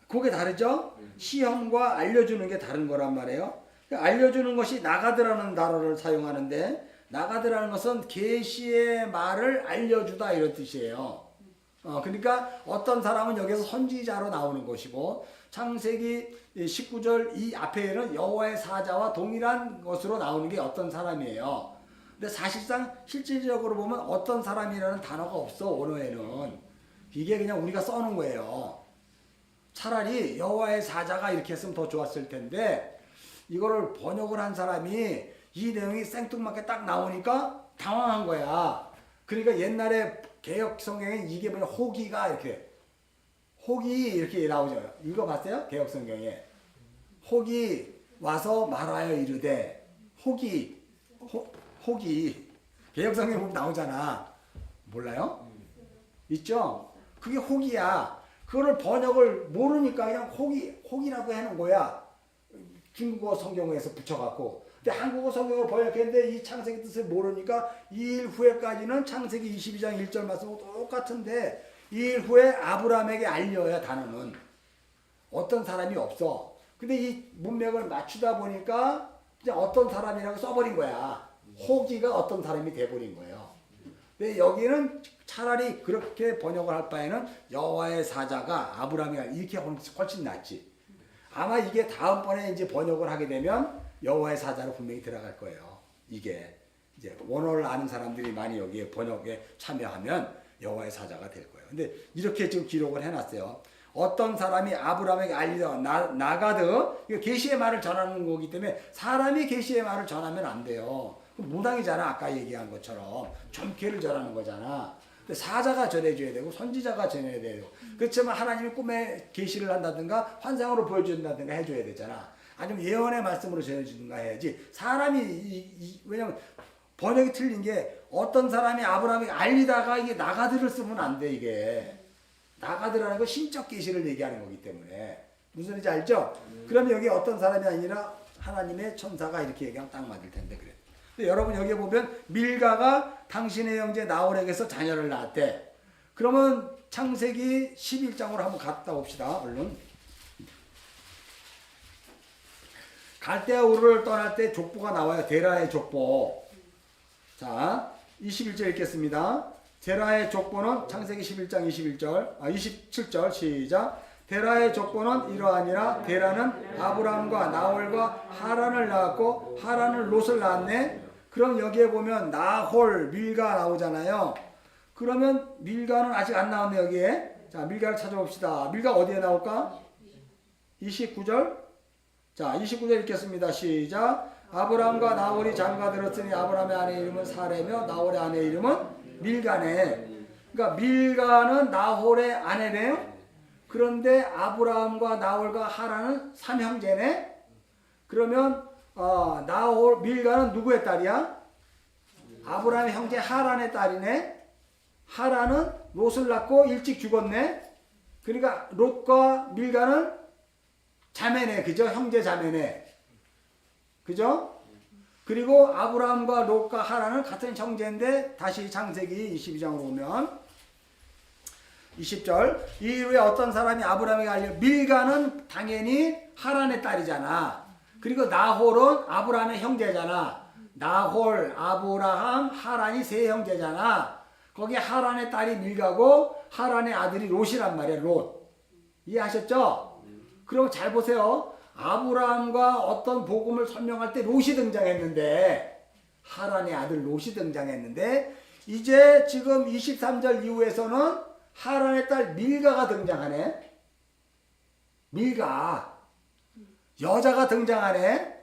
그게 다르죠? 시험과 알려주는 게 다른 거란 말이에요. 알려주는 것이 나가드라는 단어를 사용하는데 나가드라는 것은 계시의 말을 알려주다 이런 뜻이에요. 그러니까 어떤 사람은 여기서 선지자로 나오는 것이고 창세기 19절 이 앞에는 여호와의 사자와 동일한 것으로 나오는 게 어떤 사람이에요. 근데 사실상 실질적으로 보면 어떤 사람이라는 단어가 없어. 언어에는. 이게 그냥 우리가 써놓은 거예요. 차라리 여호와의 사자가 이렇게 했으면 더 좋았을 텐데 이거를 번역을 한 사람이 이 내용이 생뚱맞게 딱 나오니까 당황한 거야. 그러니까 옛날에 개역 성경에 이게 뭐냐 호기가 이렇게 혹이 이렇게 나오죠. 읽어봤어요? 개역 성경에 혹이 와서 말하여 이르되 혹이 개역 성경에 보면 나오잖아. 몰라요? 있죠? 그게 혹이야. 그거를 번역을 모르니까 그냥 혹이라고 해놓은 거야. 중국어 성경에서 붙여갖고. 근데 한국어 성경을 번역했는데 이 창세기 뜻을 모르니까 2일 후에까지는 창세기 22장 1절 말씀하고 똑같은데 2일 후에 아브라함에게 알려야 단어는 어떤 사람이 없어. 근데 이 문맥을 맞추다 보니까 그냥 어떤 사람이라고 써버린 거야. 호기가 어떤 사람이 돼버린 거예요. 근데 여기는 차라리 그렇게 번역을 할 바에는 여호와의 사자가 아브라함이 이렇게 하면 훨씬 낫지. 아마 이게 다음번에 이제 번역을 하게 되면 여호와의 사자로 분명히 들어갈 거예요. 이게 이제 원어를 아는 사람들이 많이 여기에 번역에 참여하면 여호와의 사자가 될 거예요. 근데 이렇게 지금 기록을 해놨어요. 어떤 사람이 아브라함에게 알리더 나가드 이거 계시의 말을 전하는 거기 때문에 사람이 계시의 말을 전하면 안 돼요. 무당이잖아. 아까 얘기한 것처럼 점괘를 전하는 거잖아. 근데 사자가 전해줘야 되고 선지자가 전해야 되고 그렇지만 하나님이 꿈에 계시를 한다든가 환상으로 보여준다든가 해줘야 되잖아. 아니면 예언의 말씀으로 전해주든가 해야지. 사람이 왜냐면 번역이 틀린 게 어떤 사람이 아브라함에게 알리다가 이게 나가드를 쓰면 안 돼. 이게 나가드라는 거 신적 계시를 얘기하는 거기 때문에 무슨 말인지 알죠? 그러면 여기 어떤 사람이 아니라 하나님의 천사가 이렇게 얘기하면 딱 맞을 텐데 그래. 근데 여러분 여기 보면 밀가가 당신의 형제 나홀에게서 자녀를 낳았대. 그러면 창세기 11장으로 한번 갔다 옵시다. 얼른. 갈대아 우르를 떠날 때 족보가 나와요. 데라의 족보. 자, 21절 읽겠습니다. 데라의 족보는 창세기 11장 27절 시작. 데라의 족보는 이러하니라. 데라는 아브람과 나홀과 하란을 낳았고 하란은 롯을 낳았네. 그럼 여기에 보면 나홀, 밀가 나오잖아요. 그러면 밀가는 아직 안 나왔네 여기에. 자, 밀가를 찾아봅시다. 밀가 어디에 나올까? 29절. 자, 29절 읽겠습니다. 시작. 아브람과 나홀이 장가들었으니 아브람의 아내 이름은 사레며 나홀의 아내 이름은 밀가네. 그러니까 밀가는 나홀의 아내네요. 그런데 아브라함과 나홀과 하란은 삼형제네. 그러면 밀가는 누구의 딸이야? 아브라함의 형제 하란의 딸이네. 하란은 롯을 낳고 일찍 죽었네. 그러니까 롯과 밀가는 자매네. 그죠? 형제 자매네. 그죠? 그리고 아브라함과 롯과 하란은 같은 형제인데 다시 창세기 22장으로 오면 20절. 이후에 어떤 사람이 아브라함에게 알려. 밀가는 당연히 하란의 딸이잖아. 그리고 나홀은 아브라함의 형제잖아. 나홀, 아브라함, 하란이 세 형제잖아. 거기에 하란의 딸이 밀가고 하란의 아들이 롯이란 말이야. 롯. 이해하셨죠? 그럼 잘 보세요. 아브라함과 어떤 복음을 설명할 때 롯이 등장했는데 하란의 아들 롯이 등장했는데 이제 지금 23절 이후에서는 하란의 딸 밀가가 등장하네. 밀가. 여자가 등장하네.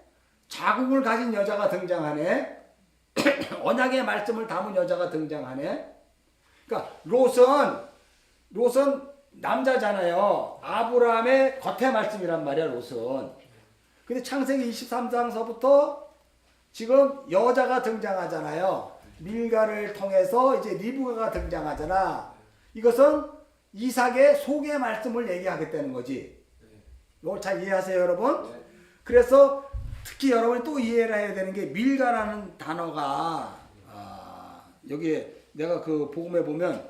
자궁을 가진 여자가 등장하네. 언약의 말씀을 담은 여자가 등장하네. 그러니까 롯은 남자잖아요. 아브라함의 겉의 말씀이란 말이야. 롯은. 근데 창세기 23장서부터 지금 여자가 등장하잖아요. 밀가를 통해서 이제 리브가가 등장하잖아. 이것은 이삭의 속의 말씀을 얘기하겠다는 거지. 이걸 잘 이해하세요, 여러분? 그래서 특히 여러분이 또 이해를 해야 되는 게 밀가라는 단어가 여기 내가 그 복음에 보면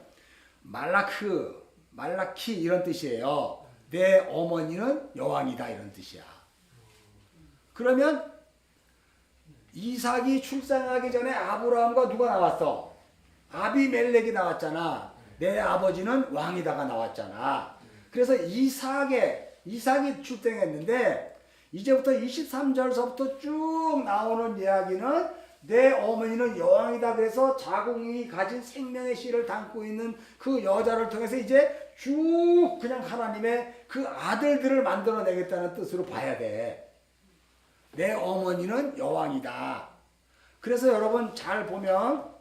말라키 이런 뜻이에요. 내 어머니는 여왕이다 이런 뜻이야. 그러면 이삭이 출산하기 전에 아브라함과 누가 나왔어? 아비멜렉이 나왔잖아. 내 아버지는 왕이다가 나왔잖아. 그래서 이삭이 출생했는데 이제부터 23절서부터 쭉 나오는 이야기는 내 어머니는 여왕이다. 그래서 자궁이 가진 생명의 씨를 담고 있는 그 여자를 통해서 이제 쭉 그냥 하나님의 그 아들들을 만들어내겠다는 뜻으로 봐야 돼. 내 어머니는 여왕이다. 그래서 여러분 잘 보면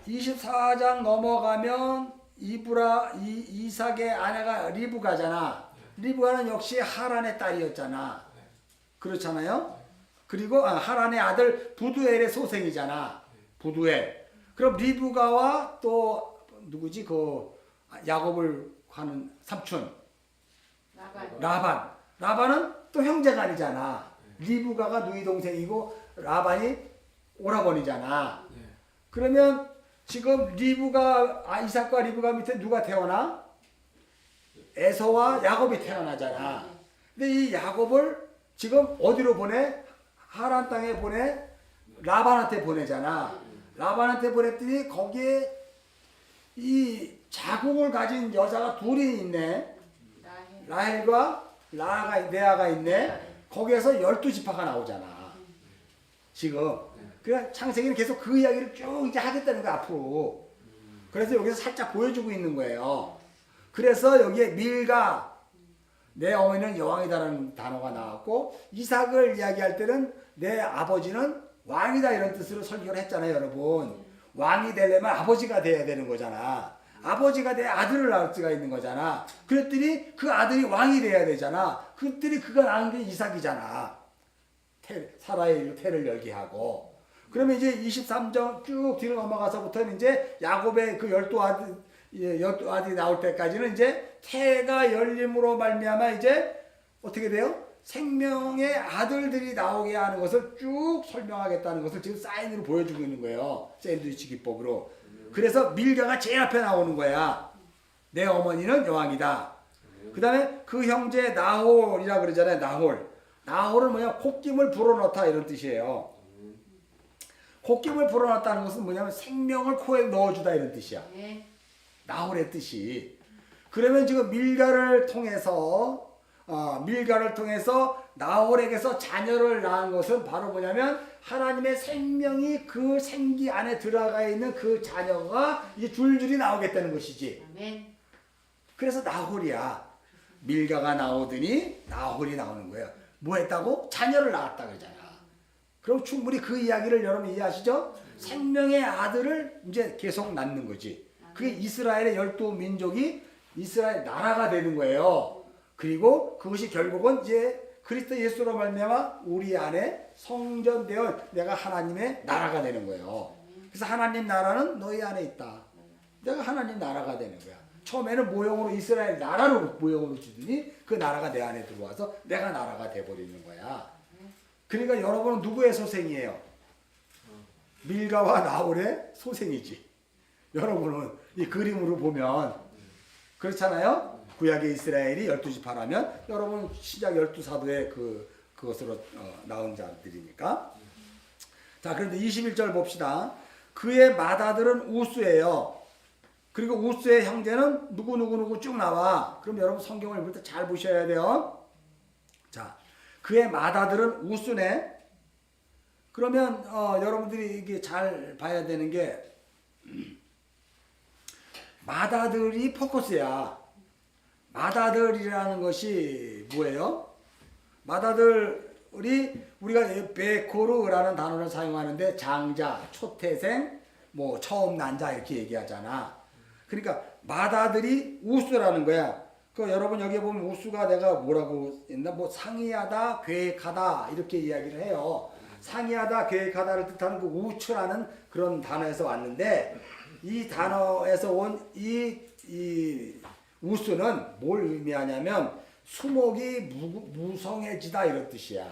24장 넘어가면 이삭의 아내가 리브가잖아. 리브가는 역시 하란의 딸이었잖아. 그렇잖아요. 그리고 하란의 아들 부두엘의 소생이잖아. 부두엘. 그럼 리브가와 또 누구지? 그 야곱을 하는 삼촌 라반은 또 형제가 아니잖아. 리브가가 누이 동생이고 라반이 오라버니잖아. 그러면 지금 이삭과 리브가 밑에 누가 태어나? 에서와 야곱이 태어나잖아. 근데 이 야곱을 지금 어디로 보내? 하란 땅에 보내? 라반한테 보내잖아. 라반한테 보냈더니 거기에 이 자궁을 가진 여자가 둘이 있네. 라헬과 레아가 있네. 거기에서 12지파가 나오잖아. 지금. 그러니까 창세기는 계속 그 이야기를 쭉 이제 하겠다는 거야, 앞으로. 그래서 여기서 살짝 보여주고 있는 거예요. 그래서 여기에 밀가, 내 어머니는 여왕이다라는 단어가 나왔고, 이삭을 이야기할 때는 내 아버지는 왕이다 이런 뜻으로 설교를 했잖아요, 여러분. 왕이 되려면 아버지가 돼야 되는 거잖아. 아버지가 돼 아들을 낳을 수가 있는 거잖아. 그랬더니 그 아들이 왕이 돼야 되잖아. 그랬더니 그가 낳은 게 이삭이잖아. 사라의 일로 태를 열게 하고. 그러면 이제 23장 쭉 뒤로 넘어가서부터는 이제 야곱의 그 12아들이 나올 때까지는 이제 태가 열림으로 말미암아 이제 어떻게 돼요? 생명의 아들들이 나오게 하는 것을 쭉 설명하겠다는 것을 지금 사인으로 보여주고 있는 거예요. 샌드위치 기법으로. 그래서 밀가가 제일 앞에 나오는 거야. 내 어머니는 여왕이다. 그 다음에 그 형제 나홀이라 그러잖아요. 나홀은 뭐냐? 콧김을 불어넣다 이런 뜻이에요. 콧김을 불어넣다는 것은 뭐냐면 생명을 코에 넣어주다 이런 뜻이야. 나홀의 뜻이. 그러면 지금 밀가를 통해서 나홀에게서 자녀를 낳은 것은 바로 뭐냐면 하나님의 생명이 그 생기 안에 들어가 있는 그 자녀가 이제 줄줄이 나오겠다는 것이지. 그래서 나홀이야. 밀가가 나오더니 나홀이 나오는 거예요. 뭐 했다고? 자녀를 낳았다 그러잖아. 그럼 충분히 그 이야기를 여러분 이해하시죠? 생명의 아들을 이제 계속 낳는 거지. 그게 이스라엘의 12민족이 이스라엘 나라가 되는 거예요. 그리고 그것이 결국은 이제 그리스도 예수로 말미암아 우리 안에 성전되어 내가 하나님의 나라가 되는 거예요. 그래서 하나님 나라는 너희 안에 있다. 내가 하나님 나라가 되는 거야. 처음에는 모형으로 이스라엘 나라로 모형으로 주더니 그 나라가 내 안에 들어와서 내가 나라가 돼버리는 거야. 그러니까 여러분은 누구의 소생이에요? 밀가와 나홀의 소생이지. 여러분은 이 그림으로 보면 그렇잖아요. 구약의 이스라엘이 12지파라면 여러분 시작 12사도의 그것으로 나온 자들이니까. 자, 그런데 21절 봅시다. 그의 맏아들은 우스예요. 그리고 우스의 형제는 누구 쭉 나와. 그럼 여러분 성경을 볼 때 잘 보셔야 돼요. 자, 그의 맏아들은 우스네. 그러면 여러분들이 이게 잘 봐야 되는 게 맏아들이 포커스야. 맏아들이라는 것이 뭐예요? 맏아들이 우리가 베코르라는 단어를 사용하는데 장자, 초태생, 뭐 처음 난 자 이렇게 얘기하잖아. 그러니까 맏아들이 우스라는 거야. 그 여러분 여기 보면 우스가 내가 뭐라고 했나? 뭐 상이하다, 계획하다 이렇게 이야기를 해요. 상이하다, 계획하다를 뜻하는 그 우추라는 그런 단어에서 왔는데 이 단어에서 온 이 우스는 뭘 의미하냐면 수목이 무성해지다 이런 뜻이야.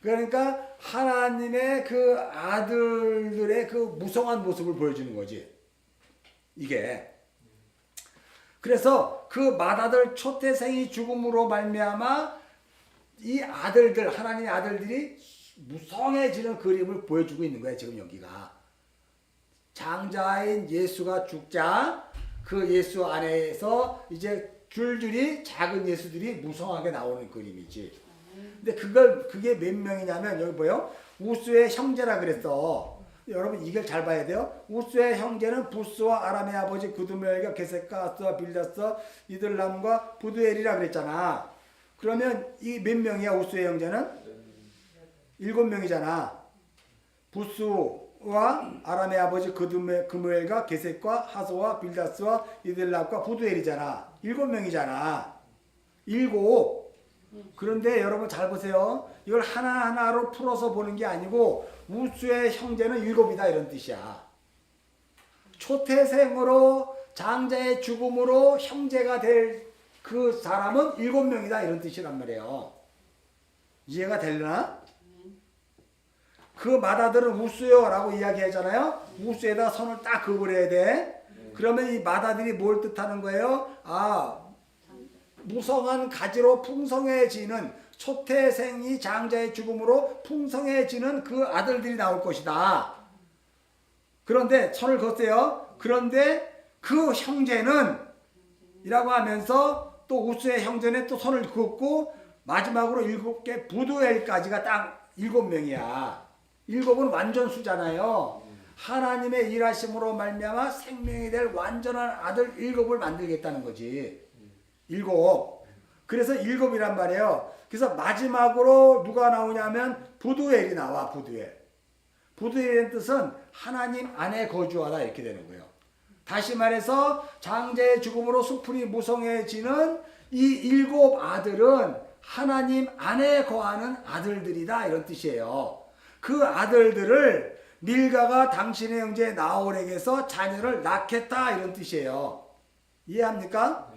그러니까 하나님의 그 아들들의 그 무성한 모습을 보여주는 거지. 이게. 그래서 그 맏아들 초태생이 죽음으로 말미암아 이 아들들, 하나님의 아들들이 무성해지는 그림을 보여주고 있는 거야, 지금 여기가. 장자인 예수가 죽자 그 예수 안에서 이제 줄줄이 작은 예수들이 무성하게 나오는 그림이지. 근데 그게 몇 명이냐면 여기 보여. 우스의 형제라 그랬어. 여러분 이걸 잘 봐야 돼요. 우스의 형제는 부스와 아람의 아버지 그두멜과 게셋과 아스와 빌다스 이들람과 부두엘이라 그랬잖아. 그러면 이 몇 명이야 우스의 형제는? 7명이잖아. 부스와 아람의 아버지 그무엘과 게셋과 하소와 빌다스와 이들람과 부두엘이잖아. 7명이잖아. 7. 그런데 여러분 잘 보세요. 이걸 하나하나로 풀어서 보는 게 아니고 우수의 형제는 7이다 이런 뜻이야. 초태생으로 장자의 죽음으로 형제가 될 그 사람은 7명이다 이런 뜻이란 말이에요. 이해가 되려나? 그 마다들은 우수요라고 이야기하잖아요. 우수에다 선을 딱 그어버려야 돼. 그러면 이 마다들이 뭘 뜻하는 거예요? 무성한 가지로 풍성해지는 초태생이 장자의 죽음으로 풍성해지는 그 아들들이 나올 것이다. 그런데 선을 걷세요. 그런데 그 형제는 이라고 하면서 또 우스의 형제는 또 선을 긋고 마지막으로 7개 부두엘까지가 딱 7명이야. 7은 완전 수잖아요. 하나님의 일하심으로 말미암아 생명이 될 완전한 아들 7을 만들겠다는 거지. 7. 그래서 7이란 말이에요. 그래서 마지막으로 누가 나오냐면 부두엘이 나와. 부두엘의 뜻은 하나님 안에 거주하다 이렇게 되는 거예요. 다시 말해서 장자의 죽음으로 수풀이 무성해지는 이 7 아들은 하나님 안에 거하는 아들들이다 이런 뜻이에요. 그 아들들을 밀가가 당신의 형제 나홀에게서 자녀를 낳겠다 이런 뜻이에요. 이해합니까?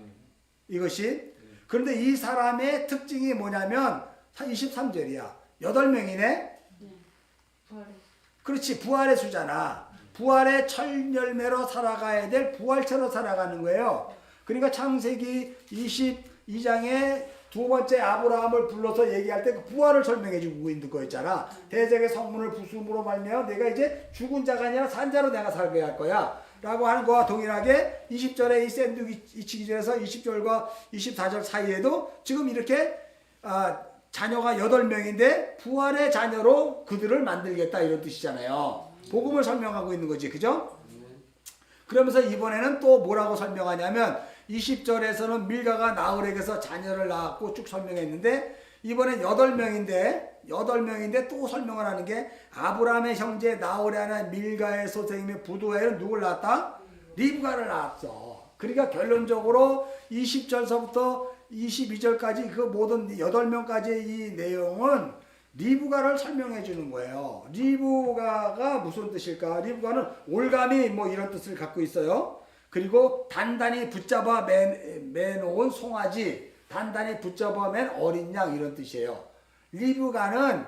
이것이. 그런데 이 사람의 특징이 뭐냐면 23절이야. 8명이네. 그렇지. 부활의 수잖아. 부활의 철열매로 살아가야 될 부활체로 살아가는 거예요. 그러니까 창세기 22장에 두 번째 아브라함을 불러서 얘기할 때 그 부활을 설명해 주고 있는 거였잖아. 대적의 성문을 부수므로 말미암아 내가 이제 죽은 자가 아니라 산 자로 내가 살게 할 거야 라고 하는 거와 동일하게 20절에 이 샌드위치 기절에서 20절과 24절 사이에도 지금 이렇게 자녀가 8명인데 부활의 자녀로 그들을 만들겠다 이런 뜻이잖아요. 복음을 설명하고 있는 거지. 그죠? 그러면서 이번에는 또 뭐라고 설명하냐면 20절에서는 밀가가 나홀에게서 자녀를 낳았고 쭉 설명했는데 이번엔 8명인데 또 설명을 하는 게 아브라함의 형제 나홀의 아내 밀가의 소생임의 부두엘은 누굴 낳았다? 리브가를 낳았어. 그러니까 결론적으로 20절서부터 22절까지 그 모든 8명까지의 이 내용은 리브가를 설명해 주는 거예요. 리브가가 무슨 뜻일까? 리브가는 올가미 뭐 이런 뜻을 갖고 있어요. 그리고 단단히 붙잡아 매놓은 송아지, 단단히 붙잡아 맨 어린 양 이런 뜻이에요. 리브가는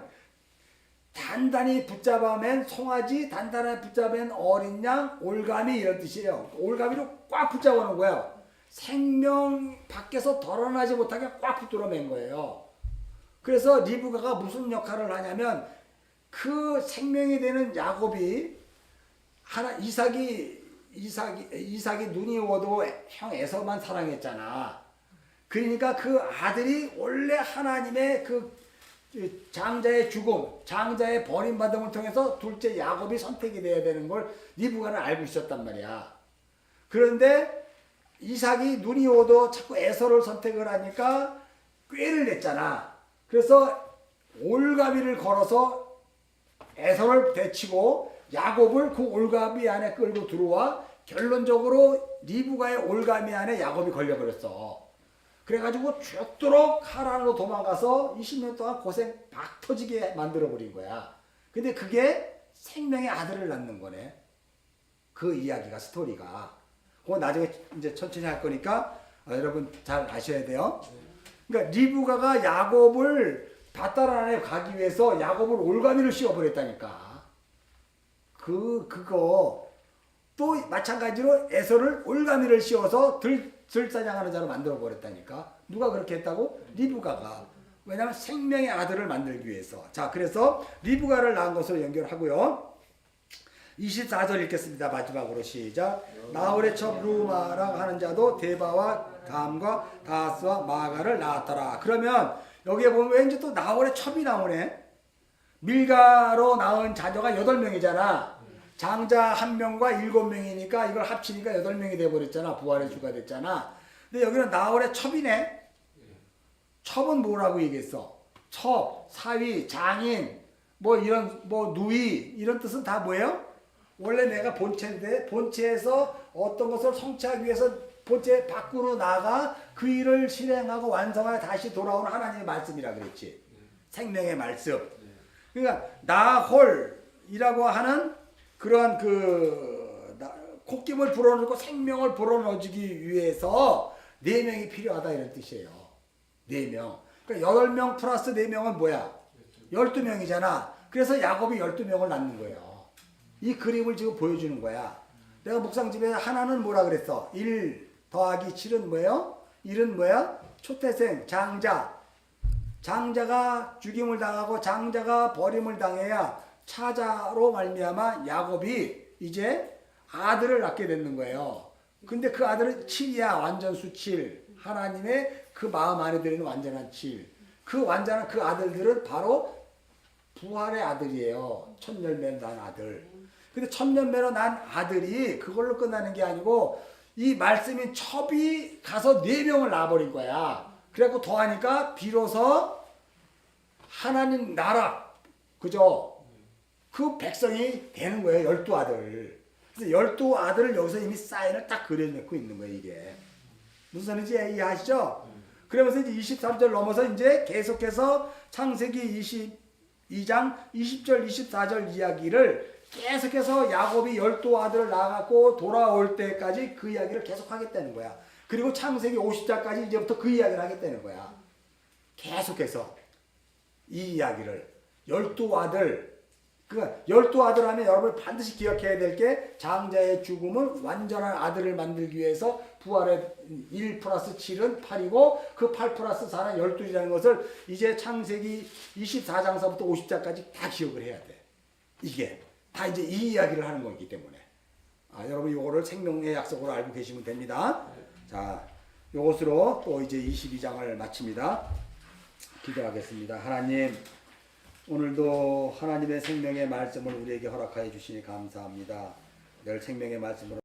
단단히 붙잡아 맨 송아지, 단단히 붙잡아 맨 어린 양, 올가미 이런 뜻이에요. 올가미로 꽉 붙잡아 놓은 거예요. 생명 밖에서 덜어나지 못하게 꽉 붙들어 맨 거예요. 그래서 리브가가 무슨 역할을 하냐면 그 생명이 되는 야곱이 이삭이 눈이 오도 형 에서만 사랑했잖아. 그러니까 그 아들이 원래 하나님의 그 장자의 죽음, 장자의 버림받음을 통해서 둘째 야곱이 선택이 돼야 되는 걸 리브가는 알고 있었단 말이야. 그런데 이삭이 눈이 오도 자꾸 에서를 선택을 하니까 꾀를 냈잖아. 그래서 올가미를 걸어서 에서를 대치고 야곱을 그 올가미 안에 끌고 들어와 결론적으로 리브가의 올가미 안에 야곱이 걸려버렸어. 그래가지고 죽도록 하란으로 도망가서 20년 동안 고생 박 터지게 만들어버린 거야. 근데 그게 생명의 아들을 낳는 거네. 그 이야기가, 스토리가. 그거 나중에 이제 천천히 할 거니까 여러분 잘 아셔야 돼요. 그러니까 리브가가 야곱을 밧다란 안에 가기 위해서 야곱을 올가미를 씌워버렸다니까. 그거 또 마찬가지로 에서를 올가미를 씌워서 들사냥하는 자로 만들어 버렸다니까. 누가 그렇게 했다고? 리브가가. 왜냐하면 생명의 아들을 만들기 위해서. 자, 그래서 리브가를 낳은 것으로 연결하고요. 24절 읽겠습니다. 마지막으로 시작. 나홀의 첩 루마라 하는 자도 데바와 감과 다스와 마가를 낳았더라. 그러면 여기에 보면 왠지 또 나홀의 첩이 나오네. 밀가로 낳은 자녀가 8명이잖아. 장자 1명과 7명이니까 이걸 합치니까 8명이 돼버렸잖아. 부활의 주가 됐잖아. 근데 여기는 나홀의 첩이네. 첩은 뭐라고 얘기했어? 첩, 사위, 장인, 뭐 이런 뭐 누이 이런 뜻은 다 뭐예요? 원래 내가 본체인데 본체에서 어떤 것을 성취하기 위해서 본체 밖으로 나가 그 일을 실행하고 완성하여 다시 돌아오는 하나님의 말씀이라 그랬지. 생명의 말씀. 그러니까 나홀이라고 하는 그러한 콧김을 불어넣고 생명을 불어넣어주기 위해서 4명이 필요하다 이런 뜻이에요. 4명. 그러니까 8명 플러스 4명은 뭐야? 12명이잖아. 그래서 야곱이 12명을 낳는 거예요. 이 그림을 지금 보여주는 거야. 내가 묵상집에서 하나는 뭐라 그랬어? 1 더하기 7은 뭐예요? 1은 뭐야? 초태생, 장자. 장자가 죽임을 당하고 장자가 버림을 당해야 차자로 말미암아 야곱이 이제 아들을 낳게 되는 거예요. 근데 그 아들은 7이야. 완전수 7. 하나님의 그 마음 안에 들어있는 완전한 7. 그 완전한 그 아들들은 바로 부활의 아들이에요. 천열매로 난 아들. 근데 천열매로 난 아들이 그걸로 끝나는 게 아니고 이 말씀인 첩이 가서 4명을 낳아버린 거야. 그래갖고 더하니까 비로소 하나님 나라, 그죠? 그 백성이 되는 거예요. 12아들. 그래서 12아들을 여기서 이미 사인을 딱 그려놓고 있는 거예요, 이게. 무슨 소리인지 이해하시죠? 그러면서 이제 23절 넘어서 이제 계속해서 창세기 22장 20절, 24절 이야기를 계속해서 야곱이 12아들을 낳아갖고 돌아올 때까지 그 이야기를 계속 하겠다는 거야. 그리고 창세기 50장까지 이제부터 그 이야기를 하겠다는 거야. 계속해서 이 이야기를 12아들, 그러니까 12아들 하면 여러분 반드시 기억해야 될 게 장자의 죽음은 완전한 아들을 만들기 위해서 부활의 1 플러스 7은 8이고 그 8 플러스 4는 12이라는 것을 이제 창세기 24장서부터 50장까지 다 기억을 해야 돼. 이게 다 이제 이 이야기를 하는 거기 때문에 여러분 이거를 생명의 약속으로 알고 계시면 됩니다. 자, 이것으로 또 이제 22장을 마칩니다. 기도하겠습니다. 하나님, 오늘도 하나님의 생명의 말씀을 우리에게 허락하여 주시니 감사합니다. 늘 생명의 말씀으로